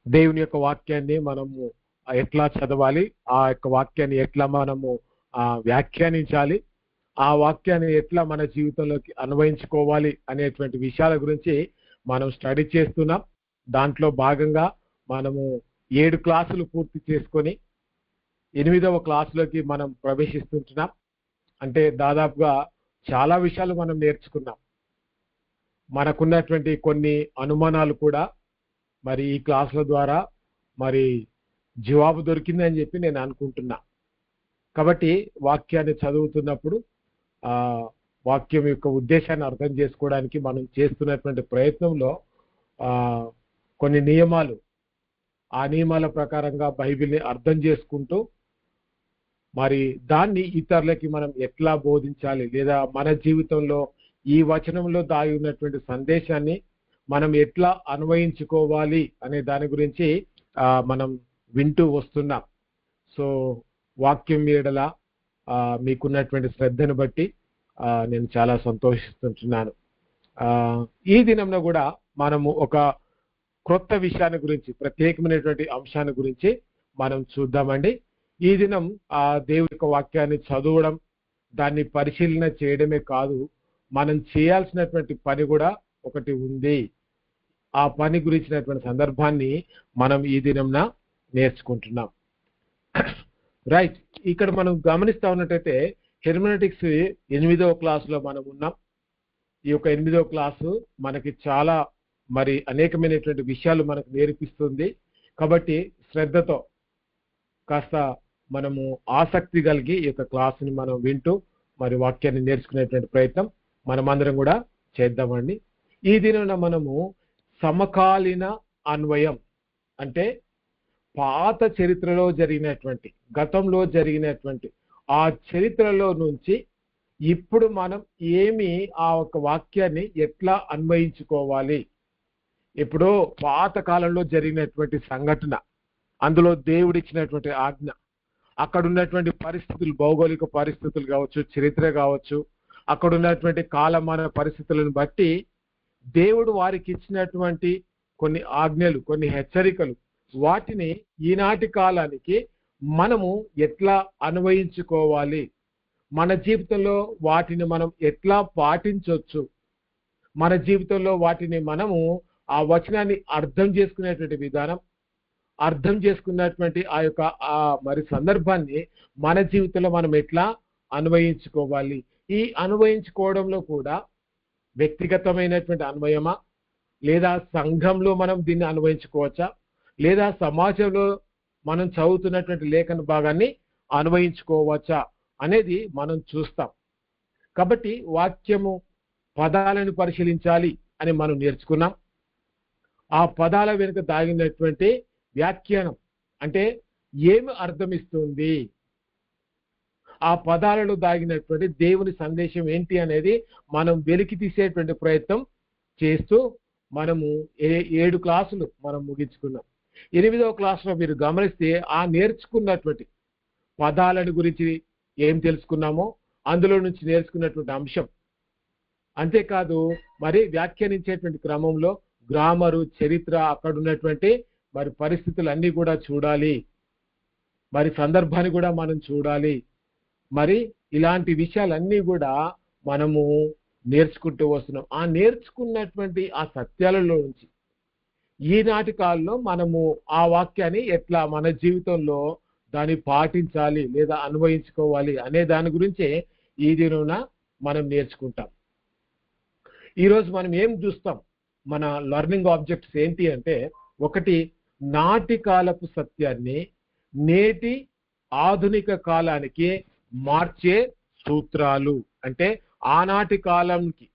దేవుని యొక్క వాక్యాన్ని మనము ఎట్లా చదవాలి, ఆ యొక్క వాక్యాన్ని ఎట్లా మనము వ్యాఖ్యానించాలి, ఆ వాక్యాన్ని ఎట్లా మన జీవితంలోకి అన్వయించుకోవాలి అనేటువంటి విషయాల గురించి మనం స్టడీ చేస్తున్నాం. దాంట్లో భాగంగా మనము 7 క్లాసులు పూర్తి చేసుకొని 8వ క్లాసులోకి మనం ప్రవేశిస్తుంటున్నాం. అంటే దాదాపుగా చాలా విషయాలు మనం నేర్చుకున్నాం. మనకున్నటువంటి కొన్ని అనుమానాలు కూడా మరి ఈ క్లాసుల ద్వారా మరి జవాబు దొరికిందని చెప్పి నేను అనుకుంటున్నా. కాబట్టి వాక్యాన్ని చదువుతున్నప్పుడు వాక్యం యొక్క ఉద్దేశాన్ని అర్థం చేసుకోవడానికి మనం చేస్తున్నటువంటి ప్రయత్నంలో కొన్ని నియమాలు, ఆ నియమాల ప్రకారంగా బైబిల్ని అర్థం చేసుకుంటూ మరి దాన్ని ఇతరులకి మనం ఎట్లా బోధించాలి, లేదా మన జీవితంలో ఈ వచనంలో దాగి ఉన్నటువంటి సందేశాన్ని మనం ఎట్లా అన్వయించుకోవాలి అనే దాని గురించి మనం వింటూ వస్తున్నాం. సో వాక్యం మీదల మీకున్నటువంటి శ్రద్ధను బట్టి నేను చాలా సంతోషిస్తుంటున్నాను. ఈ దినంలో కూడా మనము ఒక క్రొత్త విషయాన్ని గురించి, ప్రత్యేకమైనటువంటి అంశాన్ని గురించి మనం చూద్దామండి. ఈ దినం దేవుని యొక్క వాక్యాన్ని చదవడం, దాన్ని పరిశీలన చేయడమే కాదు, మనం చేయాల్సినటువంటి పని కూడా ఒకటి ఉంది. ఆ పని గురించినటువంటి సందర్భాన్ని మనం ఈ దినంన నేర్చుకుంటున్నాం. రైట్, ఇక్కడ మనం గమనిస్తా ఉన్నట్టయితే హెర్మెనెటిక్స్ 8వ క్లాసులో మనం ఉన్నాం. ఈ యొక్క 8వ క్లాసు మనకి చాలా మరి అనేకమైనటువంటి విషయాలు మనకు నేర్పిస్తుంది. కాబట్టి శ్రద్ధతో కాస్త మనము ఆసక్తి కలిగి ఈ యొక్క క్లాసుని మనం వింటూ మరి వాక్యాన్ని నేర్చుకునేటువంటి ప్రయత్నం మనమందరం కూడా చేద్దామండి. ఈ దినంలో మనము సమకాలీన అన్వయం, అంటే పాత చరిత్రలో జరిగినటువంటి, గతంలో జరిగినటువంటి ఆ చరిత్రలో నుంచి ఇప్పుడు మనం ఆ ఒక వాక్యాన్ని ఎట్లా అన్వయించుకోవాలి. ఇప్పుడు పాత కాలంలో జరిగినటువంటి సంఘటన, అందులో దేవుడిచ్చినటువంటి ఆజ్ఞ, అక్కడ ఉన్నటువంటి పరిస్థితులు, భౌగోళిక పరిస్థితులు కావచ్చు, చరిత్ర కావచ్చు, అక్కడ ఉన్నటువంటి కాలమాన పరిస్థితులను బట్టి దేవుడు వారికి ఇచ్చినటువంటి కొన్ని ఆజ్ఞలు, కొన్ని హెచ్చరికలు, వాటిని ఈనాటి కాలానికి మనము ఎట్లా అన్వయించుకోవాలి, మన జీవితంలో వాటిని మనం ఎట్లా పాటించవచ్చు, మన జీవితంలో వాటిని మనము ఆ వచనాన్ని అర్థం చేసుకునేటువంటి విధానం, అర్థం చేసుకున్నటువంటి ఆ యొక్క మరి సందర్భాన్ని మన జీవితంలో మనం ఎట్లా అన్వయించుకోవాలి. ఈ అన్వయించుకోవడంలో కూడా వ్యక్తిగతమైనటువంటి అన్వయమా, లేదా సంఘంలో మనం దీన్ని అన్వయించుకోవచ్చా, లేదా సమాజంలో మనం చదువుతున్నటువంటి లేఖన భాగాన్ని అన్వయించుకోవచ్చా అనేది మనం చూస్తాం. కాబట్టి వాక్యము పదాలను పరిశీలించాలి అని మనం నేర్చుకున్నాం. ఆ పదాల వెనుక దాగినటువంటి వ్యాఖ్యానం, అంటే ఏమి అర్థమిస్తుంది, ఆ పదాలలో దాగినటువంటి దేవుని సందేశం ఏంటి అనేది మనం వెలికి తీసేటువంటి ప్రయత్నం చేస్తూ మనము 7 క్లాసులు మనం ముగించుకున్నాం. 8వ క్లాసులో మీరు గమనిస్తే ఆ నేర్చుకున్నటువంటి పదాలను గురించి ఏం తెలుసుకున్నామో అందులో నుంచి నేర్చుకున్నటువంటి అంశం, అంతేకాదు మరి వ్యాఖ్యానించేటువంటి క్రమంలో గ్రామరు, చరిత్ర, అక్కడ ఉన్నటువంటి మరి పరిస్థితులు అన్నీ కూడా చూడాలి, మరి సందర్భాన్ని కూడా మనం చూడాలి. మరి ఇలాంటి విషయాలన్నీ కూడా మనము నేర్చుకుంటూ వస్తున్నాం. ఆ నేర్చుకున్నటువంటి ఆ సత్యాలలో నుంచి ఈనాటి కాలంలో మనము ఆ వాక్యాన్ని ఎట్లా మన జీవితంలో దాన్ని పాటించాలి లేదా అన్వయించుకోవాలి అనే దాని గురించే ఈ దినాన మనం నేర్చుకుంటాం. ఈరోజు మనం ఏం చూస్తాం, మన లెర్నింగ్ ఆబ్జెక్ట్స్ ఏంటి అంటే, ఒకటి నాటి కాలపు సత్యాన్ని నేటి ఆధునిక కాలానికి మార్చే సూత్రాలు. అంటే ఆనాటి కాలంకి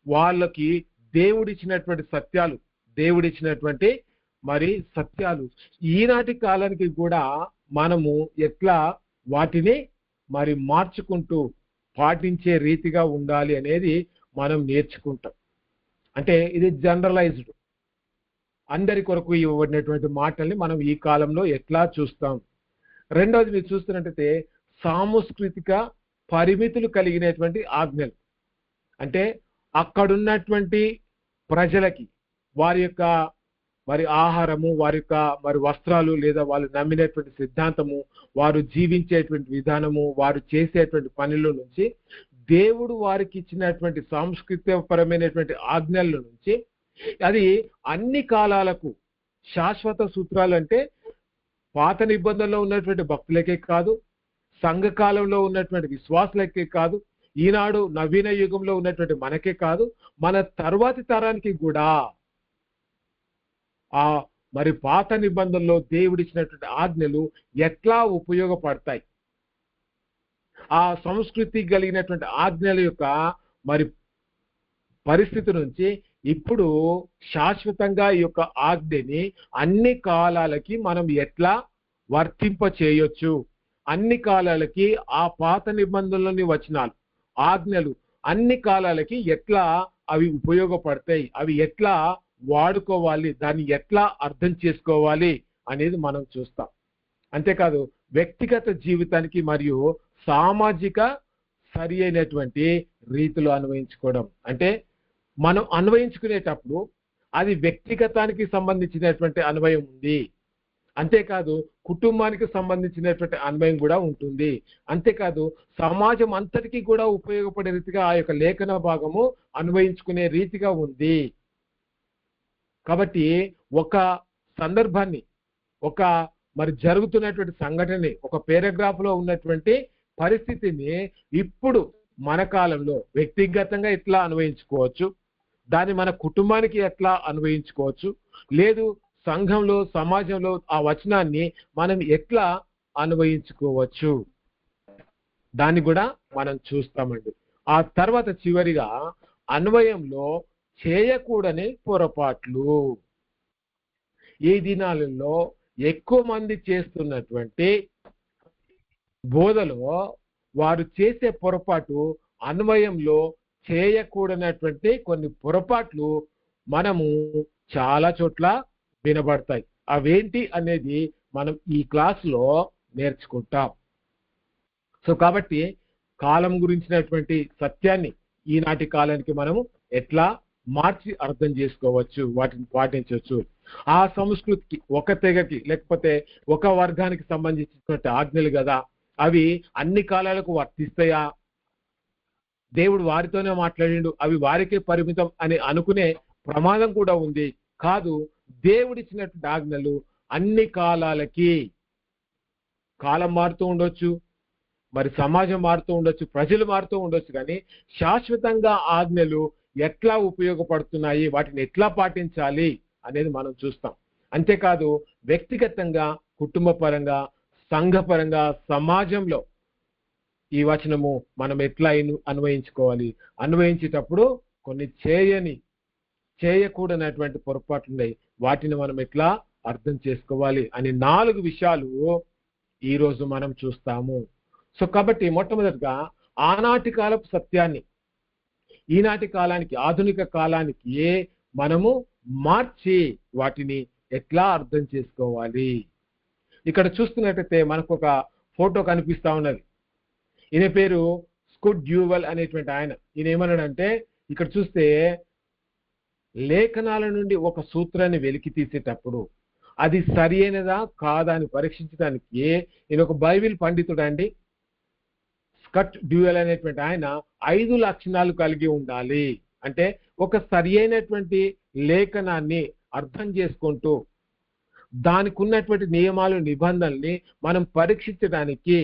వాళ్ళకి దేవుడిచ్చినటువంటి సత్యాలు, దేవుడిచ్చినటువంటి మరి సత్యాలు ఈనాటి కాలానికి కూడా మనము ఎట్లా వాటిని మరి మార్చుకుంటూ పాటించే రీతిగా ఉండాలి అనేది మనం నేర్చుకుంటాం. అంటే ఇది జనరలైజ్డ్, అందరి కొరకు ఇవ్వబడినటువంటి మాటల్ని మనం ఈ కాలంలో ఎట్లా చూస్తాం. రెండవది మీరు చూస్తున్నట్టయితే సాంస్కృతిక పరిమితులు కలిగినటువంటి ఆజ్ఞలు, అంటే అక్కడున్నటువంటి ప్రజలకి వారి యొక్క మరి ఆహారము, వారి యొక్క మరి వస్త్రాలు, లేదా వాళ్ళు నమ్మినటువంటి సిద్ధాంతము, వారు జీవించేటువంటి విధానము, వారు చేసేటువంటి పనుల నుంచి, దేవుడు వారికి ఇచ్చినటువంటి సాంస్కృతికపరమైనటువంటి ఆజ్ఞల నుంచి, అది అన్ని కాలాలకు శాశ్వత సూత్రాలు. అంటే పాత నిబంధనలో ఉన్నటువంటి భక్తులకే కాదు, సంఘకాలంలో ఉన్నటువంటి విశ్వాసులకే కాదు, ఈనాడు నవీన యుగంలో ఉన్నటువంటి మనకే కాదు, మన తర్వాతి తరానికి కూడా ఆ మరి పాత నిబంధనలో దేవుడిచ్చినటువంటి ఆజ్ఞలు ఎట్లా ఉపయోగపడతాయి, ఆ సంస్కృతి కలిగినటువంటి ఆజ్ఞల యొక్క మరి పరిస్థితి నుంచి ఇప్పుడు శాశ్వతంగా ఈ యొక్క ఆజ్ఞని అన్ని కాలాలకి మనం ఎట్లా వర్తింప చేయొచ్చు, అన్ని కాలాలకి ఆ పాత నిబంధనలోని వచనాలు, ఆజ్ఞలు అన్ని కాలాలకి ఎట్లా అవి ఉపయోగపడతాయి, అవి ఎట్లా వాడుకోవాలి, దాన్ని ఎట్లా అర్థం చేసుకోవాలి అనేది మనం చూస్తాం. అంతేకాదు వ్యక్తిగత జీవితానికి మరియు సామాజిక సరి అయినటువంటి రీతిలో అన్వయించుకోవడం. అంటే మనం అన్వయించుకునేటప్పుడు అది వ్యక్తిగతానికి సంబంధించినటువంటి అన్వయం ఉంది, అంతేకాదు కుటుంబానికి సంబంధించినటువంటి అన్వయం కూడా ఉంటుంది, అంతేకాదు సమాజం అంతటికీ కూడా ఉపయోగపడే రీతిగా ఆ యొక్క లేఖన భాగము అన్వయించుకునే రీతిగా ఉంది. కాబట్టి ఒక సందర్భాన్ని, ఒక మరి జరుగుతున్నటువంటి సంఘటనని, ఒక పారాగ్రాఫ్ లో ఉన్నటువంటి పరిస్థితిని ఇప్పుడు మన కాలంలో వ్యక్తిగతంగా ఎట్లా అన్వయించుకోవచ్చు, దాన్ని మన కుటుంబానికి ఎట్లా అన్వయించుకోవచ్చు, లేదు సంఘంలో సమాజంలో ఆ వచనాన్ని మనం ఎట్లా అన్వయించుకోవచ్చు, దాన్ని కూడా మనం చూస్తామండి. ఆ తర్వాత చివరిగా అన్వయంలో చేయకూడని పొరపాట్లు. ఈ దినాలలో ఎక్కువ మంది చేస్తున్నటువంటి బోధలో వారు చేసే పొరపాటు, అన్వయంలో చేయకూడనటువంటి కొన్ని పొరపాట్లు మనము చాలా చోట్ల వినబడతాయి. అవేంటి అనేది మనం ఈ క్లాస్లో నేర్చుకుంటాం. సో కాబట్టి కాలం గురించినటువంటి సత్యాన్ని ఈనాటి కాలానికి మనము ఎట్లా మార్చి అర్థం చేసుకోవచ్చు, వాటిని పాటించవచ్చు. ఆ సంస్కృతికి, ఒక తెగకి లేకపోతే ఒక వర్గానికి సంబంధించినటువంటి ఆజ్ఞలు కదా, అవి అన్ని కాలాలకు వర్తిస్తాయా, దేవుడు వారితోనే మాట్లాడిండు, అవి వారికే పరిమితం అని అనుకునే ప్రమాదం కూడా ఉంది. కాదు, దేవుడిచ్చినటువంటి ఆజ్ఞలు అన్ని కాలాలకి, కాలం మారుతూ ఉండొచ్చు, మరి సమాజం మారుతూ ఉండొచ్చు, ప్రజలు మారుతూ ఉండొచ్చు, కానీ శాశ్వతంగా ఆజ్ఞలు ఎట్లా ఉపయోగపడుతున్నాయి, వాటిని ఎట్లా పాటించాలి అనేది మనం చూస్తాం. అంతేకాదు వ్యక్తిగతంగా, కుటుంబ పరంగా, సంఘపరంగా, సమాజంలో ఈ వచనము మనం ఎట్లా అన్వయించుకోవాలి, అన్వయించేటప్పుడు కొన్ని చేయకూడనటువంటి పొరపాట్లు ఉన్నాయి, వాటిని మనం ఎట్లా అర్థం చేసుకోవాలి అని 4 విషయాలు ఈరోజు మనం చూస్తాము. సో కాబట్టి మొట్టమొదటిగా ఆనాటి కాలపు సత్యాన్ని ఈనాటి కాలానికి, ఆధునిక కాలానికి మనము మార్చి వాటిని ఎట్లా అర్థం చేసుకోవాలి. ఇక్కడ చూస్తున్నట్టయితే మనకు ఒక ఫోటో కనిపిస్తా ఉన్నది. ఈయన పేరు స్కుడ్ డ్యూవెల్ అనేటువంటి ఆయన. ఈయన ఏమన్నాడంటే, ఇక్కడ చూస్తే లేఖనాల నుండి ఒక సూత్రాన్ని వెలికి తీసేటప్పుడు అది సరి అయినదా కాదా అని పరీక్షించడానికి ఈయన ఒక బైబిల్ పండితుడు అండి. స్కట్ డ్యూయల్ అనేటువంటి ఆయన 5 లక్షణాలు కలిగి ఉండాలి. అంటే ఒక సరి అయినటువంటి లేఖనాన్ని అర్థం చేసుకుంటూ దానికి ఉన్నటువంటి నియమాలు, నిబంధనల్ని మనం పరీక్షించడానికి,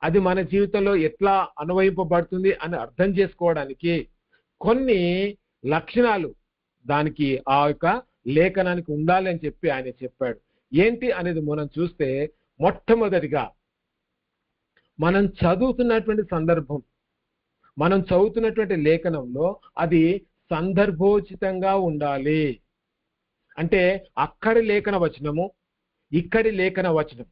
అది మన జీవితంలో ఎట్లా అన్వయింపబడుతుంది అని అర్థం చేసుకోవడానికి కొన్ని లక్షణాలు దానికి, ఆ యొక్క లేఖనానికి ఉండాలి అని చెప్పి ఆయన చెప్పాడు. ఏంటి అనేది మనం చూస్తే, మొట్టమొదటిగా మనం చదువుతున్నటువంటి సందర్భం, మనం చదువుతున్నటువంటి లేఖనంలో అది సందర్భోచితంగా ఉండాలి. అంటే అక్కడి లేఖన వచనము, ఇక్కడి లేఖన వచనం,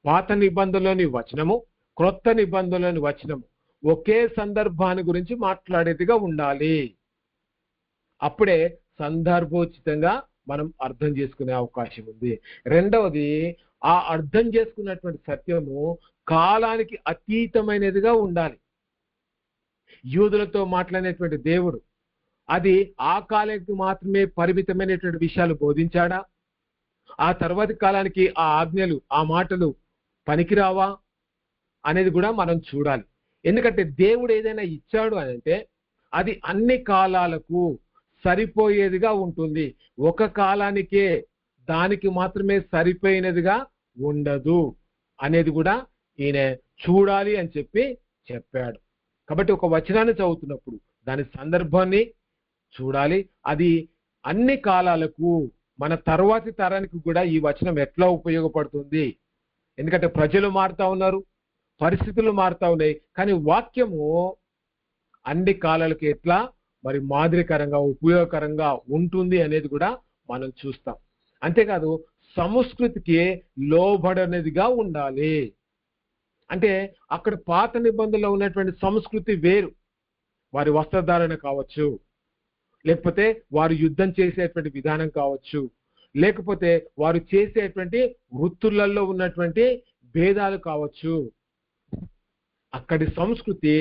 పాత నిబంధనలోని వచనము, క్రొత్త నిబంధనలోని వచనము ఒకే సందర్భాన్ని గురించి మాట్లాడేదిగా ఉండాలి. అప్పుడే సందర్భోచితంగా మనం అర్థం చేసుకునే అవకాశం ఉంది. రెండవది, ఆ అర్థం చేసుకున్నటువంటి సత్యము కాలానికి అతీతమైనదిగా ఉండాలి. యూదులతో మాట్లాడినటువంటి దేవుడు అది ఆ కాలానికి మాత్రమే పరిమితమైనటువంటి విషయాలు బోధించాడా? ఆ తర్వాతి కాలానికి ఆ ఆజ్ఞలు, ఆ మాటలు పనికిరావా అనేది కూడా మనం చూడాలి. ఎందుకంటే దేవుడు ఏదైనా ఇచ్చాడు అని అంటే అది అన్ని కాలాలకు సరిపోయేదిగా ఉంటుంది. ఒక కాలానికే దానికి మాత్రమే సరిపోయినదిగా ఉండదు అనేది కూడా ఈయన చూడాలి అని చెప్పాడు. కాబట్టి ఒక వచనాన్ని చదువుతున్నప్పుడు దాని సందర్భాన్ని చూడాలి. అది అన్ని కాలాలకు, మన తర్వాతి తరానికి కూడా ఈ వచనం ఎట్లా ఉపయోగపడుతుంది. ఎందుకంటే ప్రజలు మారుతా ఉన్నారు, పరిస్థితులు మారుతా ఉన్నాయి, కానీ వాక్యము అన్ని కాలాలకు ఎట్లా మరి మాదిరికరంగా ఉపయోగకరంగా ఉంటుంది అనేది కూడా మనం చూస్తాం. అంతేకాదు సంస్కృతికి లోబడనేదిగా ఉండాలి. అంటే అక్కడ పాత నిబంధనలో ఉన్నటువంటి సంస్కృతి వేరు. వారి వస్త్రధారణ కావచ్చు, లేకపోతే వారు యుద్ధం చేసేటువంటి విధానం కావచ్చు, లేకపోతే వారు చేసేటువంటి వృత్తులలో ఉన్నటువంటి భేదాలు కావచ్చు. అక్కడి సంస్కృతి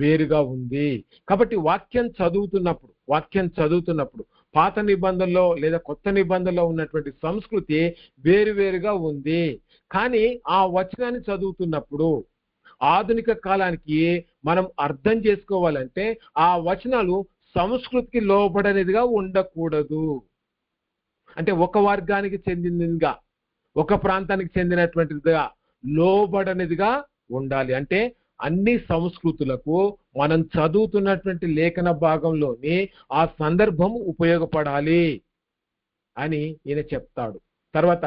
వేరుగా ఉంది. కాబట్టి వాక్యం చదువుతున్నప్పుడు పాత నిబంధనలో లేదా కొత్త నిబంధనలో ఉన్నటువంటి సంస్కృతి వేరువేరుగా ఉంది. కానీ ఆ వచనాన్ని చదువుతున్నప్పుడు ఆధునిక కాలానికి మనం అర్థం చేసుకోవాలంటే ఆ వచనాలు సంస్కృతికి లోబడనేదిగా ఉండకూడదు. అంటే ఒక వర్గానికి చెందినదిగా, ఒక ప్రాంతానికి చెందినటువంటిదిగా లోబడనేదిగా ఉండాలి. అంటే అన్ని సంస్కృతులకు మనం చదువుతున్నటువంటి లేఖన భాగంలోని ఆ సందర్భం ఉపయోగపడాలి అని ఈయన చెప్తాడు. తర్వాత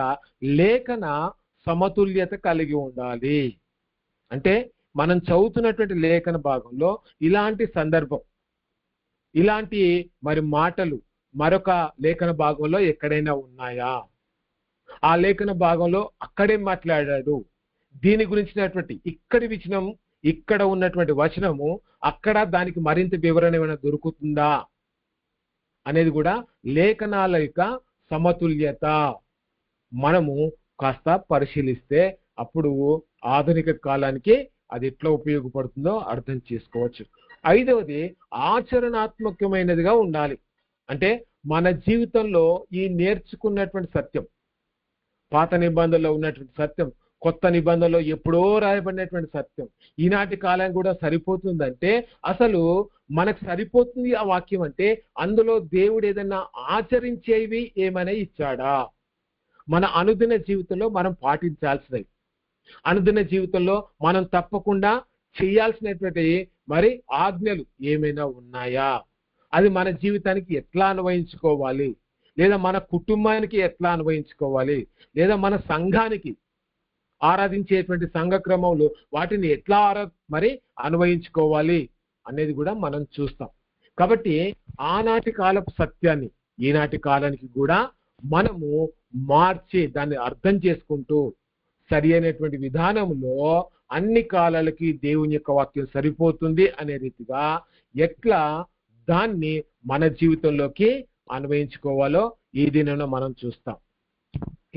లేఖన సమతుల్యత కలిగి ఉండాలి. అంటే మనం చదువుతున్నటువంటి లేఖన భాగంలో ఇలాంటి సందర్భం, ఇలాంటి మరి మాటలు మరొక లేఖన భాగంలో ఎక్కడైనా ఉన్నాయా? ఆ లేఖన భాగంలో అక్కడే మాట్లాడాడు, దీని గురించినటువంటి ఇక్కడ ఉన్నటువంటి వచనము అక్కడ దానికి మరింత వివరణ ఏమైనా దొరుకుతుందా అనేది కూడా లేఖనాల యొక్క సమతుల్యత మనము కాస్త పరిశీలిస్తే అప్పుడు ఆధునిక కాలానికి అది ఎట్లా ఉపయోగపడుతుందో అర్థం చేసుకోవచ్చు. ఐదవది ఆచరణాత్మకమైనదిగా ఉండాలి. అంటే మన జీవితంలో ఈ నేర్చుకున్నటువంటి సత్యం, పాత నిబంధనలో ఉన్నటువంటి సత్యం, కొత్త నిబంధనలో ఎప్పుడో రాయబడినటువంటి సత్యం ఈనాటి కాలం కూడా సరిపోతుందంటే అసలు మనకు సరిపోతుంది ఆ వాక్యం అంటే అందులో దేవుడు ఏదైనా ఆచరించేవి ఏమైనా ఇచ్చాడా? మన అనుదిన జీవితంలో మనం పాటించాల్సినవి, అనుదిన జీవితంలో మనం తప్పకుండా చేయాల్సినటువంటి మరి ఆజ్ఞలు ఏమైనా ఉన్నాయా? అది మన జీవితానికి ఎట్లా అన్వయించుకోవాలి, లేదా మన కుటుంబానికి ఎట్లా అన్వయించుకోవాలి, లేదా మన సంఘానికి ఆరాధించేటువంటి సంఘ క్రమంలో వాటిని ఎట్లా మరి అన్వయించుకోవాలి అనేది కూడా మనం చూస్తాం. కాబట్టి ఆనాటి కాలపు సత్యాన్ని ఈనాటి కాలానికి కూడా మనము మార్చి దాన్ని అర్థం చేసుకుంటూ సరి అయినటువంటి విధానంలో అన్ని కాలాలకి దేవుని యొక్క వాక్యం సరిపోతుంది అనే రీతిగా ఎట్లా దాన్ని మన జీవితంలోకి అన్వయించుకోవాలో ఈ దినంలో మనం చూస్తాం.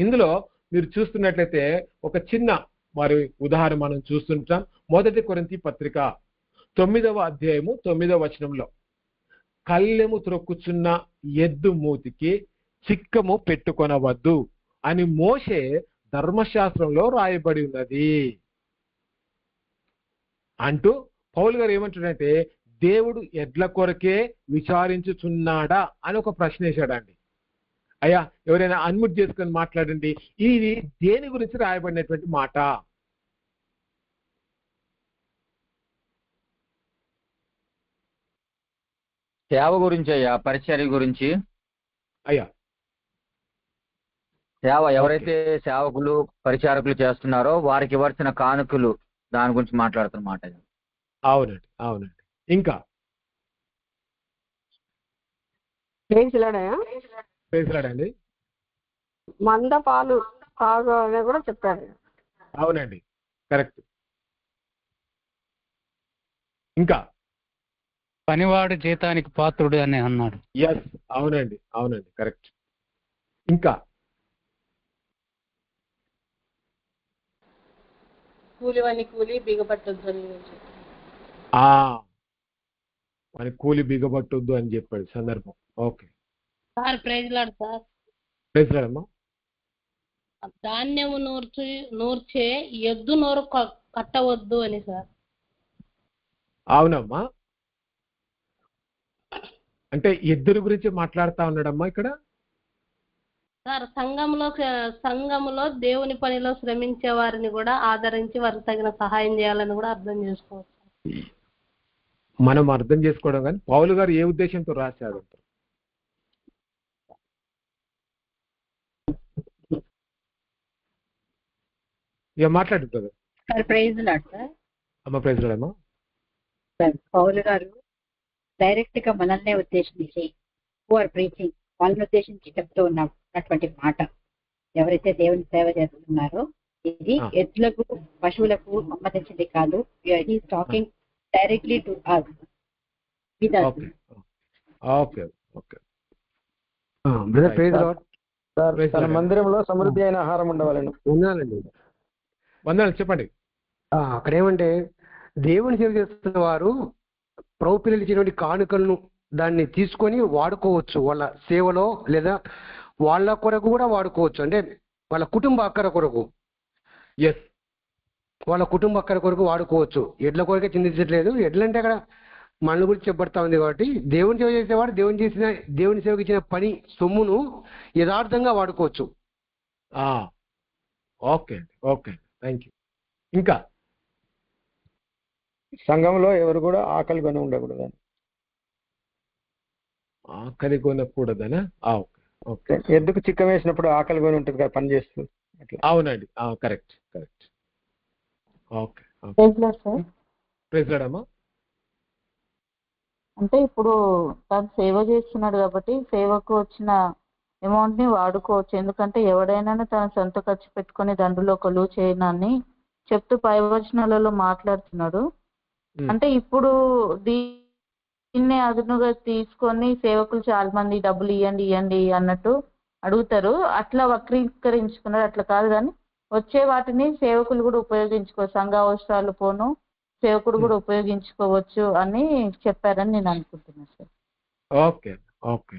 ఇందులో మీరు చూస్తున్నట్లయితే ఒక చిన్న మరి ఉదాహరణ మనం చూస్తుంటాం. 1 కొరింథీ పత్రిక 9వ అధ్యాయము 9వ వచనంలో కళ్ళెము త్రొక్కుచున్న ఎద్దు మూతికి చిక్కము పెట్టుకొనవద్దు అని మోషే ధర్మశాస్త్రంలో రాయబడి ఉన్నది అంటూ పౌలు గారు ఏమంటాడంటే దేవుడు ఎడ్ల కొరకే విచారించుచున్నాడా అని ఒక ప్రశ్న వేశాడండి. అయ్యా ఎవరైనా అన్మ్యూట్ చేసుకొని మాట్లాడండి, ఇది దేని గురించి రాయబడినటువంటి మాట? సేవ గురించి అయ్యా, పరిచర్య గురించి. అయ్యా సేవ ఎవరైతే సేవకులు పరిచారకులు చేస్తున్నారో వారికి ఇవ్వాల్సిన కానుకలు దాని గురించి మాట్లాడుతున్నమాట. అవునండి, అవునండి. ఇంకా పేసలాడండి మంద పాలు తాగు అని కూడా చెప్పాడు. అవునండి, కరెక్ట్. ఇంకా పనివాడు జీతానికి పాత్రుడు అని అన్నాడు. ఎస్, అవునండి, అవునండి, కరెక్ట్. ఇంకా కూలివని కూలి బిగపట్టొద్దు అని అని కూలి బిగబట్టొద్దు అని చెప్పాడు సందర్భం. Okay, sir praise lord sir. ప్రైజ్లాడమ్మా. ధాన్యము నూర్చే ఎద్దు నోరు కట్టవద్దు అని సార్. అవునమ్మా, అంటే ఎద్దుల గురించి మాట్లాడుతా ఉన్నాడమ్మా ఇక్కడ. సార్ సంఘములో దేవుని పనిలో శ్రమించే వారిని కూడా ఆదరించి వారికి తగిన సహాయం చేయాలని కూడా అర్థం చేసుకోవచ్చు. మనం అర్థం చేసుకోవడం, కానీ పౌలు గారు ఏ ఉద్దేశంతో రాశాడు? ఇక మాట్లాడుతుంది సార్. Praise lord sir. అమ్మ ప్రైజ్లాడమ్మా. పౌలు గారు డైరెక్ట్ గా మనల్నే ఉద్దేశించి ప్రీచింగ్ వాళ్ళని ఉద్దేశించి చెప్తూ ఉన్నటువంటి మాట, ఎవరైతే దేవుని సేవ చేస్తున్నారో ఇది ఎద్దులకు పశువులకు సంబంధించింది కాదు. He's talking directly to us. తన మందిరంలో సమృద్ధి అయిన ఆహారం ఉండవాలని ఉన్నానండి. వందనాలు, చెప్పండి. అక్కడ ఏమంటే దేవుని సేవ చేస్తున్న వారు ప్రభు పిల్లలు ఇచ్చినటువంటి కానుకలను దాన్ని తీసుకొని వాడుకోవచ్చు వాళ్ళ సేవలో, లేదా వాళ్ళ కొరకు కూడా వాడుకోవచ్చు. అంటే వాళ్ళ కుటుంబ అక్కర కొరకు, ఎస్, వాళ్ళ కుటుంబ అక్కర కొరకు వాడుకోవచ్చు. ఎడ్ల కొరకే చింతించట్లేదు. ఎడ్లంటే అక్కడ మన గురించి చెప్పబడతా ఉంది కాబట్టి దేవుని సేవ చేసేవాడు దేవుని సేవకి ఇచ్చిన పని సొమ్మును యథార్థంగా వాడుకోవచ్చు. ఓకే అండి, ఓకే, థ్యాంక్ యూ. ఇంకా సంఘంలో ఎవరు కూడా ఆకలి కొని ఉండకూడదు. ఆకలి కొనకూడదనా? ఓకే. ఎద్దుకు చిక్క వేసినప్పుడు ఆకలి కొని ఉంటుంది కదా పని చేస్తూ. అవునండి, కరెక్ట్ కరెక్ట్. ఓకే, ప్రైజ్లాడమ్మా. అంటే ఇప్పుడు తను సేవ చేస్తున్నాడు కాబట్టి సేవకు వచ్చిన అమౌంట్ ని వాడుకోవచ్చు. ఎందుకంటే ఎవడైనా తన సొంత ఖర్చు పెట్టుకుని దండులో కొలువు చేయనని చెప్తూ పై వచనాలలో మాట్లాడుతున్నాడు. అంటే ఇప్పుడు దీన్నే అదునుగా తీసుకొని సేవకులు చాలా మంది డబ్బులు ఇవ్వండి అన్నట్టు అడుగుతారు. అట్లా వక్రీకరించుకున్నారు. అట్లా కాదు, కానీ వచ్చే వాటిని సేవకులు కూడా ఉపయోగించుకోవచ్చు. సంఘ అవసరాలు పోను సేవకుడు కూడా ఉపయోగించుకోవచ్చు అని చెప్పారని నేను అనుకుంటున్నాను సార్. ఓకే ఓకే,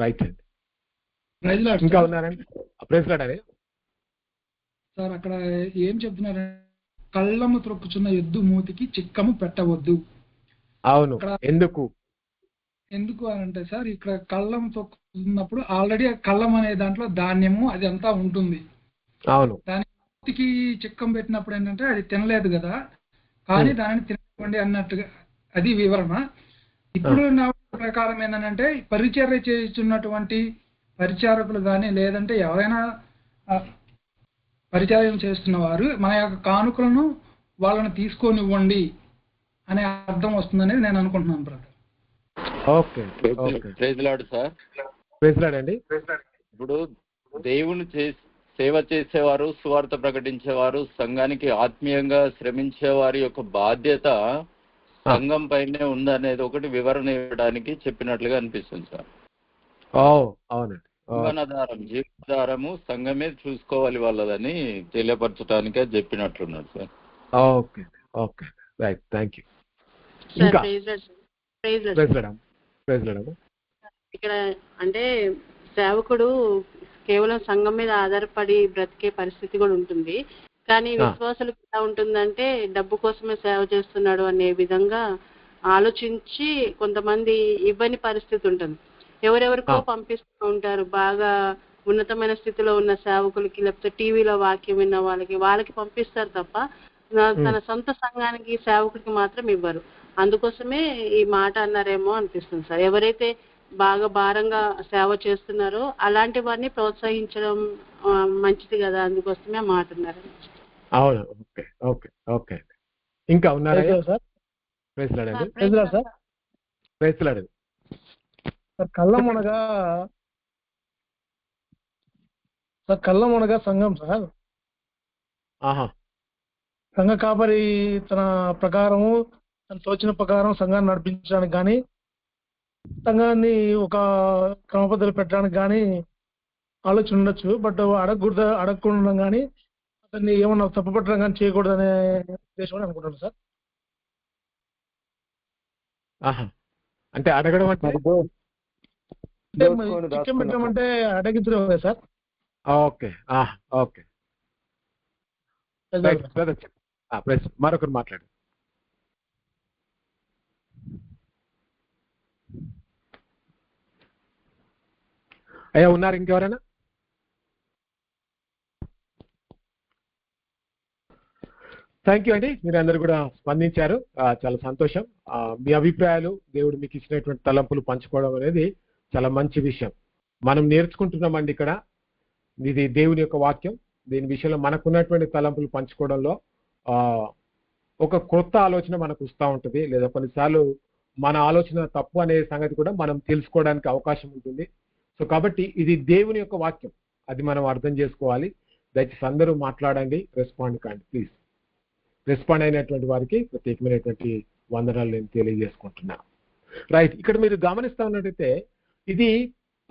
రైట్ అండి. ఇంకా ఉన్నారండి? ప్రైజ్లాడండి సార్. అక్కడ ఏం చెప్తున్నారు? కళ్ళము త్రొక్కుచున్న ఎద్దు మూతికి చిక్కము పెట్టవద్దు. అవును, ఎందుకు అని అంటే సార్, ఇక్కడ కళ్ళం తొక్కుతున్నప్పుడు ఆల్రెడీ కళ్ళం అనే దాంట్లో ధాన్యము అది అంతా ఉంటుంది. అవును, దాని మూతికి చిక్కం పెట్టినప్పుడు ఏంటంటే అది తినలేదు కదా, కానీ దానిని తినకండి అన్నట్టుగా అది వివరణ. ఇప్పుడు నా ప్రకారం ఏంటంటే పరిచర్య చేస్తున్నటువంటి పరిచారకులు కానీ లేదంటే ఎవరైనా పరిచర్యం చేస్తున్న వారు మన యొక్క కానుకలను వాళ్ళని తీసుకొనివ్వండి అనే అర్థం వస్తుందనేది నేను అనుకుంటున్నాను బ్రదర్. Okay, praise lord sir. ప్రైజ్లాడండి. ఇప్పుడు దేవుని సేవ చేసేవారు, సువార్త ప్రకటించేవారు, సంఘానికి ఆత్మీయంగా శ్రమించే వారి యొక్క బాధ్యత సంఘం పైనే ఉందనేది ఒకటి వివరణ ఇవ్వడానికి చెప్పినట్లుగా అనిపిస్తుంది సార్. అవునండి, జీవనాధారము సంఘమే చూసుకోవాలి వాళ్ళదని తెలియపరచడానికే చెప్పినట్లున్నాడు sir. Okay okay, right, thank you. ఇక్కడ అంటే సేవకుడు కేవలం సంఘం మీద ఆధారపడి బ్రతికే పరిస్థితి కూడా ఉంటుంది. కానీ విశ్వాసులకు ఎలా ఉంటుందంటే డబ్బు కోసమే సేవ చేస్తున్నాడు అనే విధంగా ఆలోచించి కొంతమంది ఇవ్వని పరిస్థితి ఉంటుంది. ఎవరెవరికో పంపిస్తూ ఉంటారు. బాగా ఉన్నతమైన స్థితిలో ఉన్న సేవకులకి, లేకపోతే టీవీలో వాక్యం విన్న వాళ్ళకి పంపిస్తారు తప్ప తన సొంత సంఘానికి సేవకుడికి మాత్రం ఇవ్వరు. అందుకోసమే ఈ మాట అన్నారేమో అనిపిస్తుంది సార్. ఎవరైతే బాగా భారంగా సేవ చేస్తున్నారో అలాంటి వారిని ప్రోత్సహించడం మంచిది కదా, అందుకోసమే మాట అన్నారు. అవును, ఓకే ఓకే ఓకే. ఇంకా ఉన్నారా సార్? ప్రైజ్లాడండి. ప్రైజ్లాడండి. కళ్ళం అనగా సంఘం సార్. సంఘ కాపరి తన ప్రకారము తన తోచిన ప్రకారం సంఘాన్ని నడిపించడానికి కానీ సంఘాన్ని ఒక క్రమ పద్ధతులు పెట్టడానికి కానీ ఆలోచన ఉండొచ్చు. బట్ అడగకుండా కానీ అతన్ని ఏమన్నా తప్పు పెట్టడం కానీ చేయకూడదనే ఉద్దేశం అని అనుకుంటున్నాను సార్. ఆహా, అంటే అడగడం అంటే మరి చికెన్ పెట్టమంటే అడగించడం కదా సార్. ఓకే ఓకే మరొకరు మాట్లాడు. అయ్యా ఉన్నారు ఇంకెవరైనా? థ్యాంక్ యూ అండి, మీరు అందరు కూడా స్పందించారు, చాలా సంతోషం. మీ అభిప్రాయాలు, దేవుడు మీకు ఇచ్చినటువంటి తలంపులు పంచుకోవడం అనేది చాలా మంచి విషయం. మనం నేర్చుకుంటున్నామండి ఇక్కడ, ఇది దేవుని యొక్క వాక్యం. దీని విషయంలో మనకున్నటువంటి తలంపులు పంచుకోవడంలో ఒక కొత్త ఆలోచన మనకు వస్తూ ఉంటుంది, లేదా కొన్నిసార్లు మన ఆలోచన తప్పు అనే సంగతి కూడా మనం తెలుసుకోవడానికి అవకాశం ఉంటుంది. సో కాబట్టి ఇది దేవుని యొక్క వాక్యం, అది మనం అర్థం చేసుకోవాలి. దయచేసి అందరూ మాట్లాడండి, రెస్పాండ్ కాండి ప్లీజ్. రెస్పాండ్ అయినటువంటి వారికి ప్రత్యేకమైనటువంటి వందనాలు నేను తెలియజేసుకుంటున్నాను. రైట్, ఇక్కడ మీరు గమనిస్తా ఉన్నట్టయితే ఇది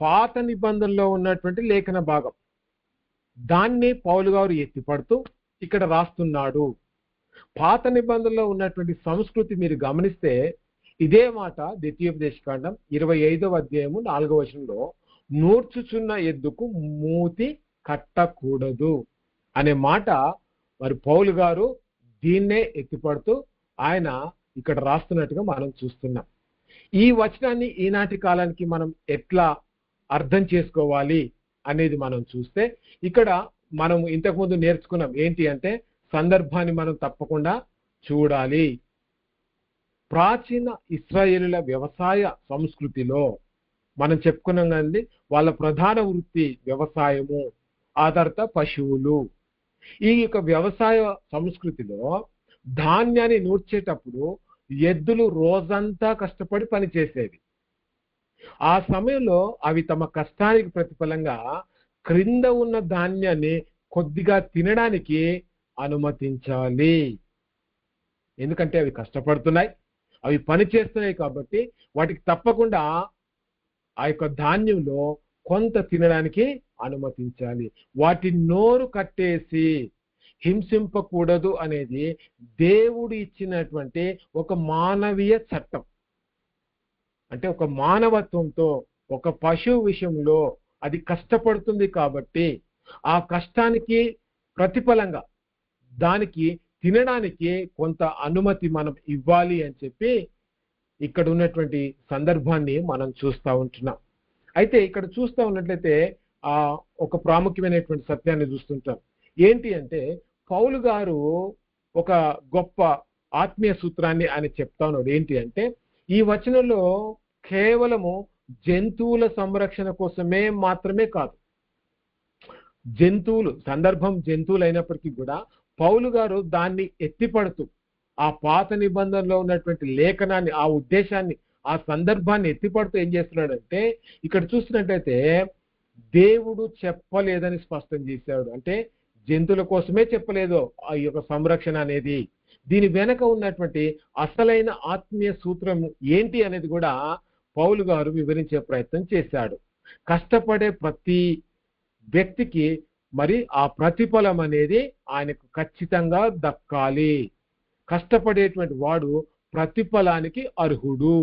పాత నిబంధనలో ఉన్నటువంటి లేఖన భాగం, దాన్ని పౌలు గారు ఎత్తిపడుతూ ఇక్కడ రాస్తున్నాడు. పాత నిబంధనలో ఉన్నటువంటి సంస్కృతి మీరు గమనిస్తే ఇదే మాట ద్వితీయోపదేశకాండం 25వ అధ్యాయము 4వ వచనంలో, నూర్చుచున్న ఎద్దుకు మూతి కట్టకూడదు అనే మాట మరి పౌలు గారు దీన్నే ఎత్తిపడుతూ ఆయన ఇక్కడ రాస్తున్నట్టుగా మనం చూస్తున్నాం. ఈ వచనాన్ని ఈనాటి కాలానికి మనం ఎట్లా అర్థం చేసుకోవాలి అనేది మనం చూస్తే, ఇక్కడ మనం ఇంతకుముందు నేర్చుకున్నాం ఏంటి అంటే సందర్భాన్ని మనం తప్పకుండా చూడాలి. ప్రాచీన ఇశ్రాయేలుల వ్యవసాయ సంస్కృతిలో మనం చెప్పుకున్నాం కదండి, వాళ్ళ ప్రధాన వృత్తి వ్యవసాయము, ఆ తర్వాత పశువులు. ఈ యొక్క వ్యవసాయ సంస్కృతిలో ధాన్యాన్ని నూర్చేటప్పుడు ఎద్దులు రోజంతా కష్టపడి పనిచేసేవి. ఆ సమయంలో అవి తమ కష్టానికి ప్రతిఫలంగా క్రింద ఉన్న ధాన్యాన్ని కొద్దిగా తినడానికి అనుమతించాలి. ఎందుకంటే అవి కష్టపడుతున్నాయి, అవి పని చేస్తున్నాయి కాబట్టి వాటికి తప్పకుండా ఆ యొక్క ధాన్యంలో కొంత తినడానికి అనుమతించాలి. వాటి నోరు కట్టేసి హింసింపకూడదు అనేది దేవుడు ఇచ్చినటువంటి ఒక మానవీయ చట్టం. అంటే ఒక మానవత్వంతో ఒక పశువు విషయంలో అది కష్టపడుతుంది కాబట్టి ఆ కష్టానికి ప్రతిఫలంగా దానికి తినడానికి కొంత అనుమతి మనం ఇవ్వాలి అని చెప్పి ఇక్కడ ఉన్నటువంటి సందర్భాన్ని మనం చూస్తూ ఉంటున్నాం. అయితే ఇక్కడ చూస్తూ ఉన్నట్లయితే ఒక ప్రాముఖ్యమైనటువంటి సత్యాన్ని చూస్తుంటాం. ఏంటి అంటే పౌలు గారు ఒక గొప్ప ఆత్మీయ సూత్రాన్ని ఆయన చెప్తా ఉన్నాడు. ఏంటి అంటే ఈ వచనంలో కేవలము జంతువుల సంరక్షణ కోసమే మాత్రమే కాదు, జంతువులు సందర్భం జంతువులు అయినప్పటికీ కూడా పౌలు గారు దాన్ని ఎత్తిపడుతూ ఆ పాత నిబంధనలో ఉన్నటువంటి లేఖనాన్ని, ఆ ఉద్దేశాన్ని, ఆ సందర్భాన్ని ఎత్తిపడుతూ ఏం చేస్తున్నాడంటే ఇక్కడ చూసినట్టయితే దేవుడు చెప్పలేదని స్పష్టం చేశాడు. అంటే జంతువుల కోసమే చెప్పలేదు ఆ యొక్క సంరక్షణ అనేది. దీని వెనక ఉన్నటువంటి అసలైన ఆత్మీయ సూత్రం ఏంటి అనేది కూడా పౌలు గారు వివరించే ప్రయత్నం చేశాడు. కష్టపడే ప్రతి వ్యక్తికి మరి ఆ ప్రతిఫలం అనేది ఆయనకు ఖచ్చితంగా దక్కాలి. కష్టపడేటువంటి వాడు ప్రతిఫలానికి అర్హుడు.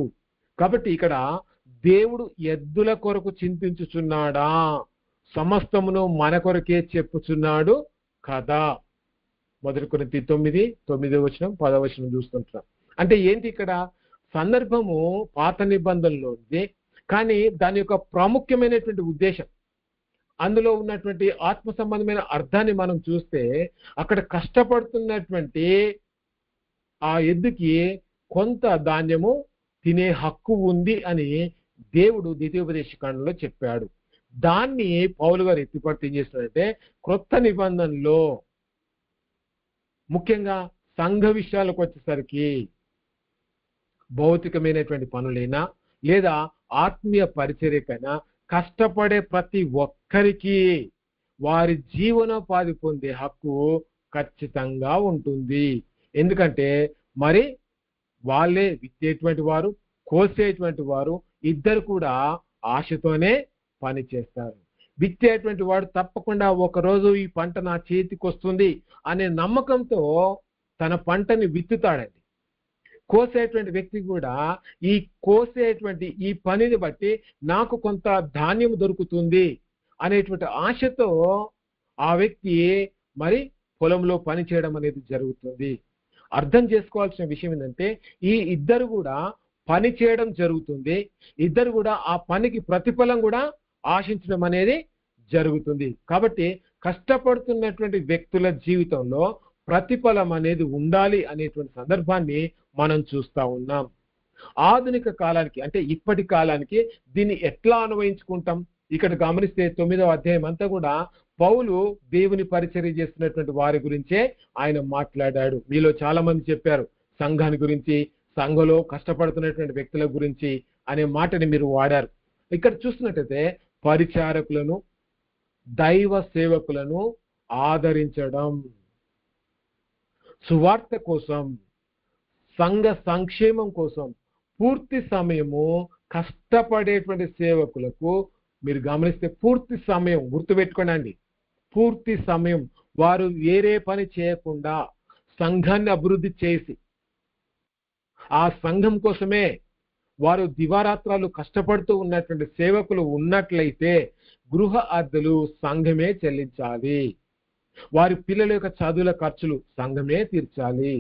కాబట్టి ఇక్కడ దేవుడు ఎద్దుల కొరకు చింతించుచున్నాడా, సమస్తమును మన కొరకే చెప్పుచున్నాడు కదా. 1 కొరింథీ 9:9 10 చూస్తుంటాం. అంటే ఏంటి ఇక్కడ సందర్భము పాత నిబంధనలో ఉంది, కానీ దాని యొక్క ప్రాముఖ్యమైనటువంటి ఉద్దేశం, అందులో ఉన్నటువంటి ఆత్మ సంబంధమైన అర్థాన్ని మనం చూస్తే అక్కడ కష్టపడుతున్నటువంటి ఆ ఎద్దుకి కొంత ధాన్యము తినే హక్కు ఉంది అని దేవుడు ద్వితీయోపదేశకాండంలో చెప్పాడు. దాన్ని పౌలు గారు ఎత్తిపడుతూ ఏం చేస్తున్నాడంటే క్రొత్త నిబంధనలో ముఖ్యంగా సంఘ విషయాలకు వచ్చేసరికి భౌతికమైనటువంటి పనులైనా లేదా ఆత్మీయ పరిచర్యకైనా కష్టపడే ప్రతి ఒక్కరికి వారి జీవనోపాధి పొందే హక్కు ఖచ్చితంగా ఉంటుంది. ఎందుకంటే మరి వాళ్ళే విత్తేటువంటి వారు, కోసేటువంటి వారు ఇద్దరు కూడా ఆశతోనే పని చేస్తారు. విత్తేటువంటి వాడు తప్పకుండా ఒకరోజు ఈ పంట నా చేతికి వస్తుంది అనే నమ్మకంతో తన పంటని విత్తుతాడండి. కోసేటువంటి వ్యక్తి కూడా ఈ కోసేటువంటి ఈ పనిని బట్టి నాకు కొంత ధాన్యం దొరుకుతుంది అనేటువంటి ఆశతో ఆ వ్యక్తి మరి పొలంలో పని చేయడం అనేది జరుగుతుంది. అర్థం చేసుకోవాల్సిన విషయం ఏంటంటే ఈ ఇద్దరు కూడా పని చేయడం జరుగుతుంది, ఇద్దరు కూడా ఆ పనికి ప్రతిఫలం కూడా ఆశించడం అనేది జరుగుతుంది. కాబట్టి కష్టపడుతున్నటువంటి వ్యక్తుల జీవితంలో ప్రతిఫలం అనేది ఉండాలి అనేటువంటి సందర్భాన్ని మనం చూస్తా ఉన్నాం. ఆధునిక కాలానికి అంటే ఇప్పటి కాలానికి దీన్ని ఎట్లా అన్వయించుకుంటాం? ఇక్కడ గమనిస్తే 9వ అధ్యాయం అంతా కూడా పౌలు దేవుని పరిచర్య చేస్తున్నటువంటి వారి గురించే ఆయన మాట్లాడాడు. మీలో చాలా మంది చెప్పారు సంఘాన్ని గురించి, సంఘంలో కష్టపడుతున్నటువంటి వ్యక్తుల గురించి అనే మాటని మీరు వాడారు. ఇక్కడ చూస్తున్నట్టయితే పరిచారకులను, దైవ సేవకులను ఆదరించడం, సువార్త కోసం, సంఘ సంక్షేమం కోసం పూర్తి సమయము కష్టపడేటువంటి సేవకులకు మీరు గమనిస్తే పూర్తి సమయం గుర్తుపెట్టుకోండి, పూర్తి సమయం వారు వేరే పని చేయకుండా సంఘాన్ని అభివృద్ధి చేసి ఆ సంఘం కోసమే వారు దివారాత్రాలు కష్టపడుతూ ఉన్నటువంటి సేవకులు ఉన్నట్లయితే గృహ అద్దెలు సంఘమే చెల్లించాలి, వారి పిల్లల యొక్క చదువుల ఖర్చులు సంఘమే తీర్చాలి,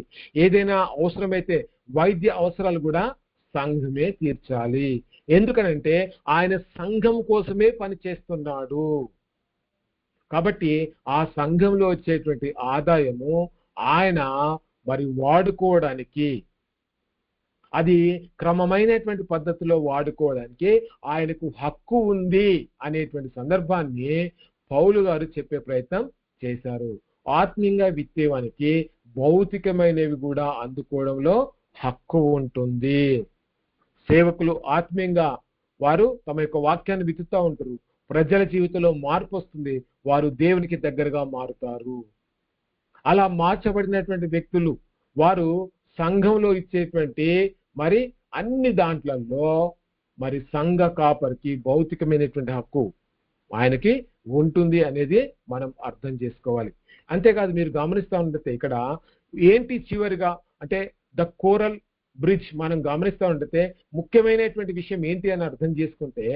ఏదైనా అవసరమైతే వైద్య అవసరాలు కూడా సంఘమే తీర్చాలి. ఎందుకనంటే ఆయన సంఘం కోసమే పని చేస్తున్నాడు. కాబట్టి ఆ సంఘంలో వచ్చేటువంటి ఆదాయము ఆయన మరి వాడుకోవడానికి, అది క్రమమైనటువంటి పద్ధతిలో వాడుకోవడానికి ఆయనకు హక్కు ఉంది అనేటువంటి సందర్భాన్ని పౌలు గారు చెప్పే ప్రయత్నం చేశారు. ఆత్మీయంగా విత్తేవానికి భౌతికమైనవి కూడా అందుకోవడంలో హక్కు ఉంటుంది. సేవకులు ఆత్మీయంగా వారు తమ యొక్క వాక్యాన్ని విత్తుతూ ఉంటారు, ప్రజల జీవితంలో మార్పు వస్తుంది, వారు దేవునికి దగ్గరగా మారుతారు. అలా మార్చబడినటువంటి వ్యక్తులు వారు సంఘంలో ఇచ్చేటువంటి మరి అన్ని దాంట్లలో మరి సంఘ కాపరికి భౌతికమైనటువంటి హక్కు ఆయనకి ఉంటుంది అనేది మనం అర్థం చేసుకోవాలి. అంతేకాదు మీరు గమనిస్తూ ఉంటే ఇక్కడ ఏంటి చివరిగా అంటే ద కోరల్ బ్రిడ్జ్ మనం గమనిస్తూ ఉంటే ముఖ్యమైనటువంటి విషయం ఏంటి అని అర్థం చేసుకుంటే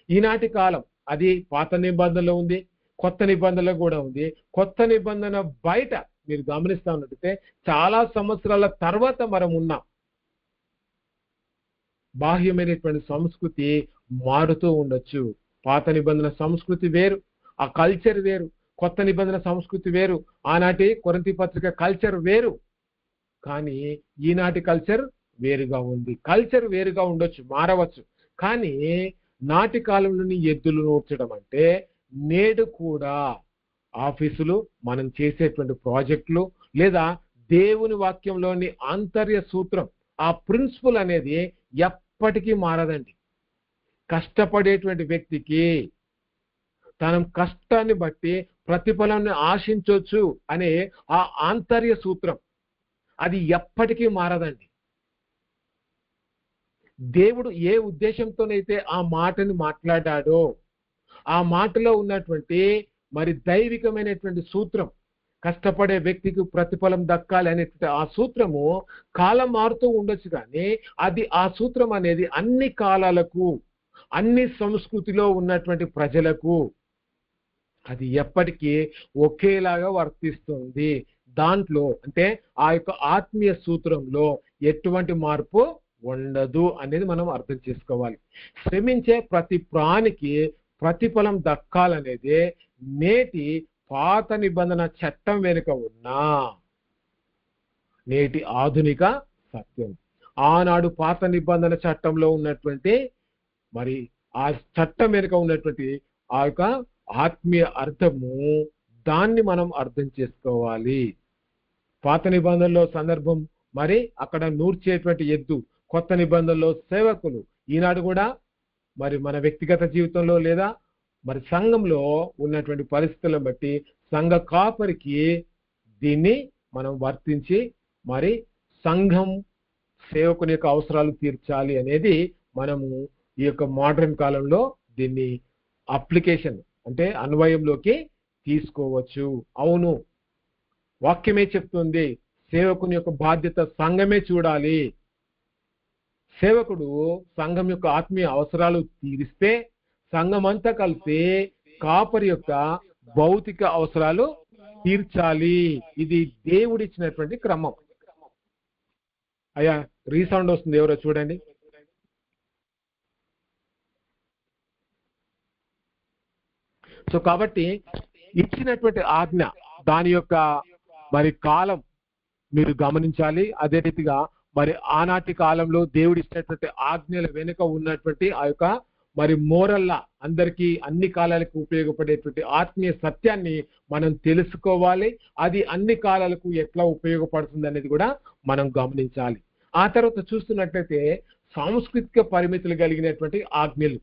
ఈనాటి కాలం అది పాత నిబంధనలో ఉంది, కొత్త నిబంధనలో కూడా ఉంది. కొత్త నిబంధన బయట మీరు గమనిస్తూ ఉన్నట్టయితే చాలా సంవత్సరాల తర్వాత మనం ఉన్నాం. బాహ్యమైనటువంటి సంస్కృతి మారుతూ ఉండొచ్చు. పాత నిబంధన సంస్కృతి వేరు, ఆ కల్చర్ వేరు, కొత్త నిబంధన సంస్కృతి వేరు, ఆనాటి కొరింథీ పత్రిక కల్చర్ వేరు, కానీ ఈనాటి కల్చర్ వేరుగా ఉంది. కల్చర్ వేరుగా ఉండొచ్చు, మారవచ్చు, కానీ నాటి కాలంలోని ఎద్దులు నూర్చడం అంటే నేడు కూడా ఆఫీసులు మనం చేసేటువంటి ప్రాజెక్టులు లేదా దేవుని వాక్యంలోని ఆంతర్య సూత్రం ఆ ప్రిన్సిపల్ అనేది ఎప్పటికీ మారదండి. కష్టపడేటువంటి వ్యక్తికి తన కష్టాన్ని బట్టి ప్రతిఫలాన్ని ఆశించవచ్చు అనే ఆ ఆంతర్య సూత్రం అది ఎప్పటికీ మారదండి. దేవుడు ఏ ఉద్దేశంతోనైతే ఆ మాటని మాట్లాడాడో ఆ మాటలో ఉన్నటువంటి మరి దైవికమైనటువంటి సూత్రం, కష్టపడే వ్యక్తికి ప్రతిఫలం దక్కాలి అనేటువంటి ఆ సూత్రము కాలం మారుతూ ఉండొచ్చు, కానీ అది ఆ సూత్రం అనేది అన్ని కాలాలకు అన్ని సంస్కృతిలో ఉన్నటువంటి ప్రజలకు అది ఎప్పటికీ ఒకేలాగా వర్తిస్తుంది. దాంట్లో అంటే ఆ యొక్క ఆత్మీయ సూత్రంలో ఎటువంటి మార్పు ఉండదు అనేది మనం అర్థం చేసుకోవాలి. శ్రమించే ప్రతి ప్రాణికి ప్రతిఫలం దక్కాలనేది నేటి పాత నిబంధన చట్టం వెనుక ఉన్న నేటి ఆధునిక సత్యం. ఆనాడు పాత నిబంధన చట్టంలో ఉన్నటువంటి మరి ఆ చట్టం వెనుక ఉన్నటువంటి ఆ యొక్క ఆత్మీయ అర్థము దాన్ని మనం అర్థం చేసుకోవాలి. పాత నిబంధనలో సందర్భం మరి అక్కడ నూర్చేటువంటి ఎద్దు, కొత్త నిబంధనలో సేవకులు. ఈనాడు కూడా మరి మన వ్యక్తిగత జీవితంలో లేదా మరి సంఘంలో ఉన్నటువంటి పరిస్థితులను బట్టి సంఘ కాపరికి దీన్ని మనం వర్తించి మరి సంఘం సేవకుని యొక్క అవసరాలు తీర్చాలి అనేది మనము ఈ యొక్క మోడర్న్ కాలంలో దీన్ని అప్లికేషన్ అంటే అన్వయంలోకి తీసుకోవచ్చు. అవును, వాక్యమే చెప్తుంది సేవకుని యొక్క బాధ్యత సంఘమే చూడాలి, సేవకుడు సంఘం యొక్క ఆత్మీయ అవసరాలు తీరిస్తే సంఘం అంతా కలిసి కాపరి యొక్క భౌతిక అవసరాలు తీర్చాలి. ఇది దేవుడిచ్చినటువంటి క్రమం. అయ్యా రీసౌండ్ వస్తుంది, ఎవరో చూడండి. సో కాబట్టి ఇచ్చినటువంటి ఆజ్ఞ, దాని యొక్క మరి కాలం మీరు గమనించాలి. అదే రీతిగా మరి ఆనాటి కాలంలో దేవుడు ఇచ్చినటువంటి ఆజ్ఞల వెనుక ఉన్నటువంటి ఆ యొక్క మరి మోరల్లా అందరికీ అన్ని కాలాలకు ఉపయోగపడేటువంటి ఆత్మీయ సత్యాన్ని మనం తెలుసుకోవాలి. అది అన్ని కాలాలకు ఎట్లా ఉపయోగపడుతుంది అనేది కూడా మనం గమనించాలి. ఆ తర్వాత చూస్తున్నట్లయితే సాంస్కృతిక పరిమితులు కలిగినటువంటి ఆజ్ఞలు,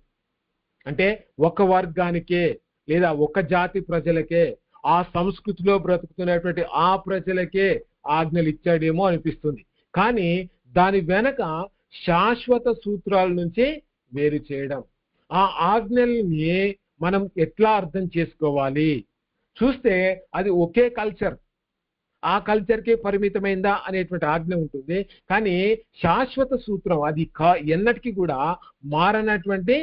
అంటే ఒక వర్గానికే లేదా ఒక జాతి ప్రజలకే, ఆ సంస్కృతిలో బ్రతుకుతున్నటువంటి ఆ ప్రజలకే ఆజ్ఞలు ఇచ్చాడేమో అనిపిస్తుంది. కానీ దాని వెనక శాశ్వత సూత్రాల నుంచి వేరు చేయడం, ఆ ఆజ్ఞల్ని మనం ఎట్లా అర్థం చేసుకోవాలి చూస్తే అది ఒకే కల్చర్, ఆ కల్చర్కే పరిమితమైందా అనేటువంటి ఆజ్ఞ ఉంటుంది. కానీ శాశ్వత సూత్రం అది ఎన్నటికీ కూడా మారనటువంటి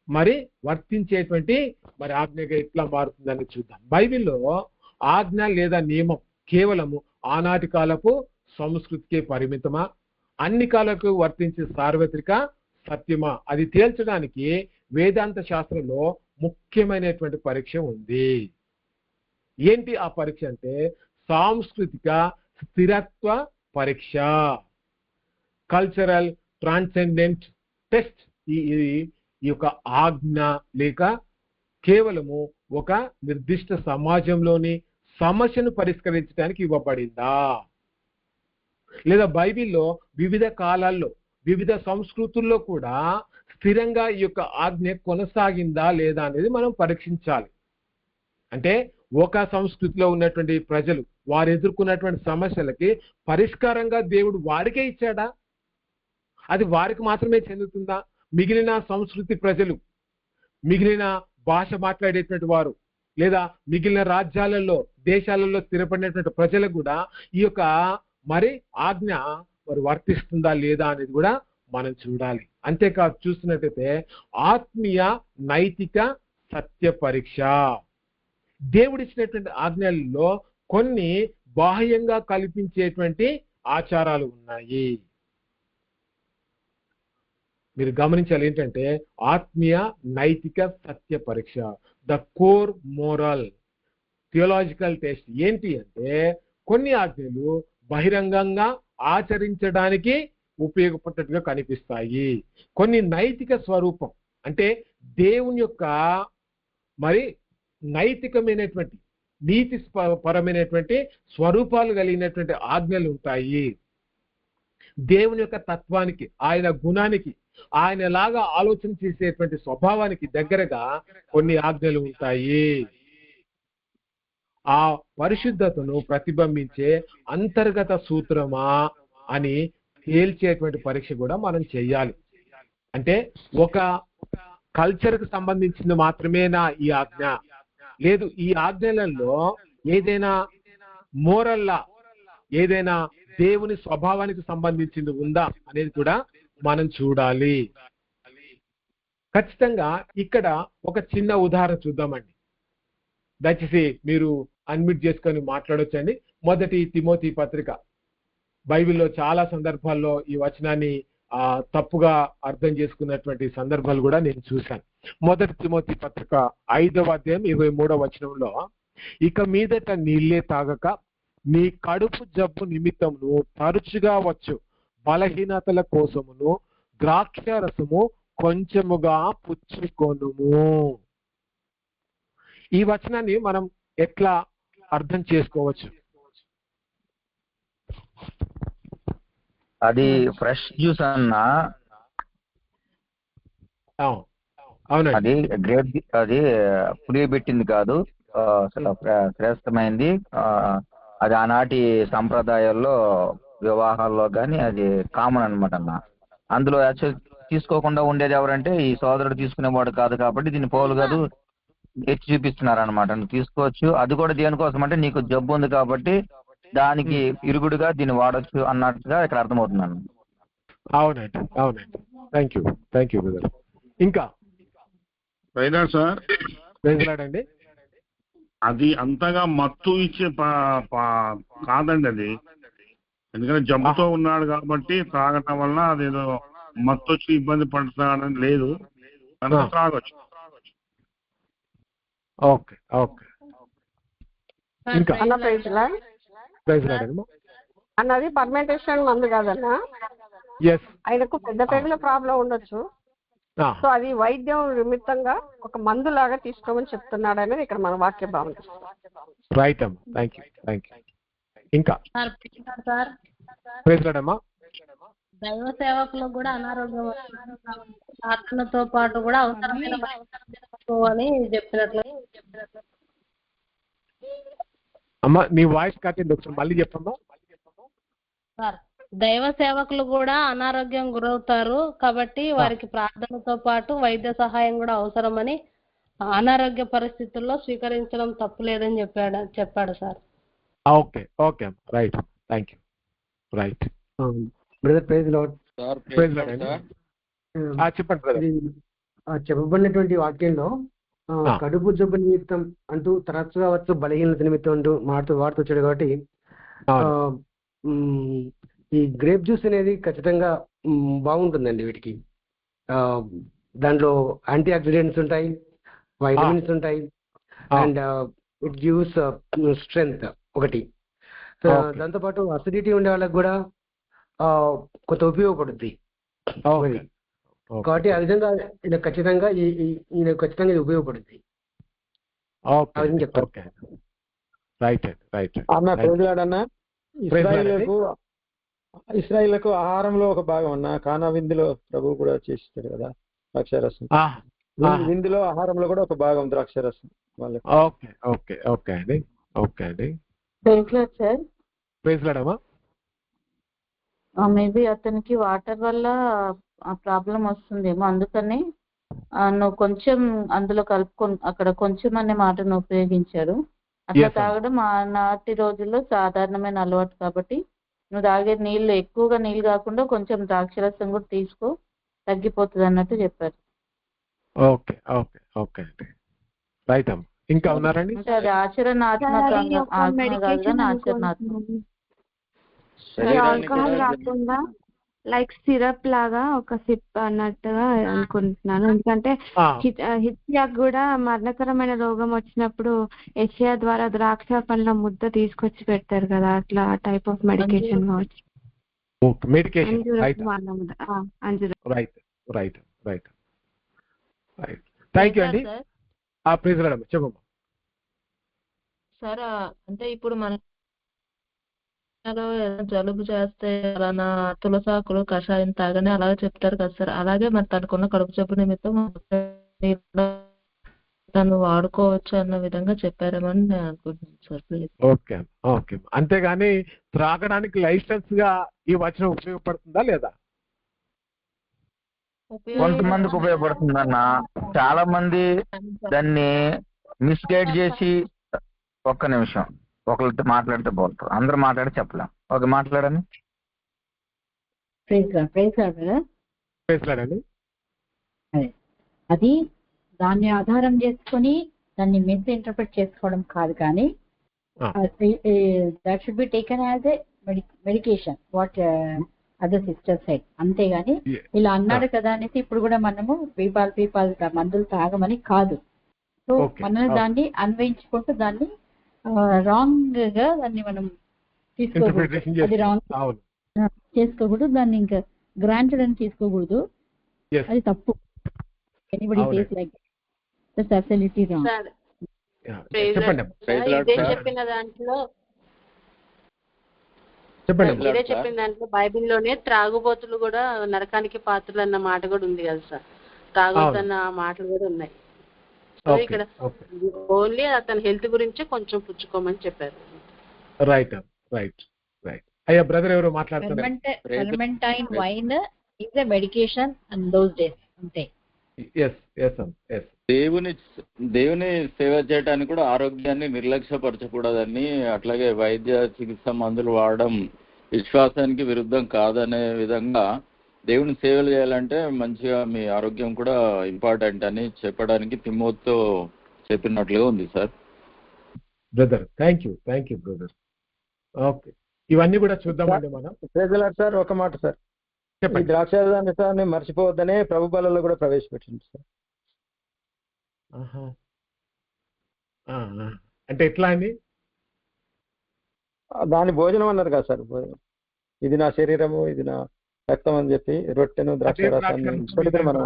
మరి వర్తించేటువంటి మరి ఆజ్ఞగా ఎట్లా మారుతుందని చూద్దాం. బైబిల్లో ఆజ్ఞ లేదా నియమం కేవలము ఆనాటి కాలపు సంస్కృతికే పరిమితమా, అన్ని కాలకు వర్తించే సార్వత్రిక సత్యమా, అది తేల్చడానికి వేదాంత శాస్త్రంలో ముఖ్యమైనటువంటి పరీక్ష ఉంది. ఏంటి ఆ పరీక్ష అంటే సాంస్కృతిక స్థిరత్వ పరీక్ష, కల్చరల్ ట్రాన్సెండెంట్ టెస్ట్. ఈ యొక్క ఆజ్ఞ లేక కేవలము ఒక నిర్దిష్ట సమాజంలోని సమస్యను పరిష్కరించడానికి ఇవ్వబడిందా, లేదా బైబిల్లో వివిధ కాలాల్లో వివిధ సంస్కృతుల్లో కూడా స్థిరంగా ఈ యొక్క ఆజ్ఞ కొనసాగిందా లేదా అనేది మనం పరీక్షించాలి. అంటే ఒక సంస్కృతిలో ఉన్నటువంటి ప్రజలు వారు ఎదుర్కొన్నటువంటి సమస్యలకి పరిష్కారంగా దేవుడు వారికే ఇచ్చాడా, అది వారికి మాత్రమే చెందుతుందా, మిగిలిన సంస్కృతి ప్రజలు, మిగిలిన భాష మాట్లాడేటువంటి వారు లేదా మిగిలిన రాజ్యాలలో దేశాలలో స్థిరపడినటువంటి ప్రజలకు కూడా ఈ యొక్క మరి ఆజ్ఞ మరి వర్తిస్తుందా లేదా అనేది కూడా మనం చూడాలి. అంతేకాదు చూస్తున్నట్టయితే ఆత్మీయ నైతిక సత్య పరీక్ష, దేవుడిచ్చినటువంటి ఆజ్ఞలలో కొన్ని బాహ్యంగా కల్పించేటువంటి ఆచారాలు ఉన్నాయి. మీరు గమనించాలి ఏంటంటే ఆత్మీయ నైతిక సత్య పరీక్ష, the core moral theological test. ఏంటి అంటే కొన్ని ఆజ్ఞలు బహిరంగంగా ఆచరించడానికి ఉపయోగపడ్డట్టుగా కనిపిస్తాయి, కొన్ని నైతిక స్వరూపం అంటే దేవుని యొక్క మరి నైతికమైనటువంటి నీతి పరమైనటువంటి స్వరూపాలు కలిగినటువంటి ఆజ్ఞలు ఉంటాయి. దేవుని యొక్క తత్వానికి, ఆయన గుణానికి, ఆయన లాగా ఆలోచన చేసేటువంటి స్వభావానికి దగ్గరగా కొన్ని ఆజ్ఞలు ఉంటాయి. ఆ పరిశుద్ధతను ప్రతిబింబించే అంతర్గత సూత్రమా అని తేల్చేటువంటి పరీక్ష కూడా మనం చెయ్యాలి. అంటే ఒక కల్చర్కి సంబంధించింది మాత్రమేనా ఈ ఆజ్ఞ, లేదు ఈ ఆజ్ఞలలో ఏదైనా మోరల్లా ఏదైనా దేవుని స్వభావానికి సంబంధించింది ఉందా అనేది కూడా మనం చూడాలి. ఖచ్చితంగా ఇక్కడ ఒక చిన్న ఉదాహరణ చూద్దామండి. దయచేసి మీరు అన్మ్యూట్ చేసుకొని మాట్లాడొచ్చండి. మొదటి తిమోతి పత్రిక, బైబిల్లో చాలా సందర్భాల్లో ఈ వచనాన్ని తప్పుగా అర్థం చేసుకున్నటువంటి సందర్భాలు కూడా నేను చూశాను. మొదటి తిమోతి పత్రిక 5వ అధ్యాయం 23వ వచనంలో, ఇక మీదట నీళ్ళే తాగక నీ కడుపు జబ్బు నిమిత్తమును తరచుగా వచ్చు బలహీనతల కోసమును ద్రాక్ష రసము కొంచెముగా పుచ్చుకొనుము. ఈ వచనాన్ని మనం ఎట్లా అర్థం చేసుకోవచ్చు? అది ఫ్రెష్ జ్యూస్ అన్నా, అవునండి, అది గ్రేప్, అది పులియబెట్టింది కాదు, శ్రేష్టమైంది. అది ఆనాటి సంప్రదాయాల్లో వివాహాల్లో కానీ అది కామన్ అనమాట అన్న. అందులో యాక్చువల్ తీసుకోకుండా ఉండేది ఎవరంటే ఈ సోదరుడు తీసుకునేవాడు కాదు. కాబట్టి దీన్ని పౌలు గారు ఎత్తి చూపిస్తున్నారు అనమాట. నువ్వు తీసుకోవచ్చు, అది కూడా దేనికోసం అంటే నీకు జబ్బు ఉంది కాబట్టి దానికి ఇరుగుడుగా దీన్ని వాడచ్చు అన్నట్టుగా ఇక్కడ అర్థమవుతున్నాను. అవునండి అవునండి. Thank you brother. ఇంకా రైనా సార్ ప్రైజ్లాడండి. అది అంతగా మత్తు ఇచ్చే కాదండి అది. ఎందుకంటే జబ్బుతో ఉన్నాడు కాబట్టి తాగటం వల్ల అదేదో మత్తు వచ్చి ఇబ్బంది పడతాడని లేదు, కనుక త్రాగొచ్చు. Okay okay. ఇంకా ప్రైజ్లాడండి. అన్నది పర్మెంటేషన్ మందు కాదన్నా, ఎస్ ఆయనకు పెద్ద పేగుల ప్రాబ్లం ఉండొచ్చు. సో అది వైద్యం నిమిత్తంగా ఒక మందు లాగా తీసుకోమని చెప్తున్నాడు అనేది ఇక్కడ మన వాక్య భావన. రైట్ అమ్మా. Thank you. ఇంకా సార్ ప్రైజ్లాడమ్మా. దైవ సేవకులకు కూడా అనారోగ్యం ప్రార్థనతో పాటు కూడా అవసరమైన అని చెప్పినట్లు. అమ్మా నీ వాయిస్ కట్టింది, ఒకసారి మళ్ళీ చెప్పమ్మా. సార్ దైవ సేవకులు కూడా అనారోగ్యం గురవుతారు కాబట్టి వారికి ప్రార్థనతో పాటు వైద్య సహాయం కూడా అవసరమని, అనారోగ్య పరిస్థితుల్లో స్వీకరించడం తప్పు లేదని చెప్పాడు సార్. ఓకే ఓకే అమ్మా. Right. Thank you. Right brother praise lord. చెప్పండి బ్రదర్. చెప్పబడినటువంటి వాక్యంలో కడుపు జబ్బు నిమిత్తం అంటూ తరచుగా వచ్చు, బలహీనత నిమిత్తం అంటూ వాడుతూ వచ్చాడు కాబట్టి ఈ గ్రేప్ జ్యూస్ అనేది ఖచ్చితంగా బాగుంటుందండి. వీటికి దాంట్లో యాంటీ ఆక్సిడెంట్స్ ఉంటాయి, వైటమిన్స్ ఉంటాయి, అండ్ ఇట్ గివ్స్ స్ట్రెంగ్త్ ఒకటి. దాంతోపాటు అసిడిటీ ఉండే వాళ్ళకి కూడా కొంత ఉపయోగపడుద్ది కాబట్టి ఆ విధంగా ఈయన ఖచ్చితంగా ఇది ఉపయోగపడుద్ది. ఇస్రాయిలకు ఆహారంలో ఒక భాగం అన్న కానా విందులో ప్రభు కూడా చేస్తాడు కదా ద్రాక్షారసం. విందులో ఆహారంలో కూడా ఒక భాగం ద్రాక్షారసం వాళ్ళకి. ఓకే అండి. సార్ ప్రైజ్లాడమ్మా. మేబీ అతనికి వాటర్ వల్ల ఆ ప్రాబ్లం వస్తుందేమో, అందుకని నువ్వు కొంచెం అందులో కలుపుకొని అక్కడ కొంచెం అనే మాటను ఉపయోగించాడు. అట్లా తాగడం నాటి రోజుల్లో సాధారణమైన అలవాటు కాబట్టి నువ్వు తాగే నీళ్లు ఎక్కువగా నీళ్ళు కాకుండా కొంచెం ద్రాక్షరసం కూడా తీసుకో, తగ్గిపోతుంది అన్నట్టు చెప్పారు. ఓకే అండి. రైట్ అమ్మా. ఇంకా ఉన్నారండి? అంటే అది ఆచరణాత్మకంగా కాదు కానీ ఆచరణాత్మక. ఆల్కహాల్ కాకుండా లైక్ సిరప్ లాగా ఒక సిప్ అన్నట్టుగా అనుకుంటున్నాను. ఎందుకంటే హిజ్కియాకు కూడా మరణకరమైన రోగం వచ్చినప్పుడు యెషయా ద్వారా ద్రాక్ష పండ్ల ముద్ద తీసుకొచ్చి పెడతారు కదా, అట్లా టైప్ ఆఫ్ మెడికేషన్ కావచ్చు. థ్యాంక్ యూ అండి. చెప్పమ్మా. సార్ అంటే ఇప్పుడు మన జలుబు చేస్తే అలానా తులసాకులు కషాయం తాగని అలాగే చెప్తారు కదా సార్. అలాగే మరి తనకున్న కడుపు జబ్బు నిమిత్తం తను వాడుకోవచ్చు అన్న విధంగా చెప్పారేమని నేను అనుకుంటున్నాను సార్. ప్లీజ్. ఓకే. అంతేగాని త్రాగడానికి లైసెన్స్ గా ఈ వచనం ఉపయోగపడుతుందా లేదా? కొంతమందికి ఉపయోగపడుతుందన్న, చాలా మంది దాన్ని మిస్గైడ్ చేసి. ఒక్క నిమిషం, ఒకరితో మాట్లాడితే పోతారు, అందరూ మాట్లాడి చెప్పలేం. ఓకే మాట్లాడండి. అది దాన్ని ఆధారం చేసుకొని దాన్ని మిస్ ఇంటర్ప్రిట్ చేసుకోవడం కాదు, కానీ that should be taken as a medication what other sister side. అంతేగాని ఇలా అన్నాడు కదా అనేసి ఇప్పుడు కూడా మనము పీపాల్ మందులు తాగమని కాదు. సో మనం దాన్ని అన్వయించుకుంటూ దాన్ని రాంగ్ గా దాన్ని మనం తీసుకోకూడదు. అది రాంగ్ చేసుకోకూడదు, దాన్ని ఇంకా గ్రాంటెడ్ అని తీసుకోకూడదు, అది తప్పు. Anybody says like that's absolutely wrong. మీరే చెప్పిన దాంట్లో బైబిల్లోనే త్రాగుబోతులు కూడా నరకానికి పాత్రలు అన్న మాట కూడా ఉంది కదా సార్. త్రాగొద్దు అన్న మాటలు కూడా ఉన్నాయి. సో ఇక్కడ ఓన్లీ అతని హెల్త్ గురించే కొంచెం పుచ్చుకోమని చెప్పారు. రైట్. అయ్యా బ్రదర్ ఎవరు మాట్లాడుతున్నారు? Fermented wine is a medication in those days. అంతే. దేవుని సేవ చేయడానికి కూడా ఆరోగ్యాన్ని నిర్లక్ష్యపరచకూడదని, అట్లాగే వైద్య చికిత్స మందులు వాడడం విశ్వాసానికి విరుద్ధం కాదనే విధంగా దేవుని సేవలు చేయాలంటే మంచిగా మీ ఆరోగ్యం కూడా ఇంపార్టెంట్ అని చెప్పడానికి తిమోతితో చెప్పినట్లుగా ఉంది sir. Brother thank you brother. Okay, ఇవన్నీ కూడా చూద్దామండి మనం. సార్ ఒక మాట సార్, ఈ ద్రాక్షారసాన్ని మర్చిపోవద్దనే ప్రభు బలలో కూడా ప్రవేశపెట్టింది సార్. అంటే ఎట్లా అండి? దాని భోజనం అన్నారు కదా సార్, భోజనం ఇది నా శరీరము ఇది నా రక్తం అని చెప్పి రొట్టెను ద్రాక్షారసాన్ని మనం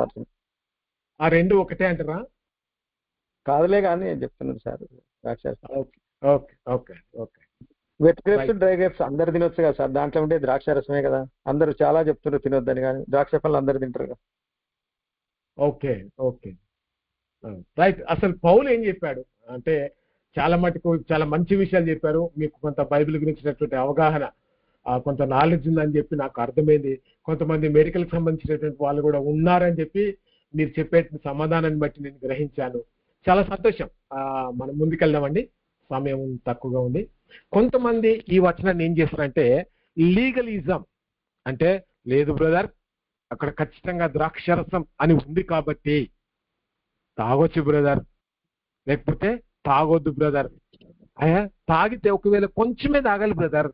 ఆ రెండు ఒకటే అంటారా? కాదులే కానీ చెప్తున్నాను సార్. ద్రాక్షారసం okay wet grapes dry grapes అందరు తినొచ్చు కదా సార్, దాంట్లో ఉంటే ద్రాక్షారసమే కదా. అందరూ చాలా చెప్తున్నారు తినొద్దని, కానీ ద్రాక్ష పళ్ళు అందరు తింటారు కదా. Okay right. అసలు పౌలు ఏం చెప్పాడు అంటే చాలా మటుకు చాలా మంచి విషయాలు చెప్పారు. మీకు కొంత బైబిల్ గురించినటువంటి అవగాహన, కొంత నాలెడ్జ్ ఉందని చెప్పి నాకు అర్థమైంది. కొంతమంది మెడికల్కి సంబంధించినటువంటి వాళ్ళు కూడా ఉన్నారని చెప్పి మీరు చెప్పే సమాధానాన్ని బట్టి నేను గ్రహించాను. చాలా సంతోషం. మనం ముందుకెళ్దామండి, సమయం తక్కువగా ఉంది. కొంతమంది ఈ వచనాన్ని ఏం చేస్తారంటే లీగలిజం అంటే, లేదు బ్రదర్ అక్కడ ఖచ్చితంగా ద్రాక్షరసం అని ఉంది కాబట్టి తాగొచ్చు బ్రదర్, లేకపోతే తాగొద్దు బ్రదర్. తాగితే ఒకవేళ కొంచెమే తాగాలి బ్రదర్,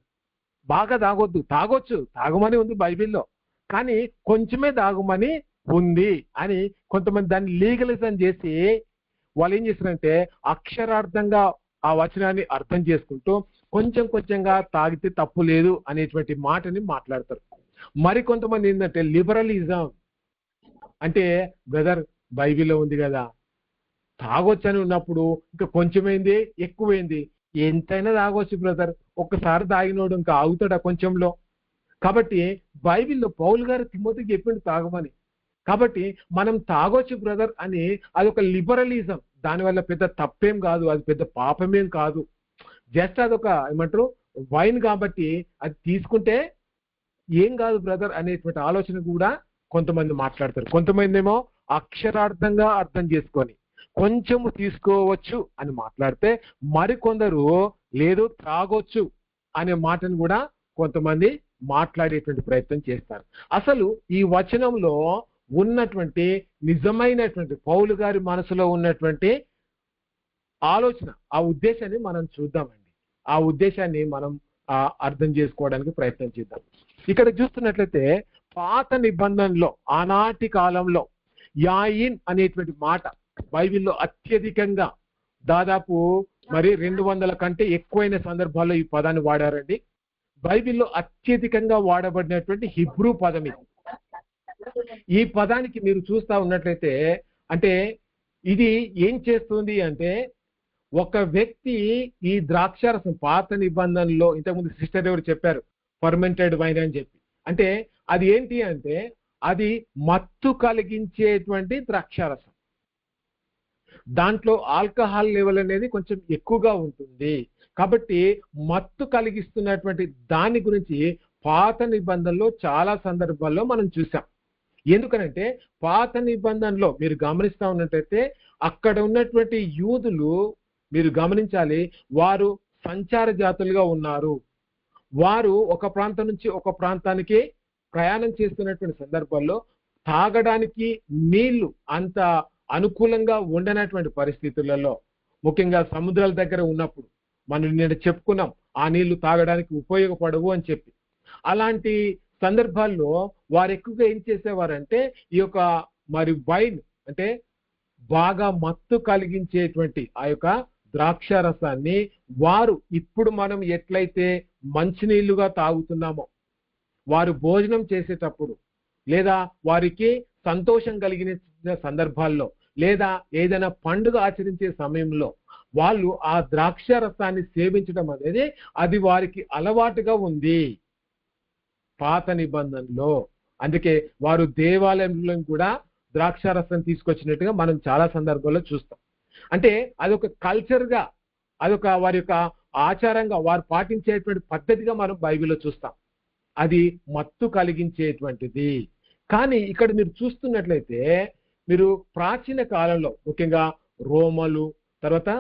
బాగా తాగొద్దు. తాగొచ్చు, తాగమని ఉంది బైబిల్లో, కానీ కొంచెమే తాగమని ఉంది అని కొంతమంది దాన్ని లీగలిజం చేసి వాళ్ళు ఏం చేస్తారంటే అక్షరార్థంగా ఆ వచనాన్ని అర్థం చేసుకుంటూ కొంచెంగా తాగితే తప్పు లేదు అనేటువంటి మాటని మాట్లాడతారు. మరి కొంతమంది ఏంటంటే లిబరలిజం అంటే, బ్రదర్ బైబిల్లో ఉంది కదా తాగొచ్చని ఉన్నప్పుడు ఇంకా కొంచెమైంది ఎక్కువైంది, ఎంతైనా తాగొచ్చు బ్రదర్, ఒక్కసారి తాగినోడు ఇంకా ఆగుతాడా కొంచెంలో? కాబట్టి బైబిల్లో పౌలు గారు తిమోతికి చెప్పిండు తాగమని. కాబట్టి మనం తాగొచ్చు బ్రదర్ అని అదొక లిబరలిజం. దానివల్ల పెద్ద తప్పేం కాదు, అది పెద్ద పాపమేం కాదు. జస్ట్ అదొక ఏమంటారు వైన్ కాబట్టి అది తీసుకుంటే ఏం కాదు బ్రదర్ అనేటువంటి ఆలోచన కూడా కొంతమంది మాట్లాడతారు. కొంతమంది ఏమో అక్షరార్థంగా అర్థం చేసుకొని కొంచెము తీసుకోవచ్చు అని మాట్లాడితే, మరికొందరు లేదు త్రాగొచ్చు అనే మాటను కూడా కొంతమంది మాట్లాడేటువంటి ప్రయత్నం చేస్తారు. అసలు ఈ వచనంలో ఉన్నటువంటి నిజమైనటువంటి పౌలు గారి మనసులో ఉన్నటువంటి ఆలోచన, ఆ ఉద్దేశాన్ని మనం చూద్దామండి. ఆ ఉద్దేశాన్ని మనం అర్థం చేసుకోవడానికి ప్రయత్నం చేద్దాం. ఇక్కడ చూస్తున్నట్లయితే పాత నిబంధనలో ఆనాటి కాలంలో యాయిన్ అనేటువంటి మాట బైబిల్లో అత్యధికంగా దాదాపు 200 కంటే ఎక్కువైన సందర్భాల్లో ఈ పదాన్ని వాడారండి. బైబిల్లో అత్యధికంగా వాడబడినటువంటి హిబ్రూ పదం ఇది. ఈ పదానికి మీరు చూస్తా ఉన్నట్లయితే అంటే ఇది ఏం చేస్తుంది అంటే, ఒక వ్యక్తి ఈ ద్రాక్షారసం పాత నిబంధనలో ఇంతకుముందు సిస్టర్ ఎవరు చెప్పారు ఫర్మెంటెడ్ వైన్ అని చెప్పి, అంటే అది ఏంటి అంటే అది మత్తు కలిగించేటువంటి ద్రాక్షారసం. దాంట్లో ఆల్కహాల్ లెవెల్ అనేది కొంచెం ఎక్కువగా ఉంటుంది. కాబట్టి మత్తు కలిగిస్తున్నటువంటి దాని గురించి పాత నిబంధనలో చాలా సందర్భాల్లో మనం చూసాం. ఎందుకనంటే పాత నిబంధనలో మీరు గమనిస్తా ఉన్నట్టయితే అక్కడ ఉన్నటువంటి యూదులు మీరు గమనించాలి, వారు సంచార జాతులుగా ఉన్నారు. వారు ఒక ప్రాంతం నుంచి ఒక ప్రాంతానికి ప్రయాణం చేస్తున్నటువంటి సందర్భాల్లో తాగడానికి నీళ్లు అంత అనుకూలంగా ఉండనటువంటి పరిస్థితులలో, ముఖ్యంగా సముద్రాల దగ్గర ఉన్నప్పుడు మనం నేను చెప్పుకున్నాం ఆ నీళ్లు తాగడానికి ఉపయోగపడవు అని చెప్పి. అలాంటి సందర్భాల్లో వారు ఎక్కువగా ఏం చేసేవారంటే ఈ యొక్క వైన్ అంటే బాగా మత్తు కలిగించేటువంటి ఆ యొక్క ద్రాక్షారసాన్ని వారు ఇప్పుడు మనం ఎట్లయితే మంచినీళ్లుగా తాగుతున్నామో, వారు భోజనం చేసేటప్పుడు లేదా వారికి సంతోషం కలిగిన సందర్భాల్లో లేదా ఏదైనా పండుగ ఆచరించే సమయంలో వాళ్ళు ఆ ద్రాక్షారసాన్ని సేవించడం అనేది అది వారికి అలవాటుగా ఉంది పాత నిబంధనలో. అందుకే వారు దేవాలయంలో కూడా ద్రాక్షారసం తీసుకొచ్చినట్టుగా మనం చాలా సందర్భాల్లో చూస్తాం. అంటే అదొక కల్చర్గా, అదొక వారి యొక్క ఆచారంగా వారు పాటించేటువంటి పద్ధతిగా మనం బైబిల్లో చూస్తాం. అది మత్తు కలిగించేటువంటిది. కానీ ఇక్కడ మీరు చూస్తున్నట్లయితే మీరు ప్రాచీన కాలంలో ముఖ్యంగా రోమలు తర్వాత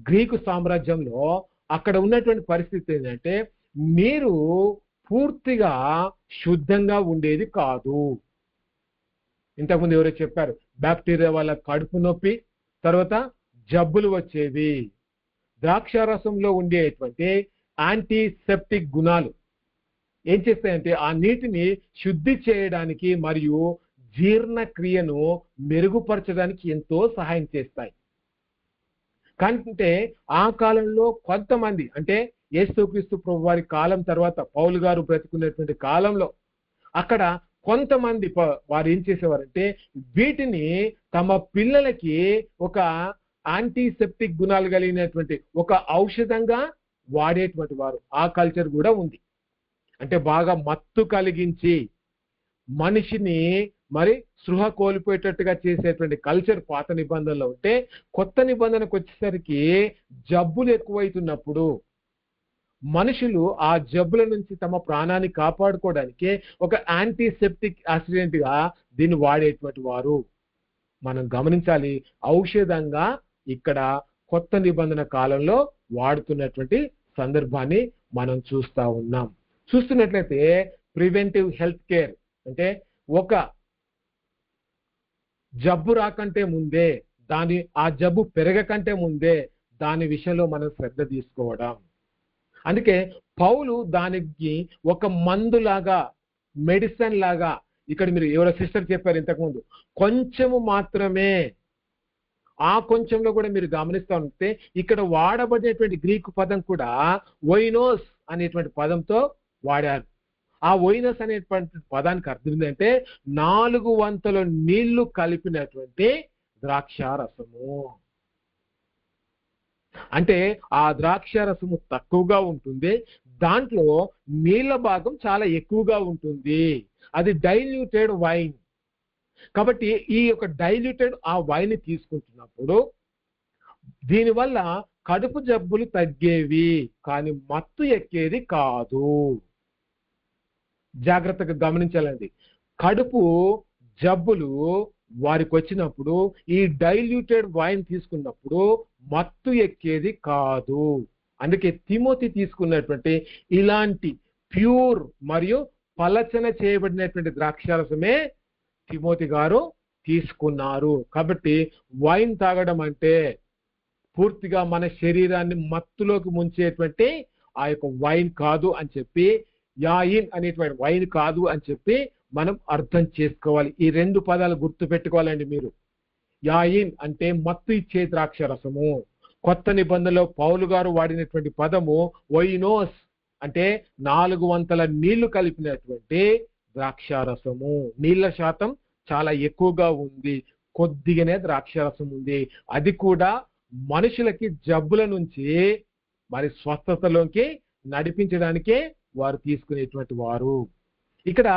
గ్రీకు సామ్రాజ్యంలో అక్కడ ఉన్నటువంటి పరిస్థితి ఏంటంటే, మీరు పూర్తిగా శుద్ధంగా ఉండేది కాదు. ఇంతకుముందు ఎవరో చెప్పారు, బ్యాక్టీరియా వల్ల కడుపు నొప్పి, తర్వాత జబ్బులు వచ్చేవి. ద్రాక్షారసంలో ఉండేటువంటి యాంటీసెప్టిక్ గుణాలు ఏం చేస్తాయంటే ఆ నీటిని శుద్ధి చేయడానికి మరియు జీర్ణక్రియను మెరుగుపరచడానికి ఎంతో సహాయం చేస్తాయి. కంటే ఆ కాలంలో కొంతమంది, అంటే యేసుక్రీస్తు ప్రభు వారి కాలం తర్వాత పౌలు గారు బ్రతికున్నటువంటి కాలంలో అక్కడ కొంతమంది వారు ఏం చేసేవారంటే వీటిని తమ పిల్లలకి ఒక యాంటీసెప్టిక్ గుణాలు కలిగినటువంటి ఒక ఔషధంగా వాడేటువంటి వారు. ఆ కల్చర్ కూడా ఉంది. అంటే బాగా మత్తు కలిగించి మనిషిని మరి స్పృహ కోల్పోయేటట్టుగా చేసేటువంటి కల్చర్ పాత నిబంధనలో ఉంటే, కొత్త నిబంధనకు వచ్చేసరికి జబ్బులు ఎక్కువైతున్నప్పుడు మనుషులు ఆ జబ్బుల నుంచి తమ ప్రాణాన్ని కాపాడుకోవడానికి ఒక యాంటీసెప్టిక్ యాసిడెంట్ గా దీన్ని వాడేటువంటి వారు. మనం గమనించాలి, ఔషధంగా ఇక్కడ కొత్త నిబంధన కాలంలో వాడుతున్నటువంటి సందర్భాన్ని మనం చూస్తా ఉన్నాం. చూస్తున్నట్లయితే ప్రివెంటివ్ హెల్త్ కేర్ అంటే ఒక జబ్బు రాకంటే ముందే, ఆ జబ్బు పెరగకంటే ముందే దాని విషయంలో మనం శ్రద్ధ తీసుకోవడం. అందుకే పౌలు దానికి ఒక మందులాగా, మెడిసిన్ లాగా, ఇక్కడ మీరు ఎవరో సిస్టర్ చెప్పారు ఇంతకుముందు, కొంచెము మాత్రమే. ఆ కొంచెంలో కూడా మీరు గమనిస్తూ ఉంటే ఇక్కడ వాడబడేటువంటి గ్రీకు పదం కూడా ఓయినోస్ అనేటువంటి పదంతో వాడారు. ఆ ఓయినోస్ అనేటువంటి పదానికి అర్థం ఏంటంటే 4 వంతుల నీళ్లు కలిపినటువంటి ద్రాక్షారసము. అంటే ఆ ద్రాక్షారసము తక్కువగా ఉంటుంది, దాంట్లో నీళ్ల భాగం చాలా ఎక్కువగా ఉంటుంది. అది డైల్యూటెడ్ వైన్. కాబట్టి ఈ యొక్క డైల్యూటెడ్ ఆ వైన్ తీసుకుంటున్నప్పుడు దీనివల్ల కడుపు జబ్బులు తగ్గేవి, కానీ మత్తు ఎక్కేది కాదు. జాగ్రత్తగా గమనించాలండి. కడుపు జబ్బులు వారికి వచ్చినప్పుడు ఈ డైల్యూటెడ్ వైన్ తీసుకున్నప్పుడు మత్తు ఎక్కేది కాదు. అందుకే తిమోతి తీసుకున్నటువంటి ఇలాంటి ప్యూర్ మరియు పలచన చేయబడినటువంటి ద్రాక్షారసమే తిమోతి గారు తీసుకున్నారు. కాబట్టి వైన్ తాగడం అంటే పూర్తిగా మన శరీరాన్ని మత్తులోకి ముంచేటువంటి ఆ యొక్క వైన్ కాదు అని చెప్పి, యాయిన్ అనేటువంటి వైన్ కాదు అని చెప్పి మనం అర్థం చేసుకోవాలి. ఈ 2 పదాలు గుర్తు పెట్టుకోవాలండి మీరు. యాయిన్ అంటే మత్తు ఇచ్చే ద్రాక్షరసము. కొత్త నిబంధనలో పౌలు గారు వాడినటువంటి పదము ఓయినోస్ అంటే 4 వంతుల నీళ్లు కలిపినటువంటి ద్రాక్షారసము. నీళ్ల శాతం చాలా ఎక్కువగా ఉంది, కొద్దిగానే ద్రాక్షారసం ఉంది. అది కూడా మనుషులకి జబ్బుల నుంచి మరి స్వస్థతలోకి నడిపించడానికే వారు తీసుకునేటువంటి వారు. ఇక్కడ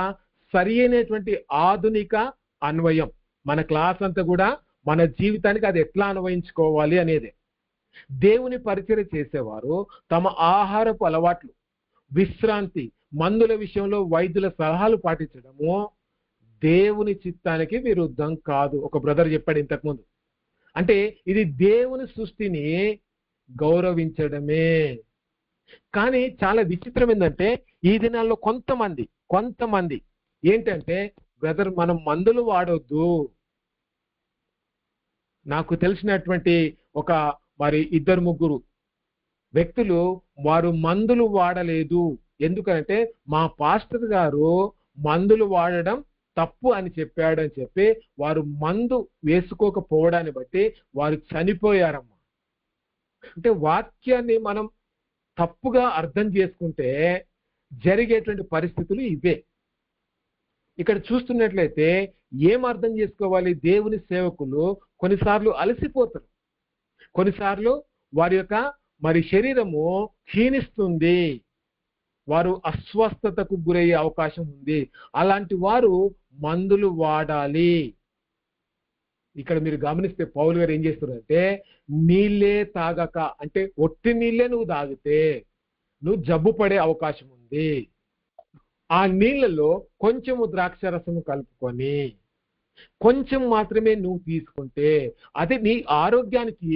సరి అయినటువంటి ఆధునిక అన్వయం, మన క్లాస్ అంతా కూడా మన జీవితానికి అది ఎట్లా అన్వయించుకోవాలి అనేది. దేవుని పరిచర్య చేసేవారు తమ ఆహారపు అలవాట్లు, విశ్రాంతి, మందుల విషయంలో వైద్యుల సలహాలు పాటించడము దేవుని చిత్తానికి విరుద్ధం కాదు. ఒక బ్రదర్ చెప్పాడు ఇంతకుముందు. అంటే ఇది దేవుని సృష్టిని గౌరవించడమే. కానీ చాలా విచిత్రం ఏంటంటే ఈ దినాల్లో కొంతమంది ఏంటంటే, బ్రదర్ మనం మందులు వాడొద్దు. నాకు తెలిసినటువంటి ఒక మరి 2-3 వ్యక్తులు వారు మందులు వాడలేదు. ఎందుకంటే మా పాస్టర్ గారు మందులు వాడడం తప్పు అని చెప్పాడు అని చెప్పి వారు మందు వేసుకోకపోవడాన్ని బట్టి వారు చనిపోయారమ్మా. అంటే వాక్యాన్ని మనం తప్పుగా అర్థం చేసుకుంటే జరిగేటువంటి పరిస్థితులు ఇవే. ఇక్కడ చూస్తున్నట్లయితే ఏం అర్థం చేసుకోవాలి? దేవుని సేవకులు కొన్నిసార్లు అలసిపోతారు, కొన్నిసార్లు వారి యొక్క మరి శరీరము క్షీణిస్తుంది, వారు అస్వస్థతకు గురయ్యే అవకాశం ఉంది. అలాంటి వారు మందులు వాడాలి. ఇక్కడ మీరు గమనిస్తే పౌలు గారు ఏం చేస్తున్నారంటే, నీళ్ళే తాగక, అంటే ఒట్టి నీళ్ళే నువ్వు తాగితే నువ్వు జబ్బు పడే అవకాశం ఉంది. ఆ నీళ్ళలో కొంచెము ద్రాక్షరసము కలుపుకొని కొంచెం మాత్రమే నువ్వు తీసుకుంటే అది నీ ఆరోగ్యానికి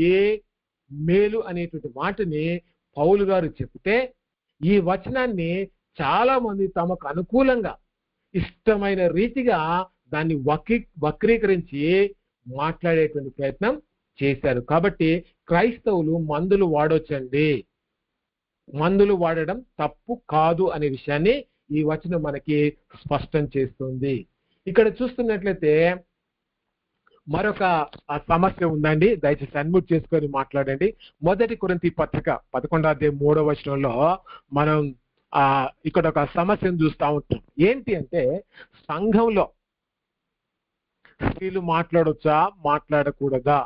మేలు అనేటువంటి మాటని పౌలు గారు చెప్తే, ఈ వచనాన్ని చాలా మంది తమకు అనుకూలంగా ఇష్టమైన రీతిగా దాన్ని వక్రీకరించి మాట్లాడేటువంటి ప్రయత్నం చేశారు. కాబట్టి క్రైస్తవులు మందులు వాడొచ్చండి, మందులు వాడడం తప్పు కాదు అనే విషయాన్ని ఈ వచనం మనకి స్పష్టం చేస్తుంది. ఇక్కడ చూస్తున్నట్లయితే మరొక సమస్య ఉందండి, దయచేసి అన్మ్యూట్ చేసుకొని మాట్లాడండి. 1 కొరింథీ పత్రిక 11:3 మనం ఇక్కడ ఒక సమస్యను చూస్తూ ఉంటాం. ఏంటి అంటే సంఘంలో స్త్రీలు మాట్లాడొచ్చా మాట్లాడకూడదా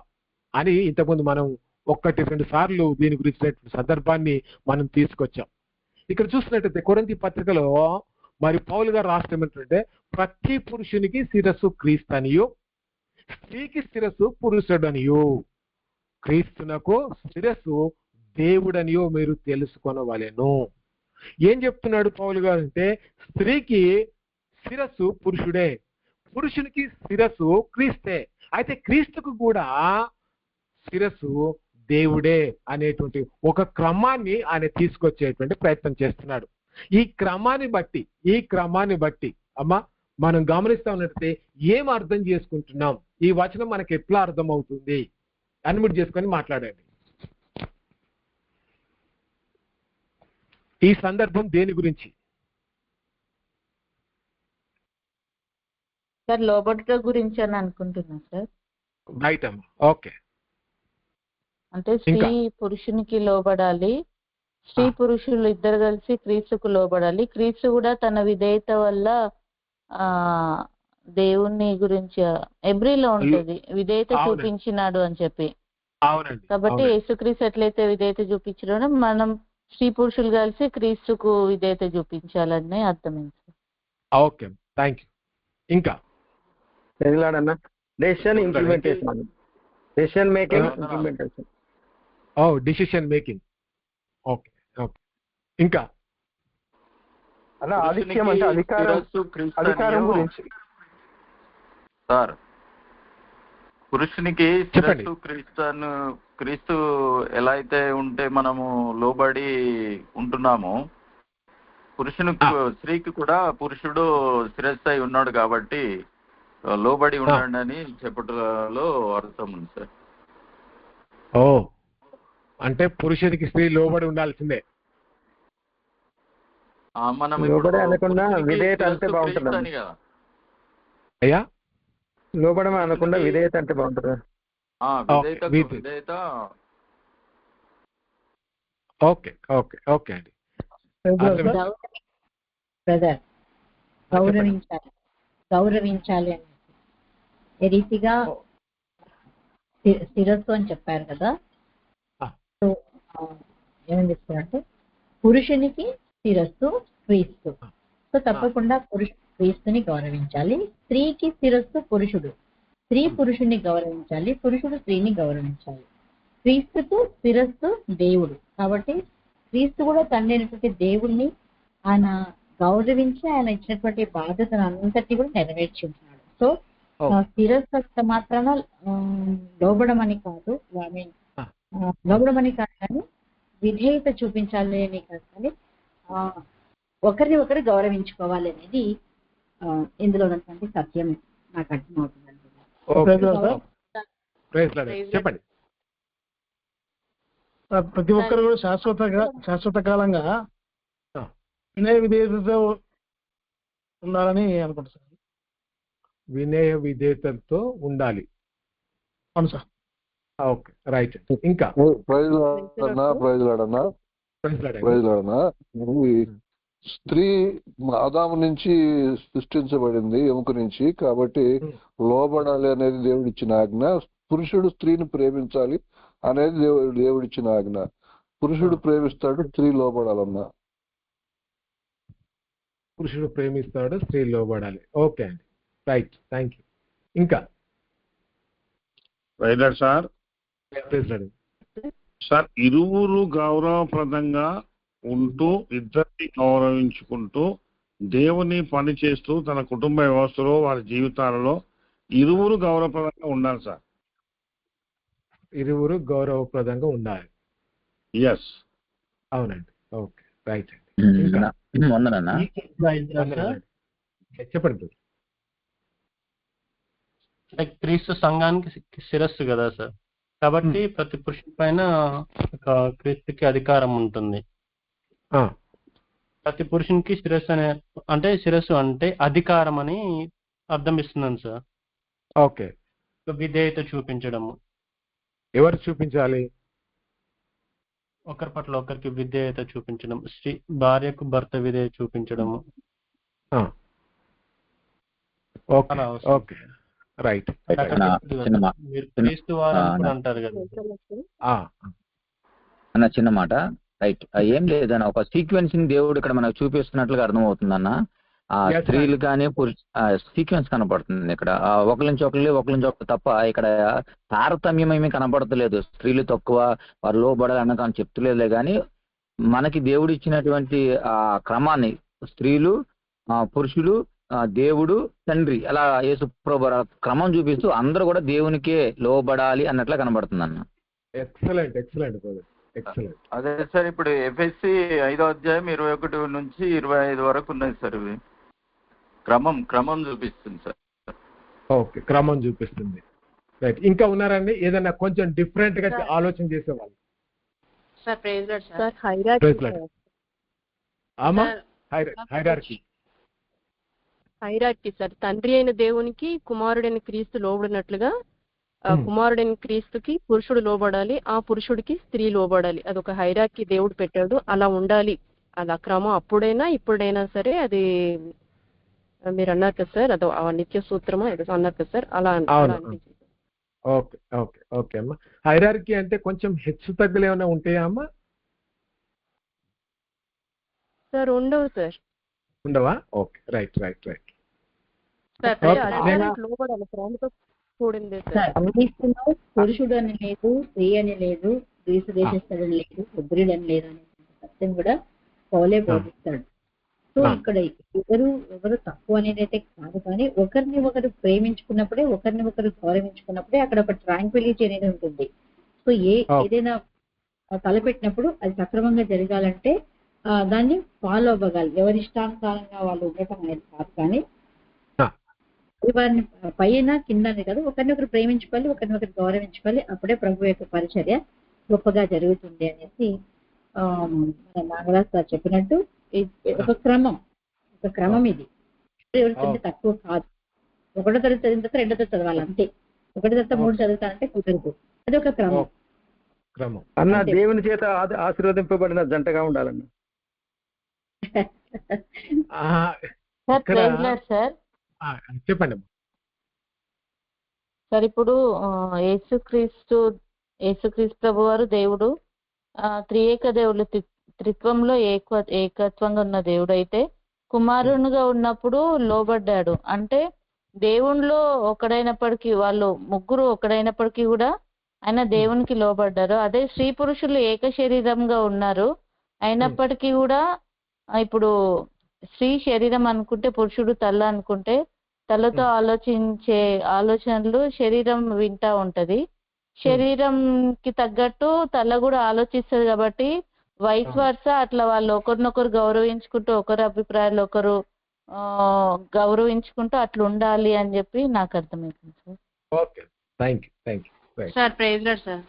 అని ఇంతకుముందు మనం 1-2 సార్లు దీని గురించినటువంటి సందర్భాన్ని మనం తీసుకొచ్చాం. ఇక్కడ చూసినట్టయితే కొరింథీ పత్రికలో మరి పౌలు గారు రాష్ట్రం ఏంటంటే ప్రతి పురుషునికి శిరస్సు క్రీస్తనియు, స్త్రీకి శిరస్సు పురుషుడనియు, క్రీస్తునకు శిరస్సు దేవుడనియో మీరు తెలుసుకొనవలెను. ఏం చెప్తున్నాడు పౌలు గారు అంటే స్త్రీకి శిరస్సు పురుషుడే, పురుషునికి శిరస్సు క్రీస్తే, అయితే క్రీస్తుకు కూడా శిరస్సు దేవుడే అనేటువంటి ఒక క్రమాన్ని ఆయన తీసుకొచ్చేటువంటి ప్రయత్నం చేస్తున్నాడు. ఈ క్రమాన్ని బట్టి అమ్మా మనం గమనిస్తా ఉన్నట్లయితే ఏం అర్థం చేసుకుంటున్నాం, ఈ వచనం మనకి ఎట్లా అర్థం అవుతుంది, అన్మ్యూట్ చేసుకొని మాట్లాడండి. ఈ సందర్భం దేని గురించి? సార్ లోబడుట గురించి అని అనుకుంటున్నా సార్. రైట్ అమ్మా, ఓకే. అంటే స్త్రీ పురుషునికి లోబడాలి, స్త్రీ పురుషులు ఇద్దరు కలిసి క్రీస్తుకు లోబడాలి. క్రీస్తు కూడా తన విధేయత వల్ల దేవుని గురించి ఎబ్రిలో ఉంటది విధేయత చూపించినాడు అని చెప్పి. కాబట్టి యేసుక్రీస్తు ఎట్లయితే విధేయత చూపించడం మనం స్త్రీ పురుషులు కలిసి క్రీస్తుకు విధేయత చూపించాలని అర్థమైంది. Okay, thank you. ఇంకా decision implementation, decision making implementation. Decision making. Okay okay. ఇంకా అలా ఆధిక్యం అంటే అధికారం గురించి సార్. పురుషునికి శిరస్సు క్రీస్తు ఎలా అయితే ఉంటే మనము లోబడి ఉంటున్నామో, స్త్రీకి కూడా పురుషుడు శిరస్సు అయి ఉన్నాడు కాబట్టి లోబడి ఉండండి అని చెప్పటంలో అర్థం ఉంది సార్. అంటే పురుషుడికి స్త్రీ లోబడి ఉండాల్సిందే. మనం లోబడి అనకుండా విధేయత అంటే బాగుంటుంది అయ్యా. లోబడం అనకుండా విధేయత అంటే బాగుంటుంది. విధేయత. ఓకే ఓకే ఓకే అండి. బ్రదర్ గౌరవించాలి అని ఏ రీతిగా శిరస్సు అని చెప్పారు కదా. సో ఏమని చెప్తారంటే పురుషునికి శిరస్సు క్రీస్తు. సో తప్పకుండా క్రీస్తుని గౌరవించాలి. స్త్రీకి శిరస్సు పురుషుడు, స్త్రీ పురుషుడిని గౌరవించాలి, పురుషుడు స్త్రీని గౌరవించాలి. క్రీస్తుకు శిరస్సు దేవుడు కాబట్టి క్రీస్తు కూడా తండ్రి అయినటువంటి దేవుడిని ఆయన గౌరవించి ఆయన ఇచ్చినటువంటి బాధ్యతను అంతటి కూడా నెరవేర్చి ఉంటున్నాడు. సో శిరస్సు మాత్రాన లోబడమని కాదు, లోబడమని కాదు కానీ విధేయత చూపించాలి అని కాదు కానీ ఒకరిని ఒకరు గౌరవించుకోవాలి అనేది ఇందులో ఉన్నటువంటి సత్యం నాకు అర్థమవుతుంది. చెప్పండి. ప్రతి ఒక్కరు కూడా శాశ్వత కాలంగా వినయ విధేయతతో ఉండాలని అనుకుంటున్నాను. వినయ విధేయతతో ఉండాలి. అవును సార్. Okay right. ఇంకా స్త్రీ ఆదాము నుంచి సృష్టించబడింది, ఎముక నుంచి. కాబట్టి లోబడాలి అనేది దేవుడిచ్చిన ఆజ్ఞ. పురుషుడు స్త్రీని ప్రేమించాలి అనేది దేవుడిచ్చిన ఆజ్ఞ. పురుషుడు ప్రేమిస్తాడు, స్త్రీ లోబడాలన్నా. పురుషుడు ప్రేమిస్తాడు, స్త్రీ లోబడాలి. ఓకే అండి, రైట్, థ్యాంక్ యూ. ఇంకా సార్ ఇరువురు గౌరవప్రదంగా ఉంటూ ఇద్దరిని గౌరవించుకుంటూ దేవుని పని చేస్తూ తన కుటుంబ వ్యవస్థలో వారి జీవితాలలో ఇరువురు గౌరవప్రదంగా ఉండాలి సార్. ఇరువురు గౌరవప్రదంగా ఉండాలి. ఎస్, అవునండి. ఓకే రైట్ అండి. వందనన్నా. చెప్పండి. లైక్ క్రీస్తు సంఘానికి శిరస్సు కదా సార్, కాబట్టి ప్రతి పురుషుని పైన ఒక క్రీస్తుకి అధికారం ఉంటుంది. ప్రతి పురుషునికి శిరస్సు అంటే అధికారం అని అర్థం ఇస్తున్నాను సార్. ఓకే. విధేయత చూపించడము. ఎవరు చూపించాలి? ఒకరి పట్ల ఒకరికి విధేయత చూపించడం, భార్యకు భర్త విధేయత చూపించడము. Okay, right. మీరు క్రీస్తు వారు అంటారు కదా అన్న, చిన్న మాట. రైట్, ఏం లేదన్న, ఒక సీక్వెన్స్ ని దేవుడు ఇక్కడ మనకు చూపిస్తున్నట్లుగా అర్థమవుతుందన్న. స్త్రీలు కానీ సీక్వెన్స్ కనపడుతుంది ఇక్కడ. ఒకరి నుంచి ఒకరు తప్ప ఇక్కడ తారతమ్యం ఏమీ కనపడతలేదు. స్త్రీలు తక్కువ, వారు లోబడాలన్న కానీ చెప్తలేదులే, కానీ మనకి దేవుడు ఇచ్చినటువంటి ఆ క్రమాన్ని స్త్రీలు, పురుషులు, దేవుడు, తండ్రి, అలా యేసు ప్రభు క్రమం చూపిస్తూ అందరూ కూడా దేవునికే లోబడాలి అన్నట్లా కనబడుతుంది అన్న. Excellent, excellent, excellent. అదే సార్, ఇప్పుడు ఎఫ్ఎస్సి 5వ అధ్యాయం 21 నుంచి 25 వరకు ఉన్నాయి సార్. ఇవి క్రమం చూపిస్తుంది సార్. ఓకే, క్రమం చూపిస్తుంది. రైట్. ఇంకా ఉన్నారండి ఏదైనా కొంచెం డిఫరెంట్ గా ఆలోచన చేసేవాళ్ళు? Sir praise lord sir. Hierarchy sir, తండ్రి అయిన దేవునికి కుమారుడైన క్రీస్తు లోబడినట్లుగా కుమారుడైన క్రీస్తుకి పురుషుడు లోబడాలి, ఆ పురుషుడికి స్త్రీ లోబడాలి. అదొక హైరార్కీ దేవుడు పెట్టాడు, అలా ఉండాలి. అలా క్రమం అప్పుడైనా ఇప్పుడైనా సరే. అది మీరు అన్నారు కదా సార్, అదో నిత్య సూత్రమా ఏదో అన్నారు కదా సార్, అలా అనిపించింది. ఓకే, ఓకే, ఓకే అమ్మా. హైరార్కీ అంటే కొంచెం హెచ్చు తగ్గులు ఏమైనా ఉంటాయా అమ్మా? సార్ ఉండవు సార్. ఉండవా? Okay, right, right, right. పురుషుడు అని లేదు, స్త్రీ అని లేదు, గ్రీసు దేశస్థుడని లేదు, ఉద్రుడని లేదు అనే సత్యం కూడా పౌలే బోధిస్తాడు. సో ఇక్కడ ఎవరు తక్కువ అనేది అయితే కాదు, కానీ ఒకరిని ఒకరు ప్రేమించుకున్నప్పుడే, ఒకరిని ఒకరు గౌరవించుకున్నప్పుడే అక్కడ ఒక ట్రాంక్విలిటీ అనేది ఉంటుంది. సో ఏదైనా తలపెట్టినప్పుడు అది సక్రమంగా జరగాలంటే దాన్ని ఫాలో అవ్వగాలి. ఎవరి ఇష్టానుసారంగా వాళ్ళు ఉండటం అనేది కాదు, కానీ వారిని పైన కింద కాదు, ఒకరిని ఒకరు ప్రేమించుకోవాలి, ఒకరిని ఒకరు గౌరవించుకోవాలి. అప్పుడే ప్రభు యొక్క పరిచర్య గొప్పగా జరుగుతుంది అనేసి మన నాగరాజ్ సార్ చెప్పినట్టు ఒక క్రమం ఇది. ఎవరికి తక్కువ కాదు. 1వ తరగతి చదివిన తర్వాత 2వ తరగతి చదవాలి అంతే. 1వ తరగతి 3 చదువుతానంటే కుదరదు. అది ఒక క్రమం. అన్న, దేవుని చేత ఆశీర్వదింపబడిన జంటగా ఉండాలన్న. చెప్పండి సార్. ఇప్పుడు యేసుక్రీస్తు ప్రభు వారు దేవుడు, త్రియేక దేవుడు, త్రిత్వంలో ఏకత్వంగా ఉన్న దేవుడు అయితే కుమారునిగా ఉన్నప్పుడు లోబడ్డాడు. అంటే దేవునిలో ఒకడైనప్పటికీ, వాళ్ళు ముగ్గురు ఒకడైనప్పటికీ కూడా ఆయన దేవునికి లోబడ్డారు. అదే స్త్రీ పురుషులు ఏక శరీరంగా ఉన్నారు, అయినప్పటికీ కూడా ఇప్పుడు స్త్రీ శరీరం అనుకుంటే, పురుషుడు తల అనుకుంటే, తలతో ఆలోచించే ఆలోచనలు శరీరం వింటా ఉంటది. శరీరంకి తగ్గట్టు తల కూడా ఆలోచిస్తుంది. కాబట్టి వైస్ వర్సా అట్లా వాళ్ళు ఒకరినొకరు గౌరవించుకుంటూ, ఒకరి అభిప్రాయాలు ఒకరు గౌరవించుకుంటూ అట్లా ఉండాలి అని చెప్పి నాకు అర్థమవుతుంది sir. Okay, thank you sir. Praise lord sir.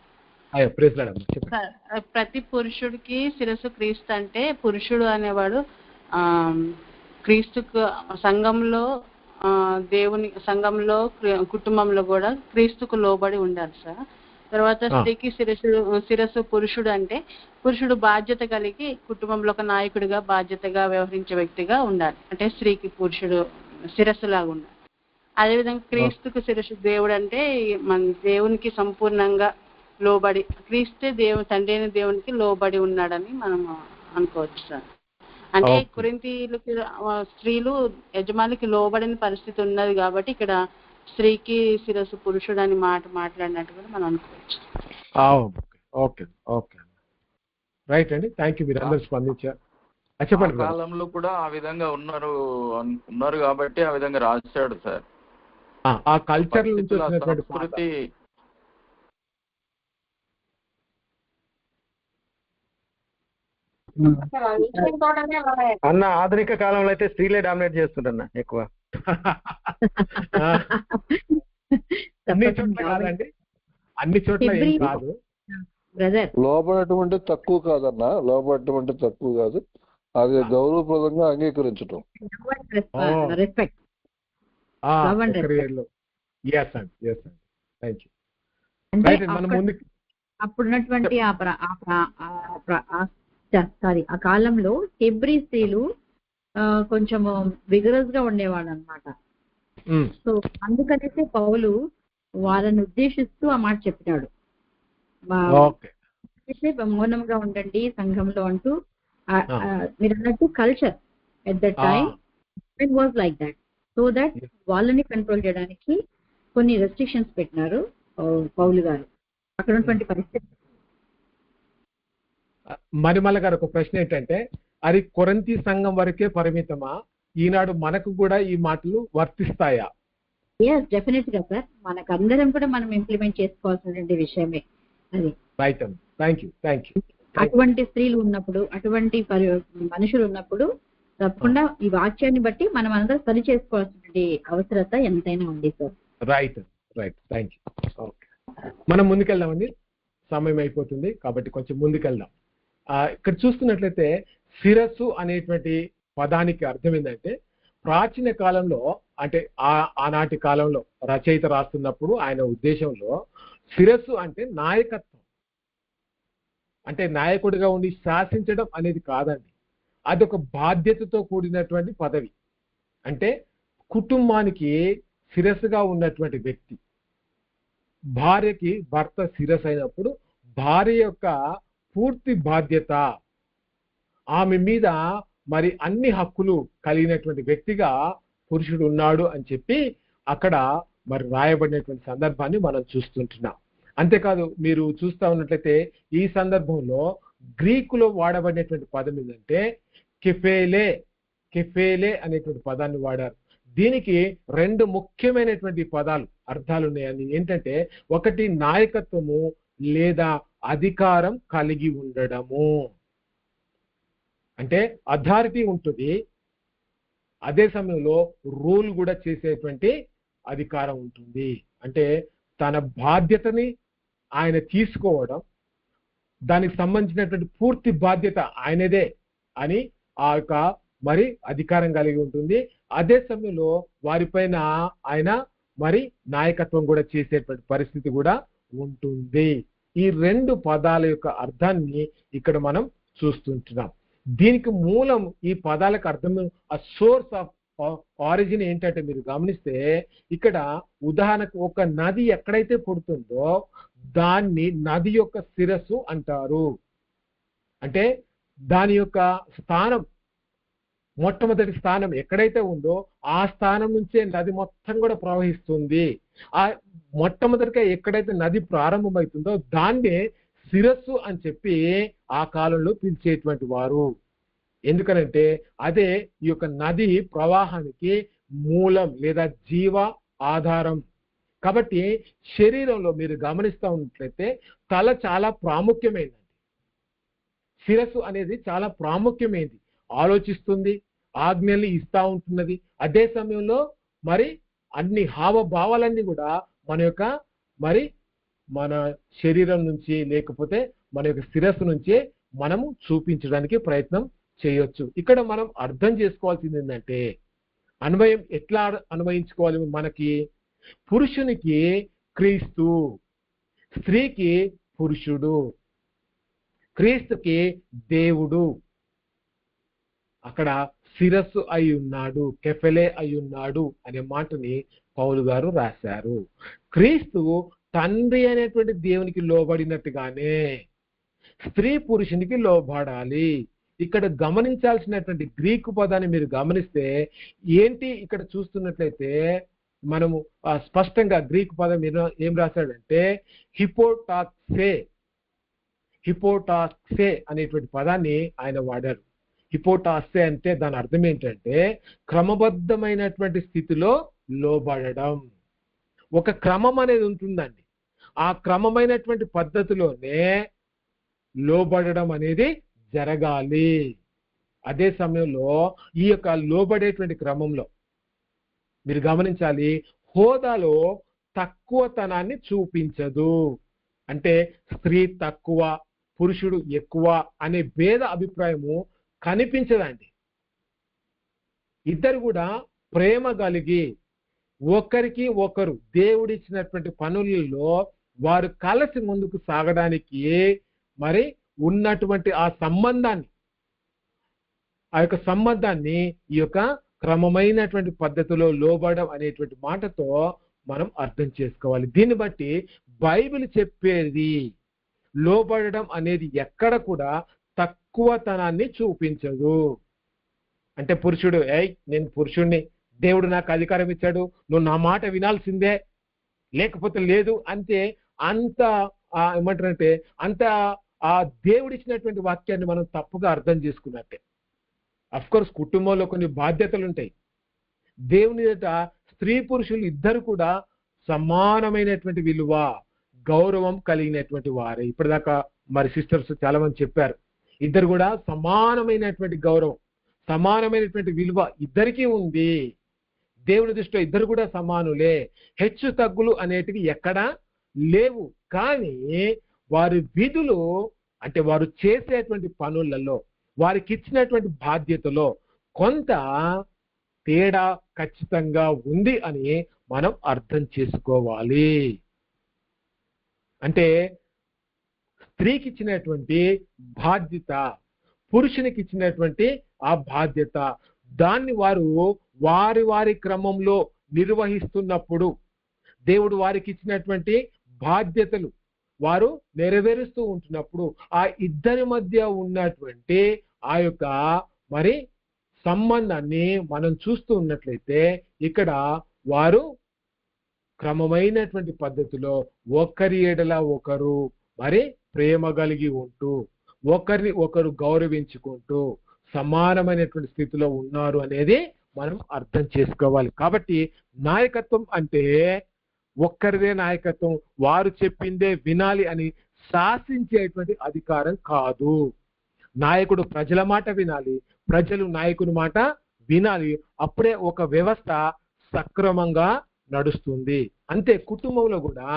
ప్రతి పురుషుడికి శిరస్సు క్రీస్తు అంటే, పురుషుడు అనేవాడు క్రీస్తుకు సంఘంలో, దేవుని సంఘంలో, కుటుంబంలో కూడా క్రీస్తుకు లోబడి ఉండాలి సార్. తర్వాత స్త్రీకి శిరస్సు పురుషుడు అంటే, పురుషుడు బాధ్యత కలిగి కుటుంబంలో ఒక నాయకుడిగా బాధ్యతగా వ్యవహరించే వ్యక్తిగా ఉండాలి. అంటే స్త్రీకి పురుషుడు శిరస్సులాగా ఉండాలి. అదేవిధంగా క్రీస్తుకు శిరస్సు దేవుడు అంటే, మన దేవునికి సంపూర్ణంగా లోబడి, క్రీస్తే తండ్రి అయిన దేవునికి లోబడి ఉన్నాడని మనం అనుకోవచ్చు సార్. అంటే కొరింథీయులకి స్త్రీలు యజమానికి లోబడిన పరిస్థితి ఉన్నది కాబట్టి ఇక్కడ స్త్రీకి శిరస్సు పురుషుడు అని మాట్లాడినట్టు కూడా మనం అనుకోవచ్చు. ఓకే, ఓకే, రైట్ అండి. థ్యాంక్ యూ, మీరు అందరూ స్పందించారు. చెప్పండి. కాలంలో కూడా ఆ విధంగా ఉన్నారు కాబట్టి ఆ విధంగా రాశాడు సార్. ఆ కల్చర్ నుంచి సంస్కృతి అన్న ఆధునిక కాలంలో అయితే స్త్రీలే డామినేట్ చేస్తుంటన్న ఎక్కువ. అన్ని చోట్ల కాదండి, అన్ని చోట్ల ఏం కాదు. లోపడటం అంటే తక్కువ కాదన్నా, లోపడటం అంటే తక్కువ కాదు, అది గౌరవప్రదంగా అంగీకరించటం. అప్పుడున్నటువంటి ఆ కాలంలో హెబ్రీ స్త్రీలు కొంచెం విగరస్ గా ఉండేవాళ్ళు అనమాట. సో అందుకనేసి పౌలు వాళ్ళని ఉద్దేశిస్తూ ఆ మాట చెప్పినాడు, మౌనంగా ఉండండి సంఘంలో అంటూ. మీరు అన్నట్టు culture at that time it was like that. So that వాళ్ళని కంట్రోల్ చేయడానికి కొన్ని రెస్ట్రిక్షన్స్ పెట్టినారు పౌలు గారు అక్కడ ఉన్నటువంటి పరిస్థితి. మరిమల్ల గారు ఒక ప్రశ్న ఏంటంటే, అది కొరింథీ సంఘం వరకే పరిమితమా? ఈనాడు మనకు కూడా ఈ మాటలు వర్తిస్తాయా? ఎస్, డెఫినెట్ గా సార్, మనకు అందరం కూడా మనం ఇంప్లిమెంట్ చేసుకోవాల్సినటువంటి విషయమే అది. రైట్ అండి, థ్యాంక్ యూ. అటువంటి స్త్రీలు ఉన్నప్పుడు, అటువంటి మనుషులు ఉన్నప్పుడు తప్పకుండా ఈ వాక్యాన్ని బట్టి మనం అందరం సరి చేసుకోవాల్సినటువంటి అవసరత ఎంతైనా ఉంది sir. Right, thank you. Okay, మనం ముందుకెళ్దామండి, సమయం అయిపోతుంది కాబట్టి కొంచెం ముందుకెళ్దాం. ఇక్కడ చూస్తున్నట్లయితే శిరస్సు అనేటువంటి పదానికి అర్థం ఏంటంటే, ప్రాచీన కాలంలో అంటే ఆనాటి కాలంలో రచయిత రాస్తున్నప్పుడు ఆయన ఉద్దేశంలో శిరస్సు అంటే నాయకత్వం, అంటే నాయకుడిగా ఉండి శాసించడం అనేది కాదండి. అదొక బాధ్యతతో కూడినటువంటి పదవి. అంటే కుటుంబానికి శిరస్సుగా ఉన్నటువంటి వ్యక్తి, భార్యకి భర్త శిరస్సు అయినప్పుడు భార్య యొక్క పూర్తి బాధ్యత, ఆమె మీద మరి అన్ని హక్కులు కలిగినటువంటి వ్యక్తిగా పురుషుడు ఉన్నాడు అని చెప్పి అక్కడ మరి రాయబడినటువంటి సందర్భాన్ని మనం చూస్తుంటున్నాం. అంతేకాదు, మీరు చూస్తా ఉన్నట్లయితే ఈ సందర్భంలో గ్రీకులో వాడబడినటువంటి పదం ఏంటంటే కెఫేలే అనేటువంటి పదాన్ని వాడారు. దీనికి రెండు ముఖ్యమైనటువంటి పదాలు అర్థాలు ఉన్నాయని. ఏంటంటే, ఒకటి నాయకత్వము లేదా అధికారం కలిగి ఉండడము, అంటే అథారిటీ ఉంటుంది, అదే సమయంలో రూల్ కూడా చేసేటువంటి అధికారం ఉంటుంది. అంటే తన బాధ్యతని ఆయన తీసుకోవడం, దానికి సంబంధించినటువంటి పూర్తి బాధ్యత ఆయనదే అని ఆ యొక్క మరి అధికారం కలిగి ఉంటుంది. అదే సమయంలో వారిపైన ఆయన మరి నాయకత్వం కూడా చేసేటువంటి పరిస్థితి కూడా ఉంటుంది. ఈ రెండు పదాల యొక్క అర్థాన్ని ఇక్కడ మనం చూస్తుంటున్నాం. దీనికి మూలం, ఈ పదాలకు అర్థం, ఆ సోర్స్ ఆఫ్ ఆరిజిన్ ఏంటంటే మీరు గమనిస్తే ఇక్కడ ఉదాహరణకు ఒక నది ఎక్కడైతే పుడుతుందో దాన్ని నది యొక్క శిరస్సు అంటారు. అంటే దాని యొక్క స్థానం, మొట్టమొదటి స్థానం ఎక్కడైతే ఉందో ఆ స్థానం నుంచే నది మొత్తం కూడా ప్రవహిస్తుంది. ఆ మొట్టమొదటిగా ఎక్కడైతే నది ప్రారంభమవుతుందో దాన్నే శిరస్సు అని చెప్పి ఆ కాలంలో పిలిచేటువంటి వారు. ఎందుకనంటే అదే ఈ యొక్క నది ప్రవాహానికి మూలం లేదా జీవ ఆధారం. కాబట్టి శరీరంలో మీరు గమనిస్తూ ఉన్నట్లయితే తల చాలా ప్రాముఖ్యమైనది, శిరస్సు అనేది చాలా ప్రాముఖ్యమైనది. ఆలోచిస్తుంది, ఆజ్ఞల్ని ఇస్తా ఉంటున్నది. అదే సమయంలో మరి అన్ని హావభావాలన్నీ కూడా మన శరీరం నుంచి లేకపోతే మన యొక్క శిరస్సు నుంచే మనము చూపించడానికి ప్రయత్నం చేయొచ్చు. ఇక్కడ మనం అర్థం చేసుకోవాల్సింది ఏంటంటే, అన్వయం ఎట్లా అన్వయించుకోవాలి? మనకి పురుషునికి క్రీస్తు, స్త్రీకి పురుషుడు, క్రీస్తుకి దేవుడు. అక్కడ శిరస్సు అయి ఉన్నాడు, కెఫెలే అయి ఉన్నాడు అనే మాటని పౌలు గారు రాశారు. క్రీస్తు తండ్రి అనేటువంటి దేవునికి లోబడినట్టుగానే స్త్రీ పురుషునికి లోబడాలి. ఇక్కడ గమనించాల్సినటువంటి గ్రీకు పదాన్ని మీరు గమనిస్తే ఏంటి, ఇక్కడ చూస్తున్నట్లయితే మనము స్పష్టంగా గ్రీకు పదం ఏం రాశాడంటే హిపోటాక్సే అనేటువంటి పదాన్ని ఆయన వాడారు. హిపోటాక్సే అంటే దాని అర్థం ఏంటంటే క్రమబద్ధమైనటువంటి స్థితిలో లోబడడం. ఒక క్రమం అనేది ఉంటుందండి, ఆ క్రమమైనటువంటి పద్ధతిలోనే లోబడడం అనేది జరగాలి. అదే సమయంలో ఈ యొక్క లోబడేటువంటి క్రమంలో మీరు గమనించాలి, హోదాలో తక్కువతనాన్ని చూపించదు. అంటే స్త్రీ తక్కువ, పురుషుడు ఎక్కువ అనే భేద అభిప్రాయము కనిపించదండి. ఇద్దరు కూడా ప్రేమ కలిగి ఒకరికి ఒకరు దేవుడిచ్చినటువంటి పనులలో వారు కలిసి ముందుకు సాగడానికి మరి ఉన్నటువంటి ఆ యొక్క సంబంధాన్ని ఈ యొక్క క్రమమైనటువంటి పద్ధతిలో లోబడడం అనేటువంటి మాటతో మనం అర్థం చేసుకోవాలి. దీన్ని బట్టి బైబిల్ చెప్పేది లోబడడం అనేది ఎక్కడ కూడా తక్కువతనాన్ని చూపించదు. అంటే పురుషుడు నేను పురుషుణ్ణి, దేవుడు నాకు అధికారం ఇచ్చాడు, నువ్వు నా మాట వినాల్సిందే, లేకపోతే లేదు అంటే అంత ఏమంటారంటే అంత ఆ దేవుడిచ్చినటువంటి వాక్యాన్ని మనం తప్పుగా అర్థం చేసుకున్నట్టే. అఫ్కోర్స్ కుటుంబంలో కొన్ని బాధ్యతలు ఉంటాయి. దేవుని ఎదుట స్త్రీ పురుషులు ఇద్దరు కూడా సమానమైనటువంటి విలువ, గౌరవం కలిగినటువంటి వారే. ఇప్పటిదాకా మరి సిస్టర్స్ చాలా మంది చెప్పారు, ఇద్దరు కూడా సమానమైనటువంటి గౌరవం, సమానమైనటువంటి విలువ ఇద్దరికీ ఉంది. దేవుని దృష్టిలో ఇద్దరు కూడా సమానులే, హెచ్చు తగ్గులు అనేటివి ఎక్కడా లేవు. కానీ వారి విధులు అంటే వారు చేసేటువంటి పనులలో, వారికి ఇచ్చినటువంటి బాధ్యతలో కొంత తేడా ఖచ్చితంగా ఉంది అని మనం అర్థం చేసుకోవాలి. అంటే స్త్రీకి ఇచ్చినటువంటి బాధ్యత, పురుషునికి ఇచ్చినటువంటి ఆ బాధ్యత, దాన్ని వారు వారి వారి క్రమంలో నిర్వహిస్తున్నప్పుడు, దేవుడు వారికి ఇచ్చినటువంటి బాధ్యతలు వారు నెరవేరుస్తూ ఉంటున్నప్పుడు ఆ ఇద్దరి మధ్య ఉన్నటువంటి ఆ యొక్క మరి సంబంధాన్ని మనం చూస్తూ ఉన్నట్లయితే ఇక్కడ వారు క్రమమైనటువంటి పద్ధతిలో ఒకరి ఎడల ఒకరు మరి ప్రేమ కలిగి ఉంటూ, ఒకరిని ఒకరు గౌరవించుకుంటూ సమానమైనటువంటి స్థితిలో ఉన్నారు అనేది మనం అర్థం చేసుకోవాలి. కాబట్టి నాయకత్వం అంటే ఒక్కరిదే నాయకత్వం, వారు చెప్పిందే వినాలి అని శాసించేటువంటి అధికారం కాదు. నాయకుడు ప్రజల మాట వినాలి, ప్రజలు నాయకుని మాట వినాలి. అప్పుడే ఒక వ్యవస్థ సక్రమంగా నడుస్తుంది. అంతే కుటుంబంలో కూడా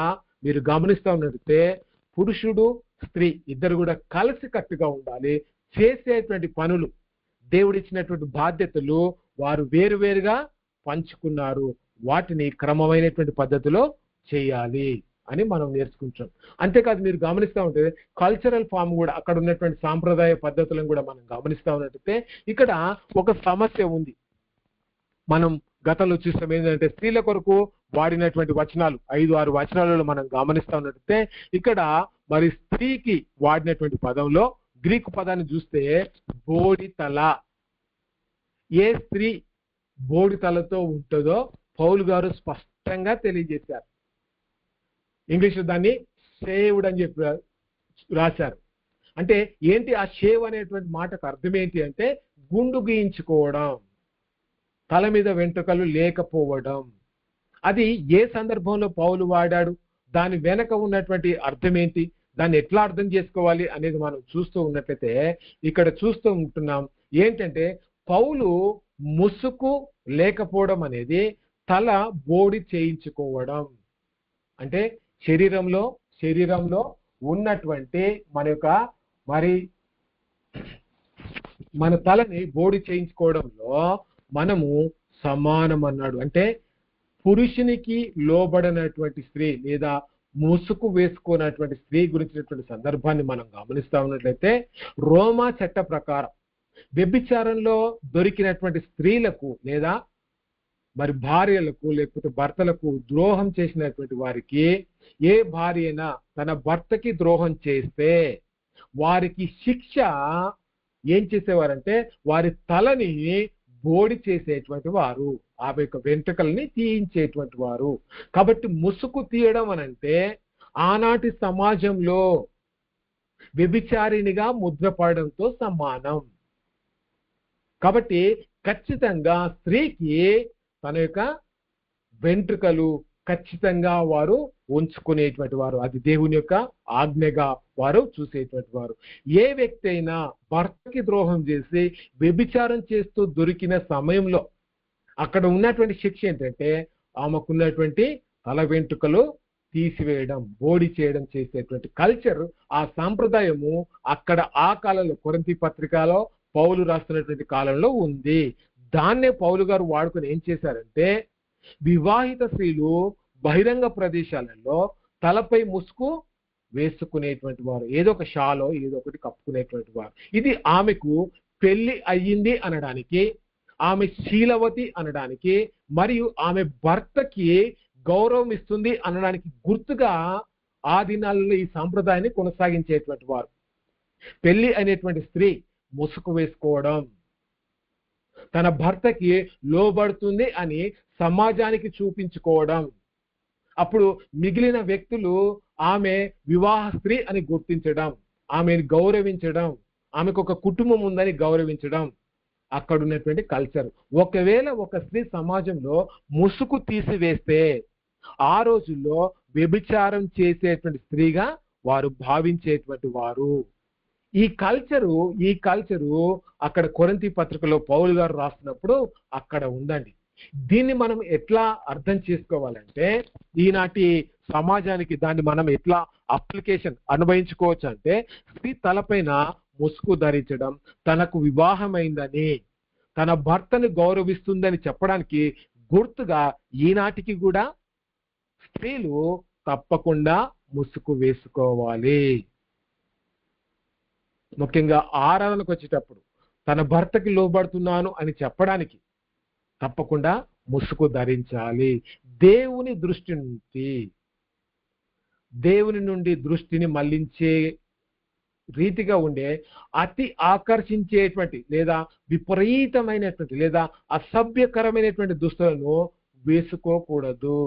మీరు గమనిస్తూ ఉన్నట్లయితే పురుషుడు స్త్రీ ఇద్దరు కూడా కలిసి కట్టుగా ఉండాలి. చేసేటువంటి పనులు, దేవుడిచ్చినటువంటి బాధ్యతలు వారు వేరువేరుగా పంచుకున్నారు, వాటిని క్రమమైనటువంటి పద్ధతిలో చేయాలి అని మనం నేర్చుకుంటాం. అంతేకాదు మీరు గమనిస్తూ ఉంటే కల్చరల్ ఫామ్ కూడా, అక్కడ ఉన్నటువంటి సాంప్రదాయ పద్ధతులను కూడా మనం గమనిస్తూ ఉన్నట్టయితే ఇక్కడ ఒక సమస్య ఉంది. మనం గతంలో చూస్తాం ఏంటంటే స్త్రీల కొరకు వాడినటువంటి వచనాలు 5-6 వచనాలలో మనం గమనిస్తూ ఉన్నట్టయితే ఇక్కడ మరి స్త్రీకి వాడినటువంటి పదంలో గ్రీకు పదాన్ని చూస్తే బోడితల. ఏ స్త్రీ బోడితలతో ఉంటుందో పౌలు గారు స్పష్టంగా తెలియజేశారు. ఇంగ్లీష్లో దాన్ని షేవ్డ్ అని చెప్పి రాశారు. అంటే ఏంటి ఆ షేవ్ అనేటువంటి మాటకు అర్థం ఏంటి అంటే గుండు గీయించుకోవడం, తల మీద వెంట్రుకలు లేకపోవడం. అది ఏ సందర్భంలో పౌలు వాడాడు, దాని వెనక ఉన్నటువంటి అర్థం ఏంటి, దాన్ని ఎట్లా అర్థం చేసుకోవాలి అనేది మనం చూస్తూ ఉన్నట్లయితే ఇక్కడ చూస్తూ ఉంటున్నాం. ఏంటంటే పౌలు ముసుగు లేకపోవడం అనేది తల బోడి చేయించుకోవడం, అంటే శరీరంలో ఉన్నటువంటి మన తలని బోడి చేయించుకోవడంలో మనము సమానం అన్నాడు. అంటే పురుషునికి లోబడినటువంటి స్త్రీ లేదా ముసుగు వేసుకున్నటువంటి స్త్రీ గురించినటువంటి సందర్భాన్ని మనం గమనిస్తూ ఉన్నట్లయితే రోమా చట్ట ప్రకారం వ్యభిచారంలో దొరికినటువంటి స్త్రీలకు లేదా మరి భార్యలకు లేకపోతే భర్తలకు ద్రోహం చేసినటువంటి వారికి, ఏ భార్య అయినా తన భర్తకి ద్రోహం చేస్తే వారికి శిక్ష ఏం చేసేవారంటే వారి తలని బోడి చేసేటువంటి వారు, ఆమె యొక్క వెంట్రుకల్ని తీయించేటువంటి వారు. కాబట్టి ముసుగు తీయడం అనంటే ఆనాటి సమాజంలో వ్యభిచారిణిగా ముద్రపడడంతో సమానం. కాబట్టి ఖచ్చితంగా స్త్రీకి తన యొక్క వెంట్రుకలు, ఖచ్చితంగా వారు ఉంచుకునేటువంటి వారు. అది దేవుని యొక్క ఆజ్ఞగా వారు చూసేటువంటి వారు. ఏ వ్యక్తి అయినా భర్తకి ద్రోహం చేసి వ్యభిచారం చేస్తూ దొరికిన సమయంలో అక్కడ ఉన్నటువంటి శిక్ష ఏంటంటే ఆమెకున్నటువంటి తల వెంట్రుకలు తీసివేయడం, బోడి చేయడం చేసేటువంటి కల్చర్, ఆ సాంప్రదాయము అక్కడ ఆ కాలంలో కొరింథీ పత్రికలో పౌలు రాస్తున్నటువంటి కాలంలో ఉంది. దాన్నే పౌలు గారు వాడుకొని ఏం చేశారంటే వివాహిత స్త్రీలు బహిరంగ ప్రదేశాలలో తలపై ముసుగు వేసుకునేటువంటి వారు, ఏదో ఒక షాలో ఏదో ఒకటి కప్పుకునేటువంటి వారు. ఇది ఆమెకు పెళ్లి అయ్యింది అనడానికి, ఆమె శీలవతి అనడానికి, మరియు ఆమె భర్తకి గౌరవం ఇస్తుంది అనడానికి గుర్తుగా ఆ దినాలలో ఈ సాంప్రదాయాన్ని కొనసాగించేటువంటి వారు. పెళ్లి అనేటువంటి స్త్రీ ముసుగు వేసుకోవడం, తన భర్తకి లోబడుతుంది అని సమాజానికి చూపించుకోవడం, అప్పుడు మిగిలిన వ్యక్తులు ఆమె వివాహ స్త్రీ అని గుర్తించడం, ఆమెను గౌరవించడం, ఆమెకు ఒక కుటుంబం ఉందని గౌరవించడం అక్కడ ఉన్నటువంటి కల్చర్. ఒకవేళ ఒక స్త్రీ సమాజంలో ముసుగు తీసివేస్తే ఆ రోజుల్లో వ్యభిచారం చేసేటువంటి స్త్రీగా వారు భావించేటువంటి వారు. ఈ కల్చరు అక్కడ కొరింథీ పత్రికలో పౌలు గారు రాస్తున్నప్పుడు అక్కడ ఉందండి. దీన్ని మనం ఎట్లా అర్థం చేసుకోవాలంటే ఈనాటి సమాజానికి దాన్ని మనం ఎట్లా అప్లికేషన్ అన్వయించుకోవచ్చు అంటే స్త్రీ తలపైన ముసుగు ధరించడం తనకు వివాహమైందని, తన భర్తను గౌరవిస్తుందని చెప్పడానికి గుర్తుగా ఈనాటికి కూడా స్త్రీలు తప్పకుండా ముసుగు వేసుకోవాలి. ముఖ్యంగా ఆరాధనకు వచ్చేటప్పుడు తన భర్తకి లోబడుతున్నాను అని చెప్పడానికి తప్పకుండా ముసుగు ధరించాలి. దేవుని నుండి దృష్టిని మళ్లించే రీతిగా ఉండే అతి ఆకర్షించేటువంటి లేదా విపరీతమైనటువంటి లేదా అసభ్యకరమైనటువంటి దుస్తులను వేసుకోకూడదు.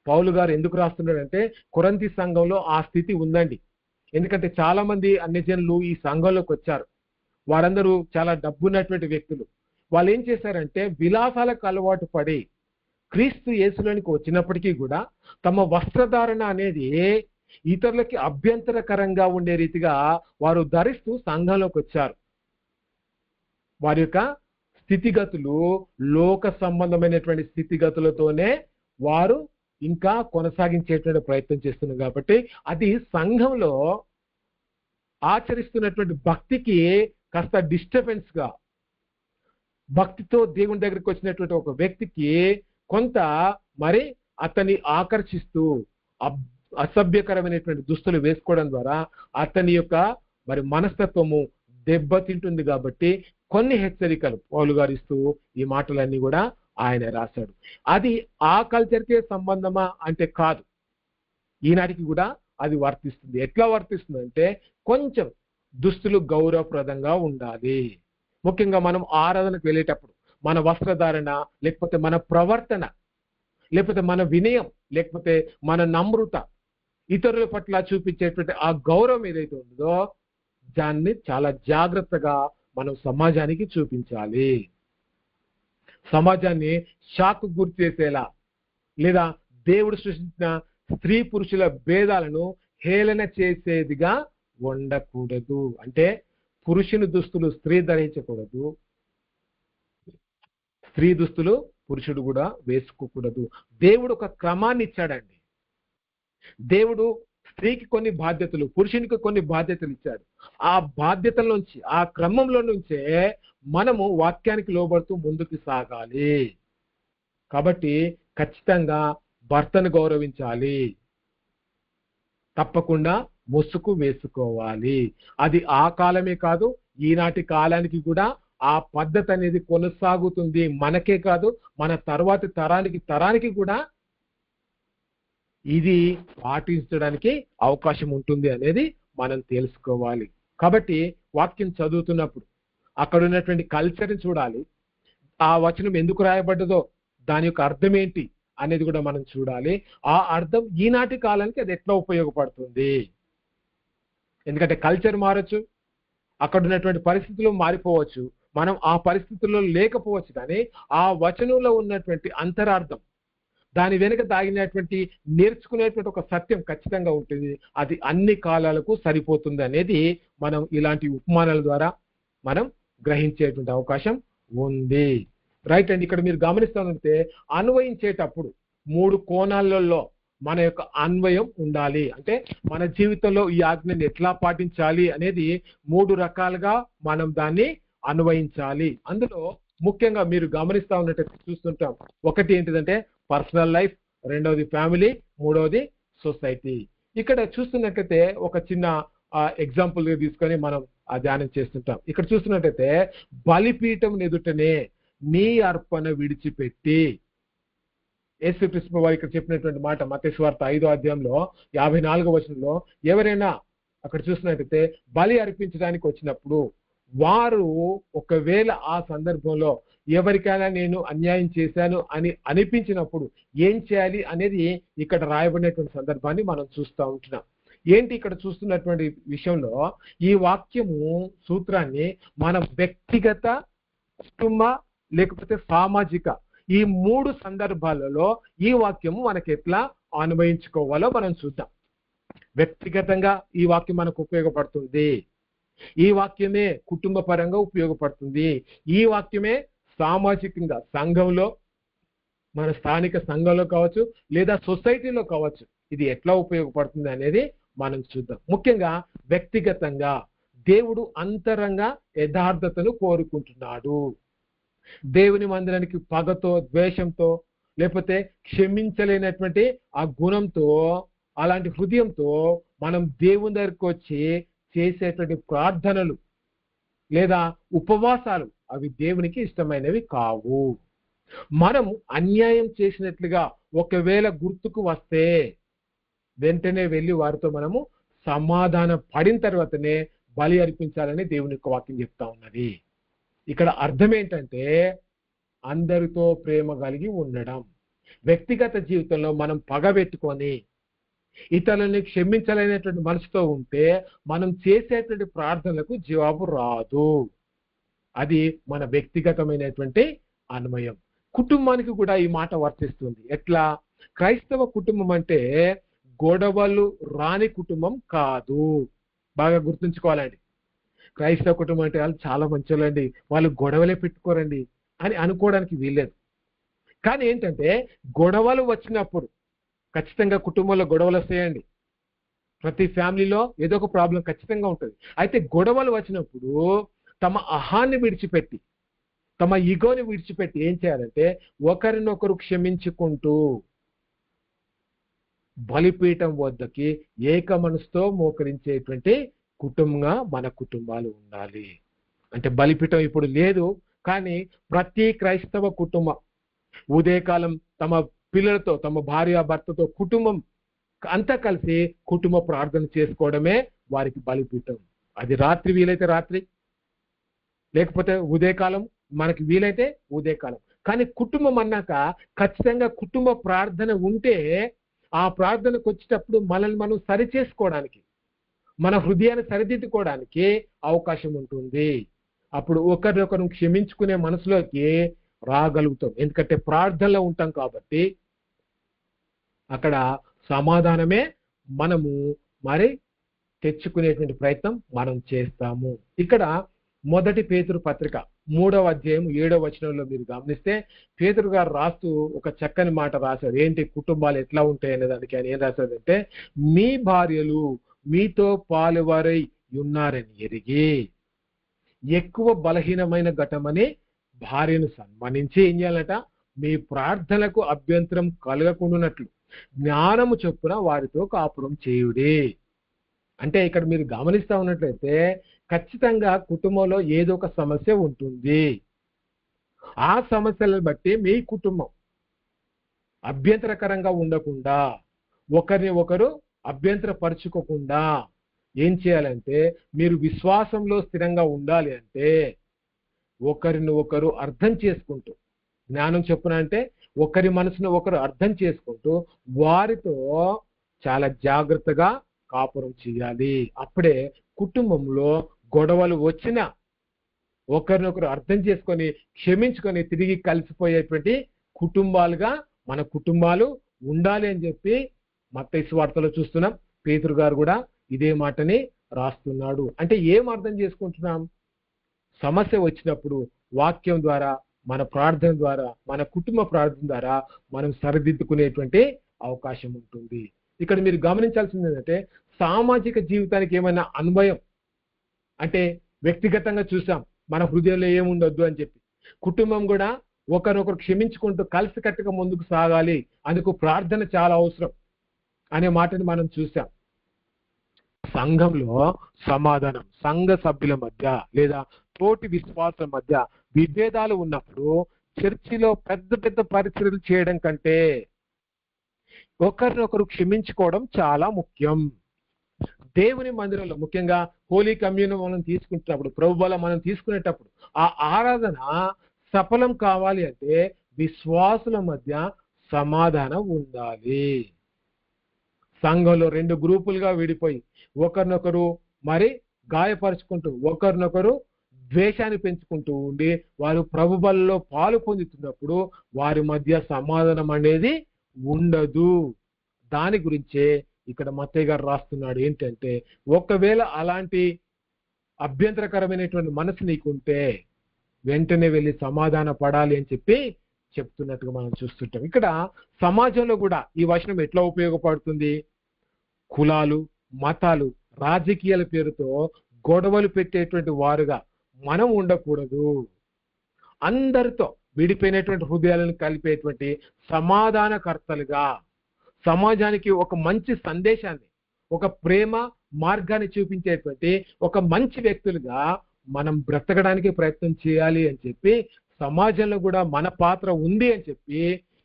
పౌలు గారు ఎందుకు రాస్తున్నాడంటే కొరింథీ సంఘంలో ఆ స్థితి ఉందండి. ఎందుకంటే చాలా మంది అన్యజనులు ఈ సంఘంలోకి వచ్చారు. వారందరూ చాలా డబ్బున్నటువంటి వ్యక్తులు. వాళ్ళు ఏం చేశారంటే విలాసాలకు అలవాటు పడి క్రీస్తు యేసులోనికి వచ్చినప్పటికీ కూడా తమ వస్త్రధారణ అనేది ఇతరులకి అభ్యంతరకరంగా ఉండే రీతిగా వారు ధరిస్తూ సంఘంలోకి వచ్చారు. వారి యొక్క స్థితిగతులు లోక సంబంధమైనటువంటి స్థితిగతులతోనే వారు ఇంకా కొనసాగించేటువంటి ప్రయత్నం చేస్తున్నారు. కాబట్టి అది సంఘంలో ఆచరిస్తున్నటువంటి భక్తికి కాస్త డిస్టర్బెన్స్ గా, భక్తితో దేవుని దగ్గరికి వచ్చినటువంటి ఒక వ్యక్తికి కొంత మరి అతన్ని ఆకర్షిస్తూ అసభ్యకరమైనటువంటి దుస్తులు వేసుకోవడం ద్వారా అతని యొక్క మరి మనస్తత్వము దెబ్బతింటుంది. కాబట్టి కొన్ని హెచ్చరికలు పౌలు గారు ఇస్తూ ఈ మాటలన్నీ కూడా ఆయన రాశాడు. అది ఆ కల్చర్కే సంబంధమా అంటే కాదు, ఈనాటికి కూడా అది వర్తిస్తుంది. ఎట్లా వర్తిస్తుంది అంటే కొంచెం దుస్తులు గౌరవప్రదంగా ఉండాలి. ముఖ్యంగా మనం ఆరాధనకు వెళ్ళేటప్పుడు మన వస్త్రధారణ, లేకపోతే మన ప్రవర్తన, లేకపోతే మన వినయం, లేకపోతే మన నమ్రత, ఇతరుల పట్ల చూపించేటువంటి ఆ గౌరవం ఏదైతే ఉందో దాన్ని చాలా జాగ్రత్తగా మనం సమాజానికి చూపించాలి. సమాజాన్ని షాక్ గురి చేసేలా లేదా దేవుడు సృష్టించిన స్త్రీ పురుషుల భేదాలను హేళన చేసేదిగా ఉండకూడదు. అంటే పురుషుని దుస్తులు స్త్రీ ధరించకూడదు, స్త్రీ దుస్తులు పురుషుడు కూడా వేసుకోకూడదు. దేవుడు ఒక క్రమాన్ని ఇచ్చాడండి. దేవుడు స్త్రీకి కొన్ని బాధ్యతలు, పురుషునికి కొన్ని బాధ్యతలు ఇచ్చాడు. ఆ బాధ్యతల నుంచి, ఆ క్రమంలో నుంచే మనము వాక్యానికి లోబడుతూ ముందుకు సాగాలి. కాబట్టి ఖచ్చితంగా భర్తను గౌరవించాలి, తప్పకుండా ముసుగు వేసుకోవాలి. అది ఆ కాలమే కాదు, ఈనాటి కాలానికి కూడా ఆ పద్ధతి అనేది కొనసాగుతుంది. మనకే కాదు, మన తర్వాతి తరానికి కూడా ఇది పాటించడానికి అవకాశం ఉంటుంది అనేది మనం తెలుసుకోవాలి. కాబట్టి వాక్యం చదువుతున్నప్పుడు అక్కడ ఉన్నటువంటి కల్చర్ని చూడాలి. ఆ వచనం ఎందుకు రాయబడ్డదో దాని యొక్క అర్థం ఏంటి అనేది కూడా మనం చూడాలి. ఆ అర్థం ఈనాటి కాలానికి అది ఎట్లా ఉపయోగపడుతుంది. ఎందుకంటే కల్చర్ మారచ్చు, అక్కడ ఉన్నటువంటి పరిస్థితులు మారిపోవచ్చు, మనం ఆ పరిస్థితుల్లో లేకపోవచ్చు. కానీ ఆ వచనంలో ఉన్నటువంటి అంతరార్థం, దాని వెనుక దాగినటువంటి నేర్చుకునేటువంటి ఒక సత్యం ఖచ్చితంగా ఉంటుంది. అది అన్ని కాలాలకు సరిపోతుంది అనేది మనం ఇలాంటి ఉపమానాల ద్వారా మనం గ్రహించేటువంటి అవకాశం ఉంది. రైట్ అండి. ఇక్కడ మీరు గమనిస్తానంటే అన్వయించేటప్పుడు 3 కోణాలలో మన యొక్క అన్వయం ఉండాలి. అంటే మన జీవితంలో ఈ ఆజ్ఞని ఎట్లా పాటించాలి అనేది 3 రకాలుగా మనం దాన్ని అన్వయించాలి. అందులో ముఖ్యంగా మీరు గమనిస్తా ఉన్నట్టు చూస్తుంటాం. ఒకటి ఏంటిదంటే పర్సనల్ లైఫ్, రెండవది ఫ్యామిలీ, మూడవది సొసైటీ. ఇక్కడ చూస్తున్నట్లయితే ఒక చిన్న ఎగ్జాంపుల్ తీసుకొని మనం ధ్యానం చేస్తుంటాం. ఇక్కడ చూస్తున్నట్టయితే బలిపీఠం ఎదుటనే నీ అర్పణ విడిచిపెట్టి, యేసుక్రీస్తు వారు ఇక్కడ చెప్పినటువంటి మాట మత్తయి సువార్త 5వ అధ్యాయంలో 54వ వచనంలో, ఎవరైనా అక్కడ చూసినట్టయితే బలి అర్పించడానికి వచ్చినప్పుడు వారు ఒకవేళ ఆ సందర్భంలో ఎవరికైనా నేను అన్యాయం చేశాను అని అనిపించినప్పుడు ఏం చేయాలి అనేది ఇక్కడ రాయబడినటువంటి సందర్భాన్ని మనం చూస్తూ ఉంటున్నాం. ఏంటి ఇక్కడ చూస్తున్నటువంటి విషయంలో ఈ వాక్యము సూత్రాన్ని మన వ్యక్తిగత, కుటుంబ, లేకపోతే సామాజిక ఈ 3 సందర్భాలలో ఈ వాక్యము మనకి ఎట్లా అన్వయించుకోవాలో మనం చూద్దాం. వ్యక్తిగతంగా ఈ వాక్యం మనకు ఉపయోగపడుతుంది, ఈ వాక్యమే కుటుంబ పరంగా ఉపయోగపడుతుంది, ఈ వాక్యమే సామాజికంగా సంఘంలో, మన స్థానిక సంఘంలో కావచ్చు లేదా సొసైటీలో కావచ్చు, ఇది ఎట్లా ఉపయోగపడుతుంది అనేది మనం చూద్దాం. ముఖ్యంగా వ్యక్తిగతంగా దేవుడు అంతరంగా యథార్థతను కోరుకుంటున్నాడు. దేవుని మందిరానికి పగతో, ద్వేషంతో, లేకపోతే క్షమించలేనటువంటి ఆ గుణంతో, అలాంటి హృదయంతో మనం దేవుని దగ్గరికి వచ్చి చేసేటువంటి ప్రార్థనలు లేదా ఉపవాసాలు అవి దేవునికి ఇష్టమైనవి కావు. మనం అన్యాయం చేసినట్లుగా ఒకవేళ గుర్తుకు వస్తే వెంటనే వెళ్ళి వారితో మనము సమాధానం పడిన తర్వాతనే బలి అర్పించాలని దేవుని యొక్క వాక్యం చెప్తా ఉన్నది. ఇక్కడ అర్థం ఏంటంటే అందరితో ప్రేమ కలిగి ఉండడం. వ్యక్తిగత జీవితంలో మనం పగబెట్టుకొని ఇతరులని క్షమించలేనటువంటి మనసుతో ఉంటే మనం చేసేటువంటి ప్రార్థనలకు జవాబు రాదు. అది మన వ్యక్తిగతమైనటువంటి అన్వయం. కుటుంబానికి కూడా ఈ మాట వర్తిస్తుంది. ఎట్లా? క్రైస్తవ కుటుంబం అంటే గొడవలు రాని కుటుంబం కాదు. బాగా గుర్తుంచుకోవాలండి. క్రైస్తవ కుటుంబం అంటే వాళ్ళు చాలా మంచోళ్ళండి, వాళ్ళు గొడవలే పెట్టుకోరండి అని అనుకోవడానికి వీల్లేదు. కానీ ఏంటంటే గొడవలు వచ్చినప్పుడు ఖచ్చితంగా కుటుంబంలో గొడవలు వస్తాయండి. ప్రతి ఫ్యామిలీలో ఏదో ఒక ప్రాబ్లం ఖచ్చితంగా ఉంటుంది. అయితే గొడవలు వచ్చినప్పుడు తమ అహాన్ని విడిచిపెట్టి, తమ ఈగోని విడిచిపెట్టి ఏం చేయాలంటే ఒకరినొకరు క్షమించుకుంటూ బలిపీఠం వద్దకి ఏక మనసుతో మోకరించేటువంటి కుటుంబంగా మన కుటుంబాలు ఉండాలి. అంటే బలిపీఠం ఇప్పుడు లేదు, కానీ ప్రతి క్రైస్తవ కుటుంబం ఉదయకాలం తమ పిల్లలతో, తమ భార్య భర్తతో, కుటుంబం అంతా కలిసి కుటుంబ ప్రార్థన చేసుకోవడమే వారికి బలిపీఠం. అది రాత్రి వీలైతే రాత్రి, లేకపోతే ఉదయకాలం, మనకి వీలైతే ఉదయకాలం. కానీ కుటుంబం అన్నాక ఖచ్చితంగా కుటుంబ ప్రార్థన ఉంటే ఆ ప్రార్థనకు వచ్చేటప్పుడు మనల్ని మనం సరి చేసుకోవడానికి, మన హృదయాన్ని సరిదిద్దుకోవడానికి అవకాశం ఉంటుంది. అప్పుడు ఒకరినొకరు క్షమించుకునే మనసులోకి రాగలుగుతాం. ఎందుకంటే ప్రార్థనలో ఉంటాం కాబట్టి అక్కడ సమాధానమే మనము మరి తెచ్చుకునేటువంటి ప్రయత్నం మనం చేస్తాము. ఇక్కడ 1 పేతురు పత్రిక 3వ అధ్యాయం 7వ వచనంలో మీరు గమనిస్తే పేతురు గారు రాస్తూ ఒక చక్కని మాట రాశారు. ఏంటి కుటుంబాలు ఎట్లా ఉంటాయి అనే దానికి ఆయన ఏం రాశారంటే, మీ భార్యలు మీతో పాలువారై ఉన్నారని ఎరిగి ఎక్కువ బలహీనమైన ఘటమని భార్యను సన్మానించి ఏం చేయాలట, మీ ప్రార్థనలకు అభ్యంతరం కలగకుండానట్లు జ్ఞానము చొప్పున వారితో కాపురం చేయుడి. అంటే ఇక్కడ మీరు గమనిస్తా ఉన్నట్లయితే ఖచ్చితంగా కుటుంబంలో ఏదో ఒక సమస్య ఉంటుంది. ఆ సమస్యలను బట్టి మీ కుటుంబం అభ్యంతరకరంగా ఉండకుండా, ఒకరిని ఒకరు అభ్యంతరపరుచుకోకుండా ఏం చేయాలంటే, మీరు విశ్వాసంలో స్థిరంగా ఉండాలి అంటే ఒకరిని ఒకరు అర్థం చేసుకుంటూ, జ్ఞానం చెప్పున అంటే ఒకరి మనసును ఒకరు అర్థం చేసుకుంటూ వారితో చాలా జాగ్రత్తగా కాపురం చేయాలి. అప్పుడే కుటుంబంలో గొడవలు వచ్చినా ఒకరినొకరు అర్థం చేసుకొని క్షమించుకొని తిరిగి కలిసిపోయేటువంటి కుటుంబాలుగా మన కుటుంబాలు ఉండాలి అని చెప్పి మత్తయి సువార్తలో చూస్తున్నాం. పేతురు గారు కూడా ఇదే మాటని రాస్తున్నాడు. అంటే ఏం అర్థం చేసుకుంటున్నాం? సమస్య వచ్చినప్పుడు వాక్యం ద్వారా, మన ప్రార్థన ద్వారా, మన కుటుంబ ప్రార్థన ద్వారా మనం సరిదిద్దుకునేటువంటి అవకాశం ఉంటుంది. ఇక్కడ మీరు గమనించాల్సింది ఏంటంటే సామాజిక జీవితానికి ఏమైనా అన్వయం అంటే వ్యక్తిగతంగా చూసాం మన హృదయంలో ఏముండొద్దు అని చెప్పి, కుటుంబం కూడా ఒకరొకరు క్షమించుకుంటూ కలిసికట్టుగా ముందుకు సాగాలి, అందుకు ప్రార్థన చాలా అవసరం అనే మాటని మనం చూసాం. సంఘంలో సమాధానం, సంఘ సభ్యుల మధ్య లేదా తోటి విశ్వాసుల మధ్య విభేదాలు ఉన్నప్పుడు చర్చిలో పెద్ద పెద్ద పరిచర్యలు చేయడం కంటే ఒకరినొకరు క్షమించుకోవడం చాలా ముఖ్యం. దేవుని మందిరంలో ముఖ్యంగా హోలీ కమ్యూనియన్ మనం తీసుకుంటున్నప్పుడు, ప్రభు బల మనం తీసుకునేటప్పుడు ఆ ఆరాధన సఫలం కావాలి అంటే విశ్వాసుల మధ్య సమాధానం ఉండాలి. సంఘంలో 2 గ్రూపులుగా విడిపోయి ఒకరినొకరు మరి గాయపరుచుకుంటూ ఒకరినొకరు ద్వేషాన్ని పెంచుకుంటూ ఉండి వారు ప్రభు బలలో పాలు పొందుతున్నప్పుడు వారి మధ్య సమాధానం అనేది ఉండదు. దాని గురించే ఇక్కడ మత్తయ్య గారు రాస్తున్నాడు ఏంటంటే, ఒకవేళ అలాంటి అభ్యంతరకరమైనటువంటి మనసు నీకుంటే వెంటనే వెళ్ళి సమాధాన పడాలి అని చెప్పి చెప్తున్నట్టుగా మనం చూస్తుంటాం. ఇక్కడ సమాజంలో కూడా ఈ వచనం ఎట్లా ఉపయోగపడుతుంది? కులాలు, మతాలు, రాజకీయాల పేరుతో గొడవలు పెట్టేటువంటి వారుగా మనం ఉండకూడదు. అందరితో విడిపోయినటువంటి హృదయాలను కలిపేటువంటి సమాధానకర్తలుగా, సమాజానికి ఒక మంచి సందేశాన్ని, ఒక ప్రేమ మార్గాన్ని చూపించేటువంటి ఒక మంచి వ్యక్తులుగా మనం బ్రతకడానికి ప్రయత్నం చేయాలి అని చెప్పి, సమాజంలో కూడా మన పాత్ర ఉంది అని చెప్పి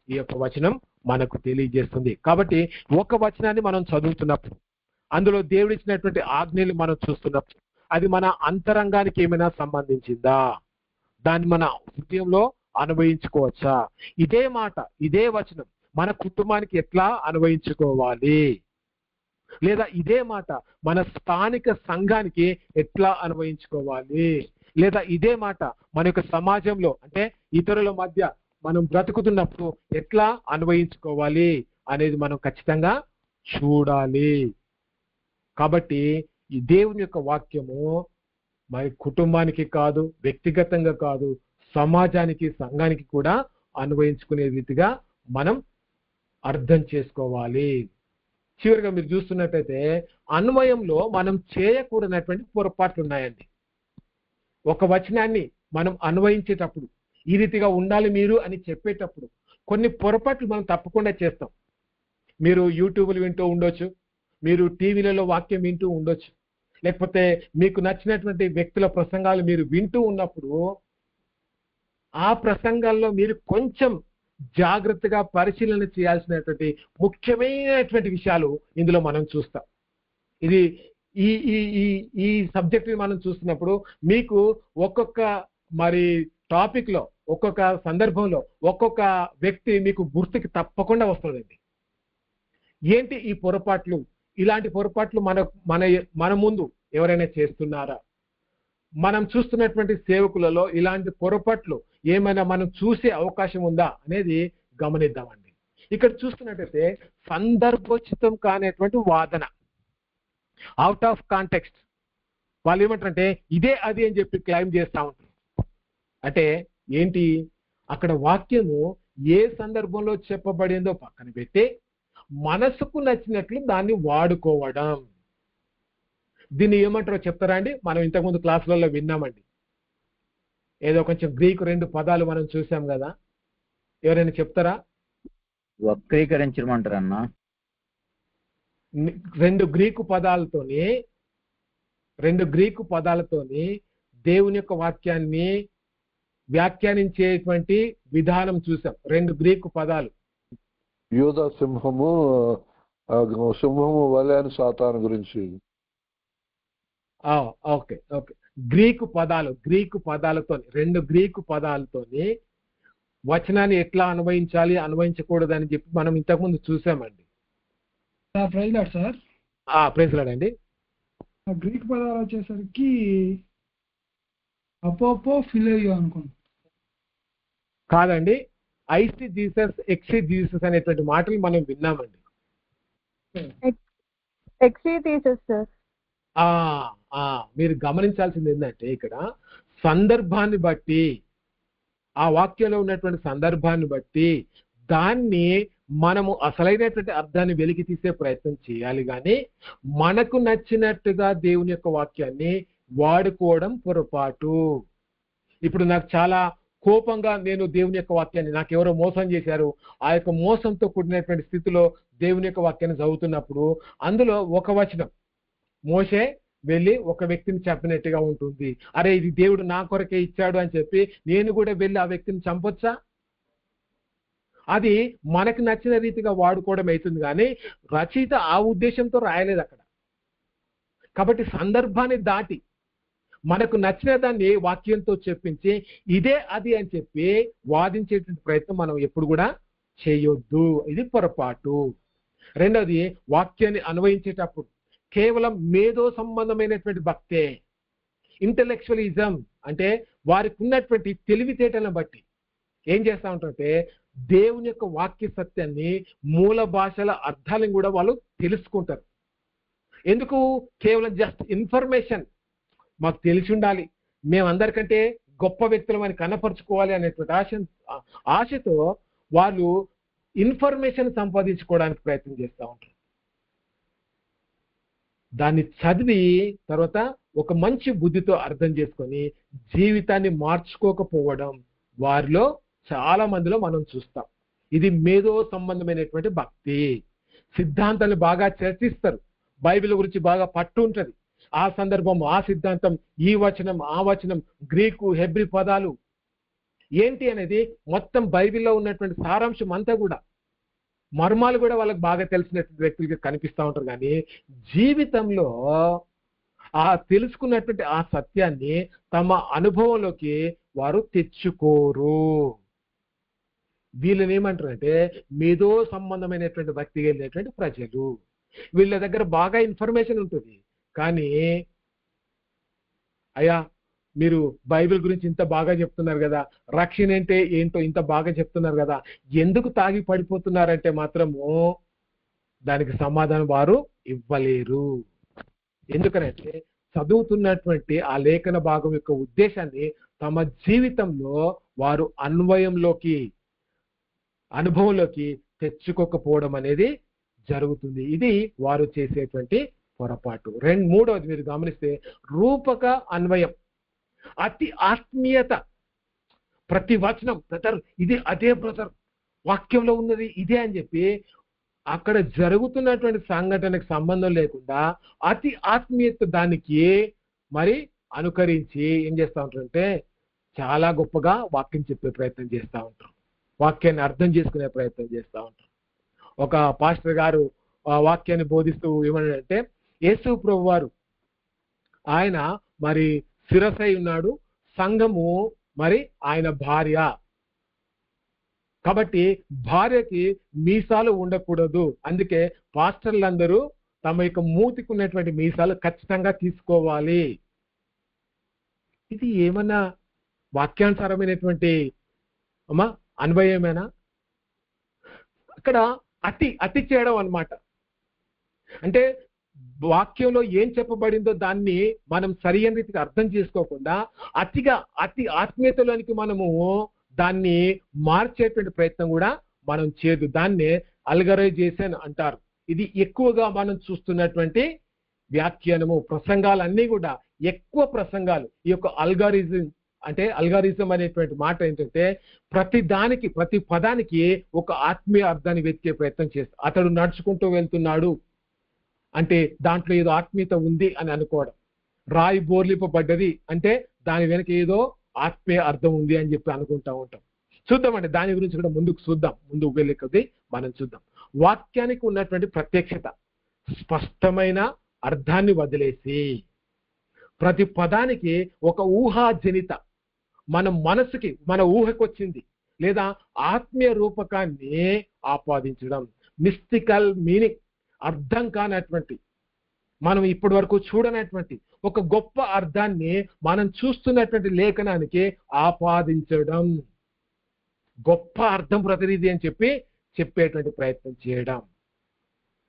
ఈ యొక్క వచనం మనకు తెలియజేస్తుంది. కాబట్టి ఒక వచనాన్ని మనం చదువుతున్నప్పుడు, అందులో దేవుడిచ్చినటువంటి ఆజ్ఞలు మనం చూస్తున్నప్పుడు అది మన అంతరంగానికి ఏమైనా సంబంధించిందా? దాన్ని మన హృదయంలో అనుభవించుకోవచ్చా? ఇదే మాట, ఇదే వచనం మన కుటుంబానికి ఎట్లా అనుభవించుకోవాలి? లేదా ఇదే మాట మన స్థానిక సంఘానికి ఎట్లా అనుభవించుకోవాలి? లేదా ఇదే మాట మన యొక్క సమాజంలో అంటే ఇతరుల మధ్య మనం బ్రతుకుతున్నప్పుడు ఎట్లా అనుభవించుకోవాలి అనేది మనం ఖచ్చితంగా చూడాలి. కాబట్టి ఈ దేవుని యొక్క వాక్యము మరి కుటుంబానికి కాదు, వ్యక్తిగతంగా కాదు, సమాజానికి, సంఘానికి కూడా అనుభవించుకునే రీతిగా మనం అర్థం చేసుకోవాలి. చివరిగా మీరు చూస్తున్నట్టయితే అన్వయంలో మనం చేయకూడనటువంటి పొరపాట్లు ఉన్నాయండి. ఒక వచనాన్ని మనం అన్వయించేటప్పుడు ఈ రీతిగా ఉండాలి మీరు అని చెప్పేటప్పుడు కొన్ని పొరపాట్లు మనం తప్పకుండా చేస్తాం. మీరు యూట్యూబ్లు వింటూ ఉండొచ్చు, మీరు టీవీలలో వాక్యం వింటూ ఉండొచ్చు, లేకపోతే మీకు నచ్చినటువంటి వ్యక్తుల ప్రసంగాలు మీరు వింటూ ఉన్నప్పుడు ఆ ప్రసంగాల్లో మీరు కొంచెం జాగ్రత్తగా పరిశీలన చేయాల్సినటువంటి ముఖ్యమైనటువంటి విషయాలు ఇందులో మనం చూస్తాం. ఇది ఈ ఈ ఈ ఈ సబ్జెక్ట్ మనం చూస్తున్నప్పుడు మీకు ఒక్కొక్క మరి టాపిక్ లో, ఒక్కొక్క సందర్భంలో ఒక్కొక్క వ్యక్తి మీకు గుర్తుకి తప్పకుండా వస్తుందండి. ఏంటి ఈ పొరపాట్లు? ఇలాంటి పొరపాట్లు మన ముందు ఎవరైనా చేస్తున్నారా? మనం చూస్తున్నటువంటి సేవకులలో ఇలాంటి పొరపాట్లు ఏమైనా మనం చూసే అవకాశం ఉందా అనేది గమనిద్దామండి. ఇక్కడ చూస్తున్నట్టయితే సందర్భోచితం కానిటువంటి వాదన, అవుట్ ఆఫ్ కాంటెక్స్ట్, వాళ్ళు ఏమంటారంటే ఇదే అది అని చెప్పి క్లైమ్ చేస్తూ ఉంటారు. అంటే ఏంటి? అక్కడ వాక్యము ఏ సందర్భంలో చెప్పబడిందో పక్కన పెట్టి మనసుకు నచ్చినట్లు దాన్ని వాడుకోవడం. దీన్ని ఏమంటారో చెప్తారా అండి? మనం ఇంతకుముందు క్లాసులలో విన్నామండి. ఏదో కొంచెం గ్రీకు 2 పదాలు మనం చూసాం కదా, ఎవరైనా చెప్తారా? వక్రీకరించమంటారన్నా. 2 గ్రీకు పదాలతోని దేవుని యొక్క వాక్యాన్ని వ్యాఖ్యానించేటువంటి విధానం చూసాం. 2 గ్రీకు పదాలు. యూదా సింహము వలె అని సాతాను గురించి. Okay okay. గ్రీకు పదాలతో 2 గ్రీకు పదాలతోని వచనాన్ని ఎట్లా అన్వయించాలి, అన్వయించకూడదని చెప్పి మనం ఇంతకుముందు చూసామండి. Praise lord sir. Praise Lord అండి. గ్రీక్ పదాలు వచ్చేసరికి అపోపో ఫిలేయో అనుకోండి. కాదండి, ఐసి జీసస్ ఎక్సి జీసస్ అనేటువంటి మాటలు మనం విన్నామండి. మీరు గమనించాల్సింది ఏంటంటే ఇక్కడ సందర్భాన్ని బట్టి, ఆ వాక్యంలో ఉన్నటువంటి సందర్భాన్ని బట్టి దాన్ని మనము అసలైనటువంటి అర్థాన్ని వెలికి తీసే ప్రయత్నం చేయాలి, కానీ మనకు నచ్చినట్టుగా దేవుని యొక్క వాక్యాన్ని వాడుకోవడం పొరపాటు. ఇప్పుడు నాకు చాలా కోపంగా నేను దేవుని యొక్క వాక్యాన్ని, నాకు ఎవరో మోసం చేశారు, ఆ యొక్క మోసంతో కూడినటువంటి స్థితిలో దేవుని యొక్క వాక్యాన్ని చదువుతున్నప్పుడు అందులో ఒక వచనం మోషే వెళ్ళి ఒక వ్యక్తిని చెప్పినట్టుగా ఉంటుంది. అరే ఇది దేవుడు నా కొరకే ఇచ్చాడు అని చెప్పి నేను కూడా వెళ్ళి ఆ వ్యక్తిని చంపొచ్చా? అది మనకు నచ్చిన రీతిగా వాడుకోవడం అవుతుంది, కానీ రచయిత ఆ ఉద్దేశంతో రాయలేదు అక్కడ. కాబట్టి సందర్భాన్ని దాటి మనకు నచ్చిన దాన్ని వాక్యంతో చెప్పించి ఇదే అది అని చెప్పి వాదించేటువంటి ప్రయత్నం మనం ఎప్పుడు కూడా చేయొద్దు. ఇది పొరపాటు. రెండవది, వాక్యాన్ని అన్వయించేటప్పుడు కేవలం మేధో సంబంధమైనటువంటి భక్తే, ఇంటలెక్చువలిజం అంటే వారికి ఉన్నటువంటి తెలివితేటలను బట్టి ఏం చేస్తా ఉంటారంటే దేవుని యొక్క వాక్య సత్యాన్ని మూల భాషల అర్థాలను కూడా వాళ్ళు తెలుసుకుంటారు. ఎందుకు? కేవలం జస్ట్ ఇన్ఫర్మేషన్ మాకు తెలిసి ఉండాలి, మేమందరికంటే గొప్ప వ్యక్తులమని కనపరుచుకోవాలి అనేటువంటి ఆశతో వాళ్ళు ఇన్ఫర్మేషన్ సంపాదించుకోవడానికి ప్రయత్నం చేస్తూ ఉంటారు. దాన్ని చదివి తర్వాత ఒక మంచి బుద్ధితో అర్థం చేసుకొని జీవితాన్ని మార్చుకోకపోవడం వారిలో చాలా మందిలో మనం చూస్తాం. ఇది మేధో సంబంధమైనటువంటి భక్తి. సిద్ధాంతాన్ని బాగా చర్చిస్తారు, బైబిల్ గురించి బాగా పట్టు ఉంటుంది, ఆ సందర్భం, ఆ సిద్ధాంతం, ఈ వచనం, ఆ వచనం, గ్రీకు హెబ్రీ పదాలు ఏంటి అనేది మొత్తం బైబిల్లో ఉన్నటువంటి సారాంశం అంతా కూడా, మర్మాలు కూడా వాళ్ళకి బాగా తెలిసినటువంటి వ్యక్తులకి కనిపిస్తూ ఉంటారు. కానీ జీవితంలో ఆ తెలుసుకున్నటువంటి ఆ సత్యాన్ని తమ అనుభవంలోకి వారు తెచ్చుకోరు. వీళ్ళని ఏమంటారంటే మేధో సంబంధమైనటువంటి భక్తి కలిగినటువంటి ప్రజలు. వీళ్ళ దగ్గర బాగా ఇన్ఫర్మేషన్ ఉంటుంది, కానీ అయ్యా మీరు బైబిల్ గురించి ఇంత బాగా చెప్తున్నారు కదా, రక్షణ అంటే ఏంటో ఇంత బాగా చెప్తున్నారు కదా, ఎందుకు తాగి పడిపోతున్నారంటే మాత్రము దానికి సమాధానం వారు ఇవ్వలేరు. ఎందుకనంటే చదువుతున్నటువంటి ఆ లేఖన భాగం యొక్క ఉద్దేశాన్ని తమ జీవితంలో వారు అనుభవంలోకి తెచ్చుకోకపోవడం అనేది జరుగుతుంది. ఇది వారు చేసేటువంటి పొరపాటు. మూడవది మీరు గమనిస్తే రూపక అన్వయం, అతి ఆత్మీయత. ప్రతి వచనం బ్రదర్ ఇది అదే, బ్రదర్ వాక్యంలో ఉన్నది ఇదే అని చెప్పి అక్కడ జరుగుతున్నటువంటి సంఘటనకు సంబంధం లేకుండా అతి ఆత్మీయత దానికి మరి అనుకరించి ఏం చేస్తూ ఉంటారంటే చాలా గొప్పగా వాక్యం చెప్పే ప్రయత్నం చేస్తూ ఉంటారు, వాక్యాన్ని అర్థం చేసుకునే ప్రయత్నం చేస్తూ ఉంటారు. ఒక పాస్టర్ గారు ఆ వాక్యాన్ని బోధిస్తూ ఏమన్నాడంటే, యేసు ప్రభు వారు ఆయన మరి శిరసై ఉన్నాడు, సంఘము మరి ఆయన భార్య, కాబట్టి భార్యకి మీసాలు ఉండకూడదు, అందుకే పాస్టర్లందరూ తమ యొక్క మూతికి ఉన్నటువంటి మీసాలు ఖచ్చితంగా తీసుకోవాలి. ఇది ఏమన్నా వాక్యానుసారమైనటువంటి అన్వయమేనా? అక్కడ అతి చేయడం అన్నమాట. అంటే వాక్యంలో ఏం చెప్పబడిందో దాన్ని మనం సరైన రీతిగా అర్థం చేసుకోకుండా అతి ఆత్మీయతలోనికి మనము దాన్ని మార్చేటువంటి ప్రయత్నం కూడా మనం చేయదు. దాన్నే అల్గరైజేషన్ అంటారు. ఇది ఎక్కువగా మనం చూస్తున్నటువంటి వ్యాఖ్యానము. ప్రసంగాలన్నీ కూడా ఎక్కువ ప్రసంగాలు ఈ యొక్క అల్గారిజం అనేటువంటి మాట ఏంటంటే ప్రతి పదానికి ఒక ఆత్మీయ అర్థాన్ని వెతికే ప్రయత్నం చేస్తారు. అతడు నడుచుకుంటూ వెళ్తున్నాడు అంటే దాంట్లో ఏదో ఆత్మీయత ఉంది అని అనుకోవడం, రాయి బోర్లిపబడ్డది అంటే దాని వెనక ఏదో ఆత్మీయ అర్థం ఉంది అని చెప్పి అనుకుంటా ఉంటాం. చూద్దామండి, దాని గురించి కూడా ముందుకు వెళ్ళే కొద్దీ మనం చూద్దాం. వాక్యానికి ఉన్నటువంటి ప్రత్యక్షత, స్పష్టమైన అర్థాన్ని వదిలేసి ప్రతి పదానికి ఒక ఊహాజనిత మన ఊహకు వచ్చింది లేదా ఆత్మీయ రూపకాన్ని ఆపాదించడం, మిస్టికల్ మీనింగ్, అర్థం కానటువంటి, మనం ఇప్పటి వరకు చూడనటువంటి ఒక గొప్ప అర్థాన్ని మనం చూస్తున్నటువంటి లేఖనానికి ఆపాదించడం. గొప్ప అర్థం బ్రదర్ ఇది అని చెప్పి చెప్పేటువంటి ప్రయత్నం చేయడం.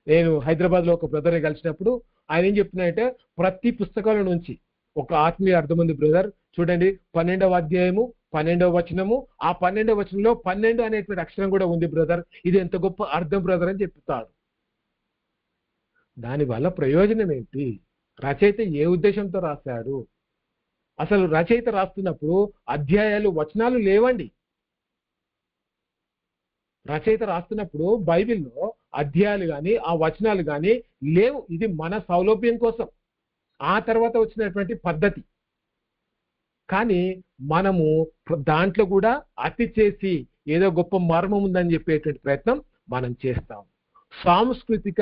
నేను హైదరాబాద్లో ఒక బ్రదర్ని కలిసినప్పుడు ఆయన ఏం చెప్తున్నాయంటే, ప్రతి పుస్తకాల నుంచి ఒక ఆత్మీయ అర్థం ఉంది బ్రదర్. చూడండి 12వ అధ్యాయము 12వ వచనము, ఆ 12వ వచనంలో 12 అనేటువంటి అక్షరం కూడా ఉంది బ్రదర్. ఇది ఎంత గొప్ప అర్థం బ్రదర్ అని చెప్తాడు. దానివల్ల ప్రయోజనం ఏంటి? రచయిత ఏ ఉద్దేశంతో రాశాడు? అసలు రచయిత రాస్తున్నప్పుడు అధ్యాయాలు వచనాలు లేవండి. రచయిత రాస్తున్నప్పుడు బైబిల్లో అధ్యాయాలు కానీ ఆ వచనాలు కానీ లేవు. ఇది మన సౌలభ్యం కోసం ఆ తర్వాత వచ్చినటువంటి పద్ధతి. కానీ మనము దాంట్లో కూడా అతి చేసి ఏదో గొప్ప మర్మం ఉందని చెప్పేటువంటి ప్రయత్నం మనం చేస్తాం. సాంస్కృతిక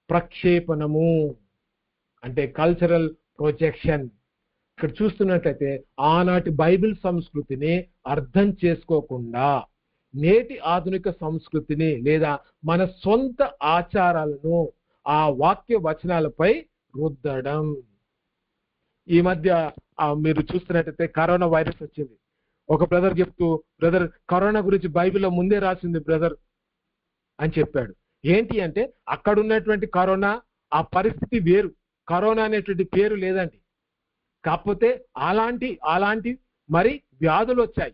ప్రక్షేపణము అంటే కల్చరల్ ప్రొజెక్షన్. ఇక్కడ చూస్తున్నట్లయితే ఆనాటి బైబిల్ సంస్కృతిని అర్థం చేసుకోకుండా నేటి ఆధునిక సంస్కృతిని లేదా మన సొంత ఆచారాలను ఆ వాక్య వచనాలపై రుద్దడం. ఈ మధ్య మీరు చూస్తున్నట్టయితే కరోనా వైరస్ వచ్చింది. ఒక బ్రదర్ చెప్తూ, బ్రదర్ కరోనా గురించి బైబిల్లో ముందే రాసింది బ్రదర్ అని చెప్పాడు. ఏంటి అంటే అక్కడ ఉన్నటువంటి కరోనా ఆ పరిస్థితి వేరు, కరోనా అనేటువంటి పేరు లేదండి. కాకపోతే అలాంటి మరి వ్యాధులు వచ్చాయి,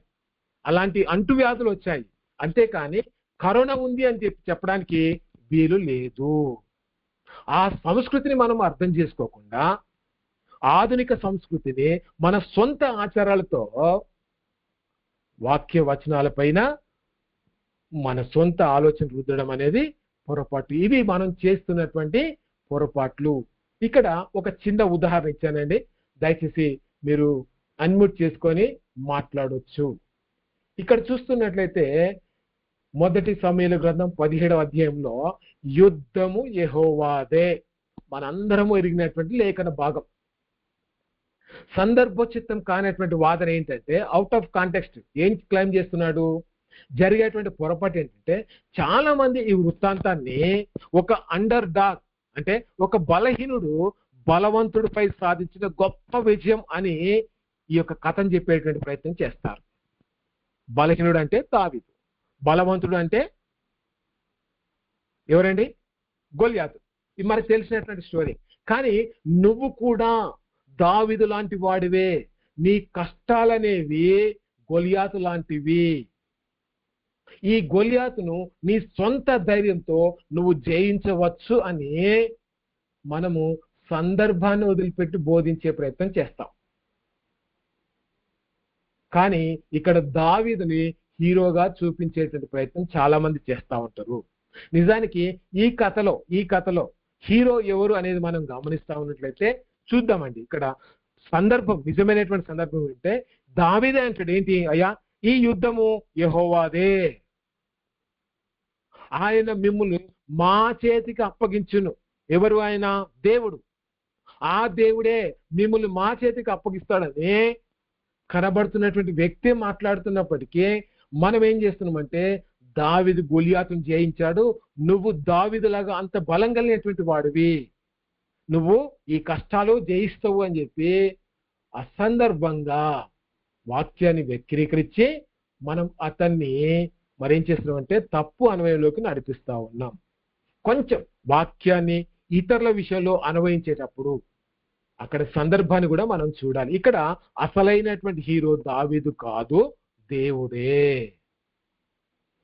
అలాంటి అంటువ్యాధులు వచ్చాయి. అంతేకాని కరోనా ఉంది అని చెప్పడానికి వీలు లేదు. ఆ సంస్కృతిని మనం అర్థం చేసుకోకుండా ఆధునిక సంస్కృతిని మన సొంత ఆచారాలతో వాక్య వచనాలపైన మన సొంత ఆలోచన రుద్దడం అనేది పొరపాటు. ఇవి మనం చేస్తున్నటువంటి పొరపాట్లు. ఇక్కడ ఒక చిన్న ఉదాహరణ ఇచ్చానండి, దయచేసి మీరు అన్మ్యూట్ చేసుకొని మాట్లాడొచ్చు. ఇక్కడ చూస్తున్నట్లయితే మొదటి సమూయేలు గ్రంథం 17వ అధ్యాయంలో యుద్ధము యెహోవాదే మనందరము ఎరిగినటువంటి లేఖన భాగం. సందర్భోచిత్తం కానటువంటి వాదన ఏంటంటే, అవుట్ ఆఫ్ కాంటెక్స్ట్ ఏం క్లైమ్ చేస్తున్నాడు? జరిగేటువంటి పొరపాటు ఏంటంటే చాలా మంది ఈ వృత్తాంతాన్ని ఒక అండర్ డాగ్ అంటే ఒక బలహీనుడు బలవంతుడిపై సాధించిన గొప్ప విజయం అని ఈ యొక్క కథను చెప్పేటువంటి ప్రయత్నం చేస్తారు. బలహీనుడు అంటే దావీదు, బలవంతుడు అంటే ఎవరండి? గొల్యాతు. ఇది మనకు తెలిసినటువంటి స్టోరీ. కానీ నువ్వు కూడా దావీదు లాంటి వాడివే, నీ కష్టాలనేవి గొల్యాతు లాంటివి. ఈ గొల్యాతును నీ సొంత ధైర్యంతో నువ్వు జయించవచ్చు అని మనము సందర్భాన్ని వదిలిపెట్టి బోధించే ప్రయత్నం చేస్తాం. కానీ ఇక్కడ దావీదుని హీరోగా చూపించేటువంటి ప్రయత్నం చాలా మంది చేస్తూ ఉంటారు. నిజానికి ఈ కథలో హీరో ఎవరు అనేది మనం గమనిస్తా ఉన్నట్లయితే చూద్దామండి. ఇక్కడ సందర్భం నిజమైనటువంటి సందర్భం ఏంటంటే దావీదే అంటాడు, ఏంటి అయ్యా ఈ యుద్ధము యెహోవాదే, ఆయన మిమ్ముల్ని మా చేతికి అప్పగించును. ఎవరు ఆయన? దేవుడు. ఆ దేవుడే మిమ్మల్ని మా చేతికి అప్పగిస్తాడని కనబడుతున్నటువంటి వ్యక్తి మాట్లాడుతున్నప్పటికీ మనం ఏం చేస్తున్నామంటే దావీదు గొలియాతును జయించాడు, నువ్వు దావీదులాగా అంత బలం కలిగినటువంటి వాడివి, నువ్వు ఈ కష్టాలు జయిస్తావు అని చెప్పి అసందర్భంగా వాక్యాన్ని వక్రీకరించి మనం అతన్ని మరేం చేస్తున్నామంటే తప్పు అన్వయంలోకి నడిపిస్తా ఉన్నాం. కొంచెం వాక్యాన్ని ఇతరుల విషయంలో అన్వయించేటప్పుడు అక్కడ సందర్భాన్ని కూడా మనం చూడాలి. ఇక్కడ అసలైనటువంటి హీరో దావీదు కాదు, దేవుడే.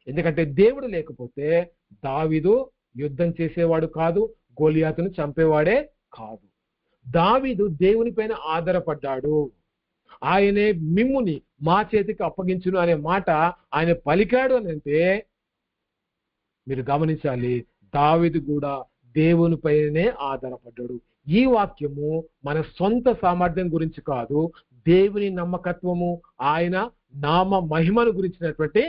ఎందుకంటే దేవుడు లేకపోతే దావీదు యుద్ధం చేసేవాడు కాదు, గొలియాతును చంపేవాడే కాదు. దావీదు దేవుని పైన ఆధారపడ్డాడు. ఆయనే మిమ్ముని మా చేతికి అప్పగించును అనే మాట ఆయన పలికాడు అని అంటే మీరు గమనించాలి, దావీదు కూడా దేవుని పైనే ఆధారపడ్డాడు. ఈ వాక్యము మన సొంత సామర్థ్యం గురించి కాదు, దేవుని నమ్మకత్వము, ఆయన నామ మహిమను గురించినటువంటి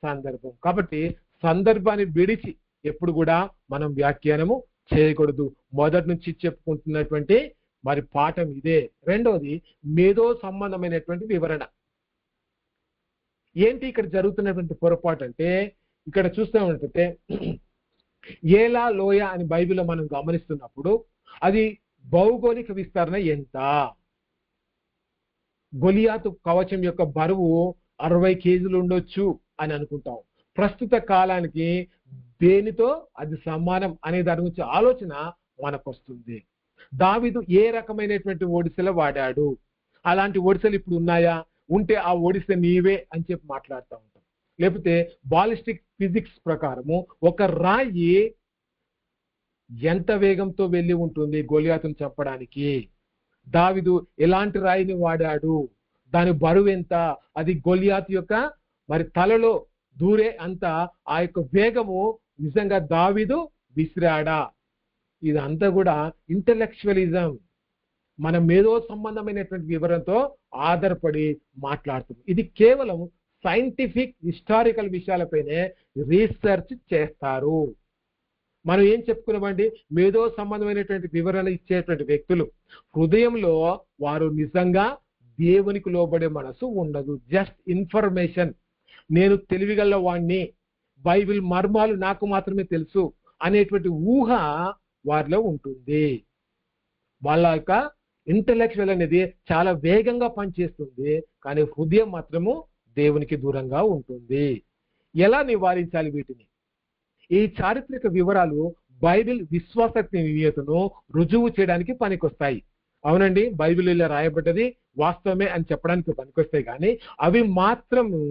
సందర్భం. కాబట్టి సందర్భాన్ని విడిచి ఎప్పుడు కూడా మనం వ్యాఖ్యానము చేయకూడదు. మొదటి నుంచి చెప్పుకుంటున్నటువంటి మరి పాఠం ఇదే. రెండవది మేధో సంబంధమైనటువంటి వివరణ. ఏంటి ఇక్కడ జరుగుతున్నటువంటి పొరపాటు అంటే, ఇక్కడ చూస్తున్నట్లయితే ఏలా లోయ అని బైబిల్లో మనం గమనిస్తున్నప్పుడు అది భౌగోళిక విస్తరణ ఎంత? గొలియాతు కవచం యొక్క బరువు 60 కేజీలు ఉండొచ్చు అని అనుకుంటాం. ప్రస్తుత కాలానికి దేనితో అది సమానం అనే దాని గురించి ఆలోచన మనకు వస్తుంది. దావీదు ఏ రకమైనటువంటి ఒడిసెలు వాడాడు, అలాంటి ఒడిసెలు ఇప్పుడు ఉన్నాయా, ఉంటే ఆ ఒడిసె నీవే అని చెప్పి మాట్లాడుతూ ఉంటాం. లేకపోతే బాలిస్టిక్ ఫిజిక్స్ ప్రకారము ఒక రాయి ఎంత వేగంతో వెళ్ళి ఉంటుంది గొలియాతును చంపడానికి, దావీదు ఎలాంటి రాయిని వాడాడు, దాని బరువు ఎంత, అది గొలియాతు యొక్క మరి తలలో దూరే అంత ఆ యొక్క వేగము నిజంగా దావీదు విసిరాడా. ఇదంతా కూడా ఇంటలెక్చువలిజం, మన మేధో సంబంధమైనటువంటి వివరంతో ఆధారపడి మాట్లాడుతుంది. ఇది కేవలం సైంటిఫిక్ హిస్టారికల్ విషయాలపైనే రీసెర్చ్ చేస్తారు. మనం ఏం చెప్పుకున్నామండి, మేధో సంబంధమైనటువంటి వివరణ ఇచ్చేటువంటి వ్యక్తులు హృదయంలో వారు నిజంగా దేవునికి లోబడే మనసు ఉండదు. జస్ట్ ఇన్ఫర్మేషన్, నేను తెలివిగల వాణ్ణి, బైబిల్ మర్మాలు నాకు మాత్రమే తెలుసు అనేటువంటి ఊహ వారిలో ఉంటుంది. వాళ్ళ యొక్క ఇంటలెక్చువల్ అనేది చాలా వేగంగా పనిచేస్తుంది, కానీ హృదయం మాత్రము దేవునికి దూరంగా ఉంటుంది. ఎలా నివారించాలి వీటిని? ఈ చారిత్రక వివరాలు బైబిల్ విశ్వాసనీయతను రుజువు చేయడానికి పనికొస్తాయి. అవునండి, బైబిల్ ఇలా రాయబడ్డది వాస్తవమే అని చెప్పడానికి పనికొస్తాయి, కానీ అవి మాత్రము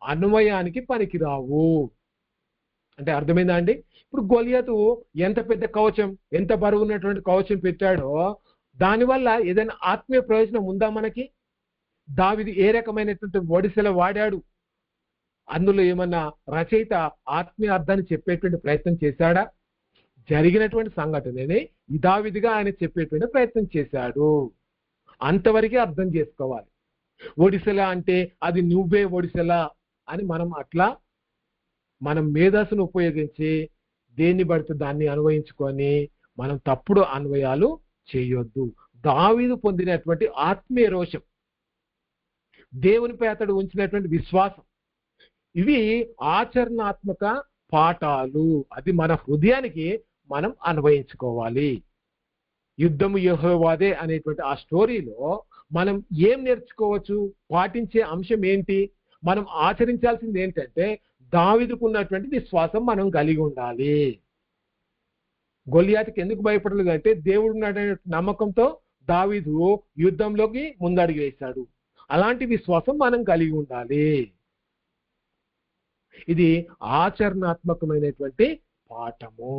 అన్వయానికి పనికిరావు. అంటే అర్థమైందా అండి? ఇప్పుడు గొలియాతు ఎంత పెద్ద కవచం, ఎంత బరువు ఉన్నటువంటి కవచం పెట్టాడో దానివల్ల ఏదైనా ఆత్మీయ ప్రయోజనం ఉందా మనకి? దావీదు ఏ రకమైనటువంటి ఒడిసెల వాడాడు, అందులో ఏమన్నా రచయిత ఆత్మీయ అర్థాన్ని చెప్పేటువంటి ప్రయత్నం చేశాడా? జరిగినటువంటి సంఘటనని యథావిధిగా ఆయన చెప్పేటువంటి ప్రయత్నం చేశాడు. అంతవరకే అర్థం చేసుకోవాలి. ఒడిసెల అంటే అది నువ్వే ఒడిసెల అని మనం అట్లా మనం మేధస్సును ఉపయోగించి దేన్ని పడితే దాన్ని అన్వయించుకొని మనం తప్పుడు అన్వయాలు చేయొద్దు. దావీదు పొందినటువంటి ఆత్మీయ రోషం, దేవునిపై అతడు ఉంచినటువంటి విశ్వాసం, ఇవి ఆచరణాత్మక పాఠాలు. అది మన హృదయానికి మనం అన్వయించుకోవాలి. యుద్ధము యెహోవాదే అనేటువంటి ఆ స్టోరీలో మనం ఏం నేర్చుకోవచ్చు, పాటించే అంశం ఏంటి, మనం ఆచరించాల్సింది ఏంటంటే దావీదుకు ఉన్నటువంటి విశ్వాసం మనం కలిగి ఉండాలి. గొలియాతుకి ఎందుకు భయపడలేదు అంటే దేవుడు ఉన్నాడనే నమ్మకంతో దావీదు యుద్ధంలోకి ముందడుగు వేశాడు. అలాంటి విశ్వాసం మనం కలిగి ఉండాలి. ఇది ఆచరణాత్మకమైనటువంటి పాఠము.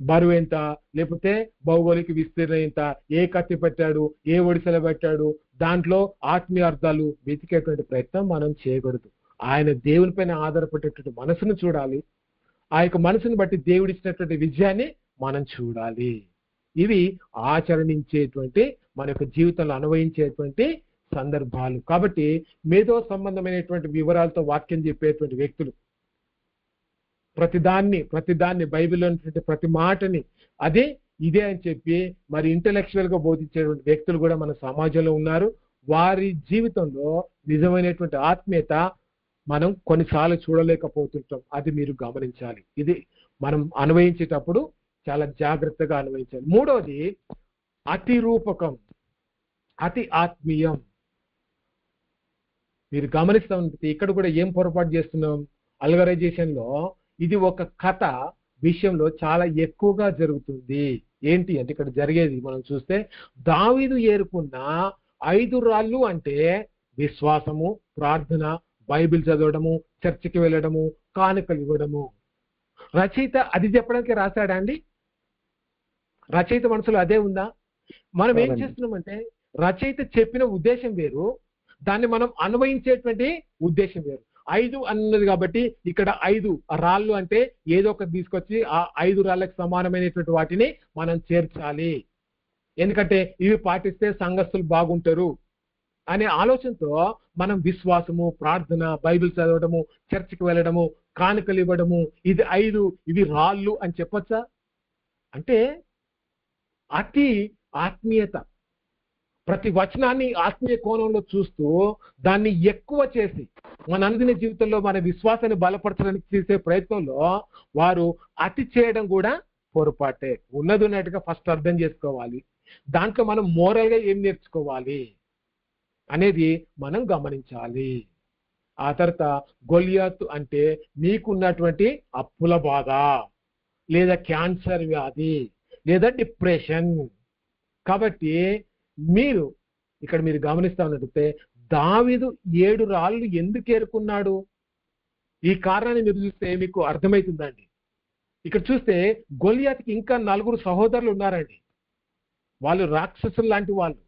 బరువు ఎంత, లేకపోతే భౌగోళిక విస్తీర్ణం ఎంత, ఏ కత్తి పెట్టాడు, ఏ ఒడిసెల పెట్టాడు, దాంట్లో ఆత్మీయ అర్థాలు వెతికేటువంటి ప్రయత్నం మనం చేయకూడదు. ఆయన దేవునిపైన ఆధారపడేటువంటి మనసును చూడాలి. ఆ యొక్క మనసును బట్టి దేవుడిచ్చినటువంటి విజయాన్ని మనం చూడాలి. ఇవి ఆచరించేటువంటి మన యొక్క జీవితంలో అన్వయించేటువంటి సందర్భాలు. కాబట్టి మేధో సంబంధమైనటువంటి వివరాలతో వాక్యం చెప్పేటువంటి వ్యక్తులు ప్రతిదాన్ని బైబిల్లో ఉన్నటువంటి ప్రతి మాటని అదే ఇదే అని చెప్పి మరి ఇంటలెక్చువల్ గా బోధించేటువంటి వ్యక్తులు కూడా మన సమాజంలో ఉన్నారు. వారి జీవితంలో నిజమైనటువంటి ఆత్మీయత మనం కొన్నిసార్లు చూడలేకపోతుంటాం. అది మీరు గమనించాలి. ఇది మనం అన్వయించేటప్పుడు చాలా జాగ్రత్తగా అన్వయించాలి. మూడవది అతి రూపకం, అతి ఆత్మీయం. మీరు గమనిస్తూ ఉంటే ఇక్కడ కూడా ఏం పొరపాటు చేస్తున్నాం, అల్గరైజేషన్ లో ఇది ఒక కథ విషయంలో చాలా ఎక్కువగా జరుగుతుంది. ఏంటి అంటే ఇక్కడ జరిగేది మనం చూస్తే దావీదు ఏరుకున్న 5 రాళ్ళు అంటే విశ్వాసము, ప్రార్థన, బైబిల్ చదవడము, చర్చికి వెళ్ళడము, కానుకలు ఇవ్వడము. రచయిత అది చెప్పడానికి రాశాడా అండి? రచయిత మనసులో అదే ఉందా? మనం ఏం చేస్తున్నామంటే రచయిత చెప్పిన ఉద్దేశం వేరు, దాన్ని మనం అన్వయించేటువంటి ఉద్దేశం వేరు. 5 అన్నది కాబట్టి ఇక్కడ 5 రాళ్ళు అంటే ఏదో ఒకటి తీసుకొచ్చి ఆ 5 రాళ్ళకి సమానమైనటువంటి వాటిని మనం చేర్చాలి. ఎందుకంటే ఇవి పాటిస్తే సంఘస్థులు బాగుంటారు అనే ఆలోచనతో మనం విశ్వాసము, ప్రార్థన, బైబిల్ చదవడము, చర్చికి వెళ్ళడము, కానుకలు ఇవ్వడము, ఇది 5 ఇవి రాళ్ళు అని చెప్పొచ్చా? అంటే అతి ఆత్మీయత, ప్రతి వచనాన్ని ఆత్మీయ కోణంలో చూస్తూ దాన్ని ఎక్కువ చేసి మన అనుదిన జీవితంలో మన విశ్వాసాన్ని బలపరచడానికి చేసే ప్రయత్నంలో వారు అతి చేయడం కూడా పొరపాటే. ఉన్నది ఉన్నట్టుగా ఫస్ట్ అర్థం చేసుకోవాలి. దాంట్లో మనం మోరల్గా ఏం నేర్చుకోవాలి అనేది మనం గమనించాలి. ఆ తర్వాత గొలియాతు అంటే మీకున్నటువంటి అప్పుల బాధ, లేదా క్యాన్సర్ వ్యాధి, లేదా డిప్రెషన్. కాబట్టి మీరు ఇక్కడ మీరు గమనిస్తా ఉన్నట్లయితే దావీదు 7 రాళ్ళు ఎందుకు ఏరుకున్నాడు? ఈ కారణాన్ని మీరు చూస్తే మీకు అర్థమవుతుందండి. ఇక్కడ చూస్తే గొలియాతుకి ఇంకా 4 సహోదరులు ఉన్నారండి. వాళ్ళు రాక్షసులు లాంటి వాళ్ళు.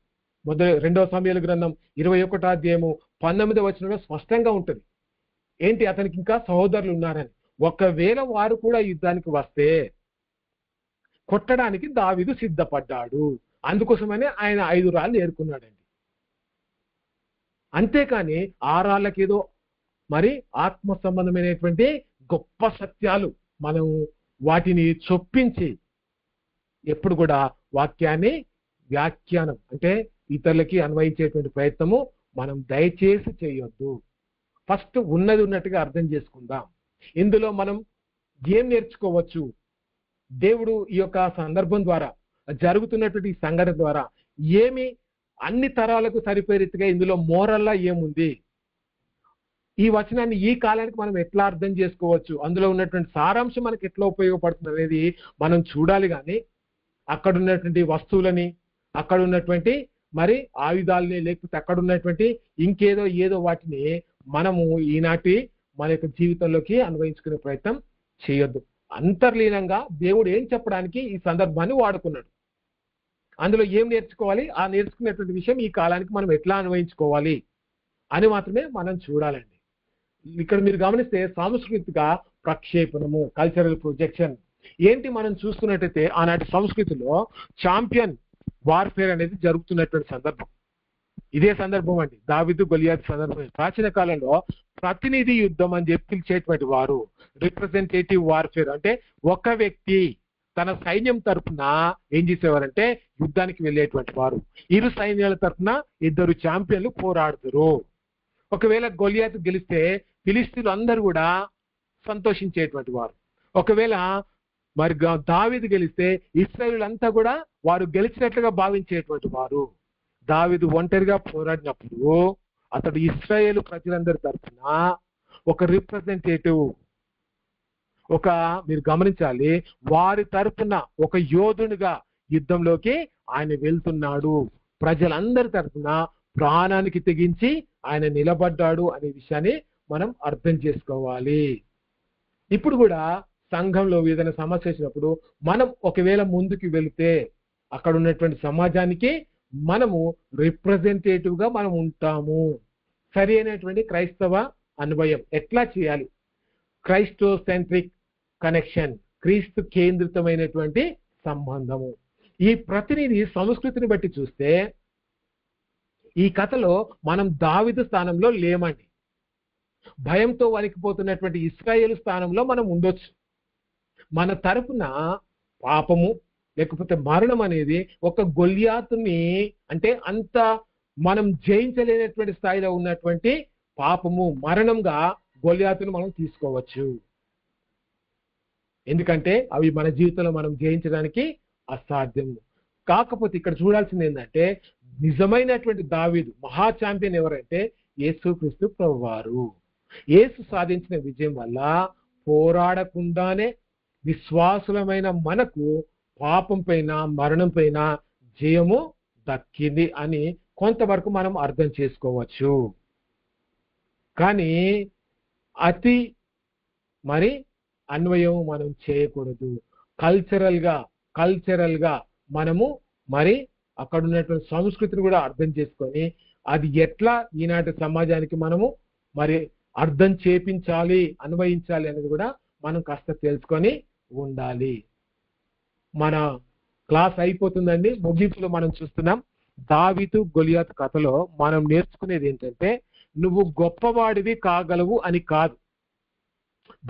2 సమూయేలు గ్రంథం 21వ అధ్యాయము 19వ వచనంలో స్పష్టంగా ఉంటుంది. ఏంటి, అతనికి ఇంకా సహోదరులు ఉన్నారని. ఒకవేళ వారు కూడా యుద్ధానికి వస్తే కొట్టడానికి దావీదు సిద్ధపడ్డాడు. అందుకోసమనే ఆయన 5 రాళ్ళు ఏరుకున్నాడండి. అంతేకాని ఆ రాళ్ళకేదో మరి ఆత్మ సంబంధమైనటువంటి గొప్ప సత్యాలు మనం వాటిని చొప్పించి ఎప్పుడు కూడా వాక్యాన్ని వ్యాఖ్యానం అంటే ఇతరులకి అన్వయించేటువంటి ప్రయత్నము మనం దయచేసి చేయొద్దు. ఫస్ట్ ఉన్నది ఉన్నట్టుగా అర్థం చేసుకుందాం. ఇందులో మనం ఏం నేర్చుకోవచ్చు? దేవుడు ఈ యొక్క సందర్భం ద్వారా జరుగుతున్నటువంటి ఈ సంఘటన ద్వారా ఏమి అన్ని తరాలకు సరిపోయే రీతిగా ఇందులో మోరల్లా ఏముంది, ఈ వచనాన్ని ఈ కాలానికి మనం ఎట్లా అర్థం చేసుకోవచ్చు, అందులో ఉన్నటువంటి సారాంశం మనకి ఎట్లా ఉపయోగపడుతుంది అనేది మనం చూడాలి. కానీ అక్కడ ఉన్నటువంటి వస్తువులని, అక్కడ ఉన్నటువంటి మరి ఆయుధాలని, లేకపోతే అక్కడ ఉన్నటువంటి ఇంకేదో ఏదో వాటిని మనము ఈనాటి మన యొక్క జీవితంలోకి అన్వయించుకునే ప్రయత్నం చేయొద్దు. అంతర్లీనంగా దేవుడు ఏం చెప్పడానికి ఈ సందర్భాన్ని వాడుకున్నాడు, అందులో ఏం నేర్చుకోవాలి, ఆ నేర్చుకునేటువంటి విషయం ఈ కాలానికి మనం ఎట్లా అన్వయించుకోవాలి అని మాత్రమే మనం చూడాలండి. ఇక్కడ మీరు గమనిస్తే సాంస్కృతిక ప్రక్షేపణము, కల్చరల్ ప్రొజెక్షన్ ఏంటి మనం చూస్తున్నట్టయితే ఆనాటి సంస్కృతిలో ఛాంపియన్ వార్ఫేర్ అనేది జరుగుతున్నటువంటి సందర్భం. ఇదే సందర్భం అండి దావీదు గొలియాతు సందర్భం. ప్రాచీన కాలంలో ప్రతినిధి యుద్ధం అని చెప్పి పిలిచేటువంటి వారు, రిప్రజెంటేటివ్ వార్ఫేర్ అంటే ఒక వ్యక్తి తన సైన్యం తరఫున ఏం చేసేవారంటే యుద్ధానికి వెళ్ళేటువంటి వారు. ఇరు సైన్యాల తరఫున 2 ఛాంపియన్లు పోరాడుతారు. ఒకవేళ గొలియాతు గెలిస్తే ఫిలిస్తీన్లు అందరూ కూడా సంతోషించేటువంటి వారు. ఒకవేళ మరి దావీదు గెలిస్తే ఇశ్రాయేలులంతా కూడా వారు గెలిచినట్లుగా భావించేటువంటి వారు. దావీదు ఒంటరిగా పోరాడినప్పుడు అతడు ఇశ్రాయేలు ప్రజలందరి తరఫున ఒక రిప్రజెంటేటివ్, మీరు గమనించాలి, వారి తరఫున ఒక యోధునిగా యుద్ధంలోకి ఆయన వెళ్తున్నాడు. ప్రజలందరి తరఫున ప్రాణానికి తెగించి ఆయన నిలబడ్డాడు అనే విషయాన్ని మనం అర్థం చేసుకోవాలి. ఇప్పుడు కూడా సంఘంలో ఏదైనా సమస్య వచ్చినప్పుడు మనం ఒకవేళ ముందుకు వెళితే అక్కడ ఉన్నటువంటి సమాజానికి మనము రిప్రజెంటేటివ్ గా మనం ఉంటాము. సరి అయినటువంటి క్రైస్తవ అన్వయం ఎట్లా చేయాలి? క్రైస్టోసెంట్రిక్ కనెక్షన్, క్రీస్తు కేంద్రితమైనటువంటి సంబంధము. ఈ ప్రతినిధి సంస్కృతిని బట్టి చూస్తే ఈ కథలో మనం దావీదు స్థానంలో లేమండి. భయంతో వణికిపోతున్నటువంటి ఇశ్రాయేలు స్థానంలో మనం ఉండొచ్చు. మన తరపున పాపము లేకపోతే మరణం అనేది ఒక గొలియాతుని అంటే అంత మనం జయించలేనటువంటి స్థాయిలో ఉన్నటువంటి పాపము, మరణంగా గొలియాతును మనం తీసుకోవచ్చు. ఎందుకంటే అవి మన జీవితంలో మనం జయించడానికి అసాధ్యము. కాకపోతే ఇక్కడ చూడాల్సింది ఏంటంటే నిజమైనటువంటి దావీదు మహా ఛాంపియన్ ఎవరంటే యేసుక్రీస్తు ప్రభువారు. యేసు సాధించిన విజయం వల్ల పోరాడకుండానే విశ్వాసులమైన మనకు పాపం పైన మరణం పైన జయము దక్కింది అని కొంతవరకు మనం అర్థం చేసుకోవచ్చు. కానీ అతి మరి అన్వయం మనం చేయకూడదు. కల్చరల్ గా మనము మరి అక్కడ ఉన్నటువంటి సంస్కృతిని కూడా అర్థం చేసుకొని అది ఎట్లా ఈనాటి సమాజానికి మనము మరి అర్థం చేపించాలి, అన్వయించాలి అనేది కూడా మనం కాస్త తెలుసుకొని ఉండాలి. మన క్లాస్ అయిపోతుందండి. ముగింపులో మనం చూస్తున్నాం దావీదు గొలియాతు కథలో మనం నేర్చుకునేది ఏంటంటే నువ్వు గొప్పవాడివి కాగలవు అని కాదు.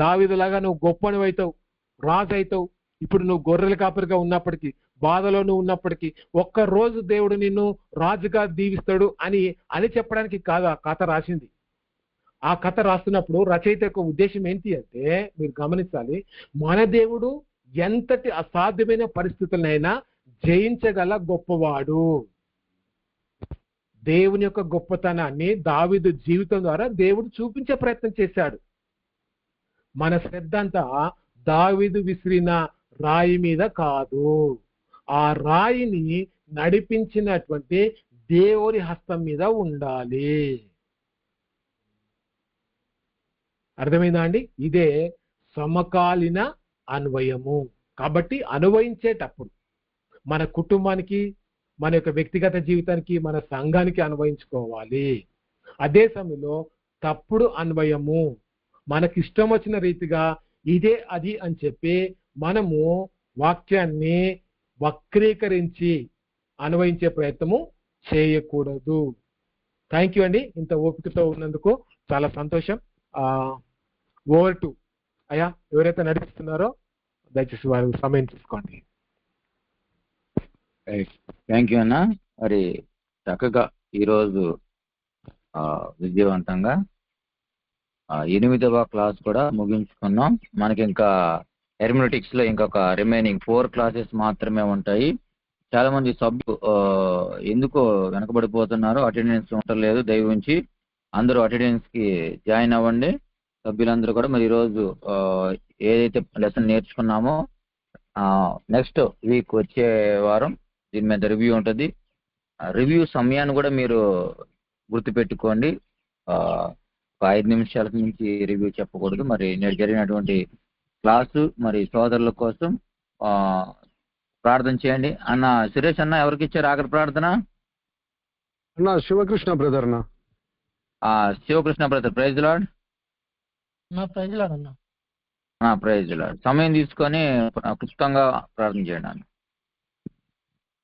దావీదులాగా నువ్వు గొప్పనివైతావు, రాజు అవుతావు. ఇప్పుడు నువ్వు గొర్రెల కాపరిగా ఉన్నప్పటికీ, బాధలో నువ్వు ఉన్నప్పటికీ ఒక్క రోజు దేవుడు నిన్ను రాజుగా దీవిస్తాడు అని చెప్పడానికి కాదు ఆ కథ రాసింది. ఆ కథ రాస్తున్నప్పుడు రచయిత యొక్క ఉద్దేశం ఏంటి అంటే మీరు గమనించాలి, మన దేవుడు ఎంతటి అసాధ్యమైన పరిస్థితులనైనా జయించగల గొప్పవాడు. దేవుని యొక్క గొప్పతనాన్ని దావీదు జీవితం ద్వారా దేవుడు చూపించే ప్రయత్నం చేశాడు. మన శ్రద్ధ అంతా దావీదు విసిరిన రాయి మీద కాదు, ఆ రాయిని నడిపించినటువంటి దేవుని హస్తం మీద ఉండాలి. అర్థమైందా అండి? ఇదే సమకాలీన అన్వయము. కాబట్టి అన్వయించేటప్పుడు మన కుటుంబానికి, మన యొక్క వ్యక్తిగత జీవితానికి, మన సంఘానికి అన్వయించుకోవాలి. అదే సమయంలో తప్పుడు అన్వయము, మనకి ఇష్టం వచ్చిన రీతిగా ఇదే అది అని చెప్పి మనము వాక్యాన్ని వక్రీకరించి అన్వయించే ప్రయత్నము చేయకూడదు. థ్యాంక్ యూ అండి, ఇంత ఓపికతో ఉన్నందుకు చాలా సంతోషం. ఓవర్ టు అయ్యా, ఎవరైతే నడిపిస్తున్నారో దయచేసి వారు సమయం తీసుకోండి. థ్యాంక్ యూ అన్న. మరి చక్కగా ఈరోజు విజయవంతంగా 8వ క్లాస్ కూడా ముగించుకున్నాం. మనకి ఇంకా హెర్మెనెటిక్స్ లో ఇంకొక రిమైనింగ్ 4 క్లాసెస్ మాత్రమే ఉంటాయి. చాలా మంది సభ్యులు ఎందుకో వెనకబడిపోతున్నారు, అటెండెన్స్ ఉండలేదు. దయవుంచి అందరూ అటెండెన్స్ కి జాయిన్ అవ్వండి, సభ్యులందరూ కూడా. మరి ఈరోజు ఏదైతే లెసన్ నేర్చుకున్నామో నెక్స్ట్ వీక్ వచ్చే వారం దీని మీద రివ్యూ ఉంటుంది. రివ్యూ సమయాన్ని కూడా మీరు గుర్తుపెట్టుకోండి. 5 నిమిషాల నుంచి రివ్యూ చెప్పకూడదు. మరి నేడు జరిగినటువంటి క్లాసు మరి సోదరుల కోసం ప్రార్థన చేయండి. అన్న సురేష్ అన్న, ఎవరికి ఇచ్చారు ఆఖరి ప్రార్థన? అన్న శివకృష్ణ బ్రదర్. అన్న Sivakrishna brother. Praise lord. Praise lord అన్న. Praise lord. సమయం తీసుకొని క్లుప్తంగా ప్రార్థన చేయండి అన్న.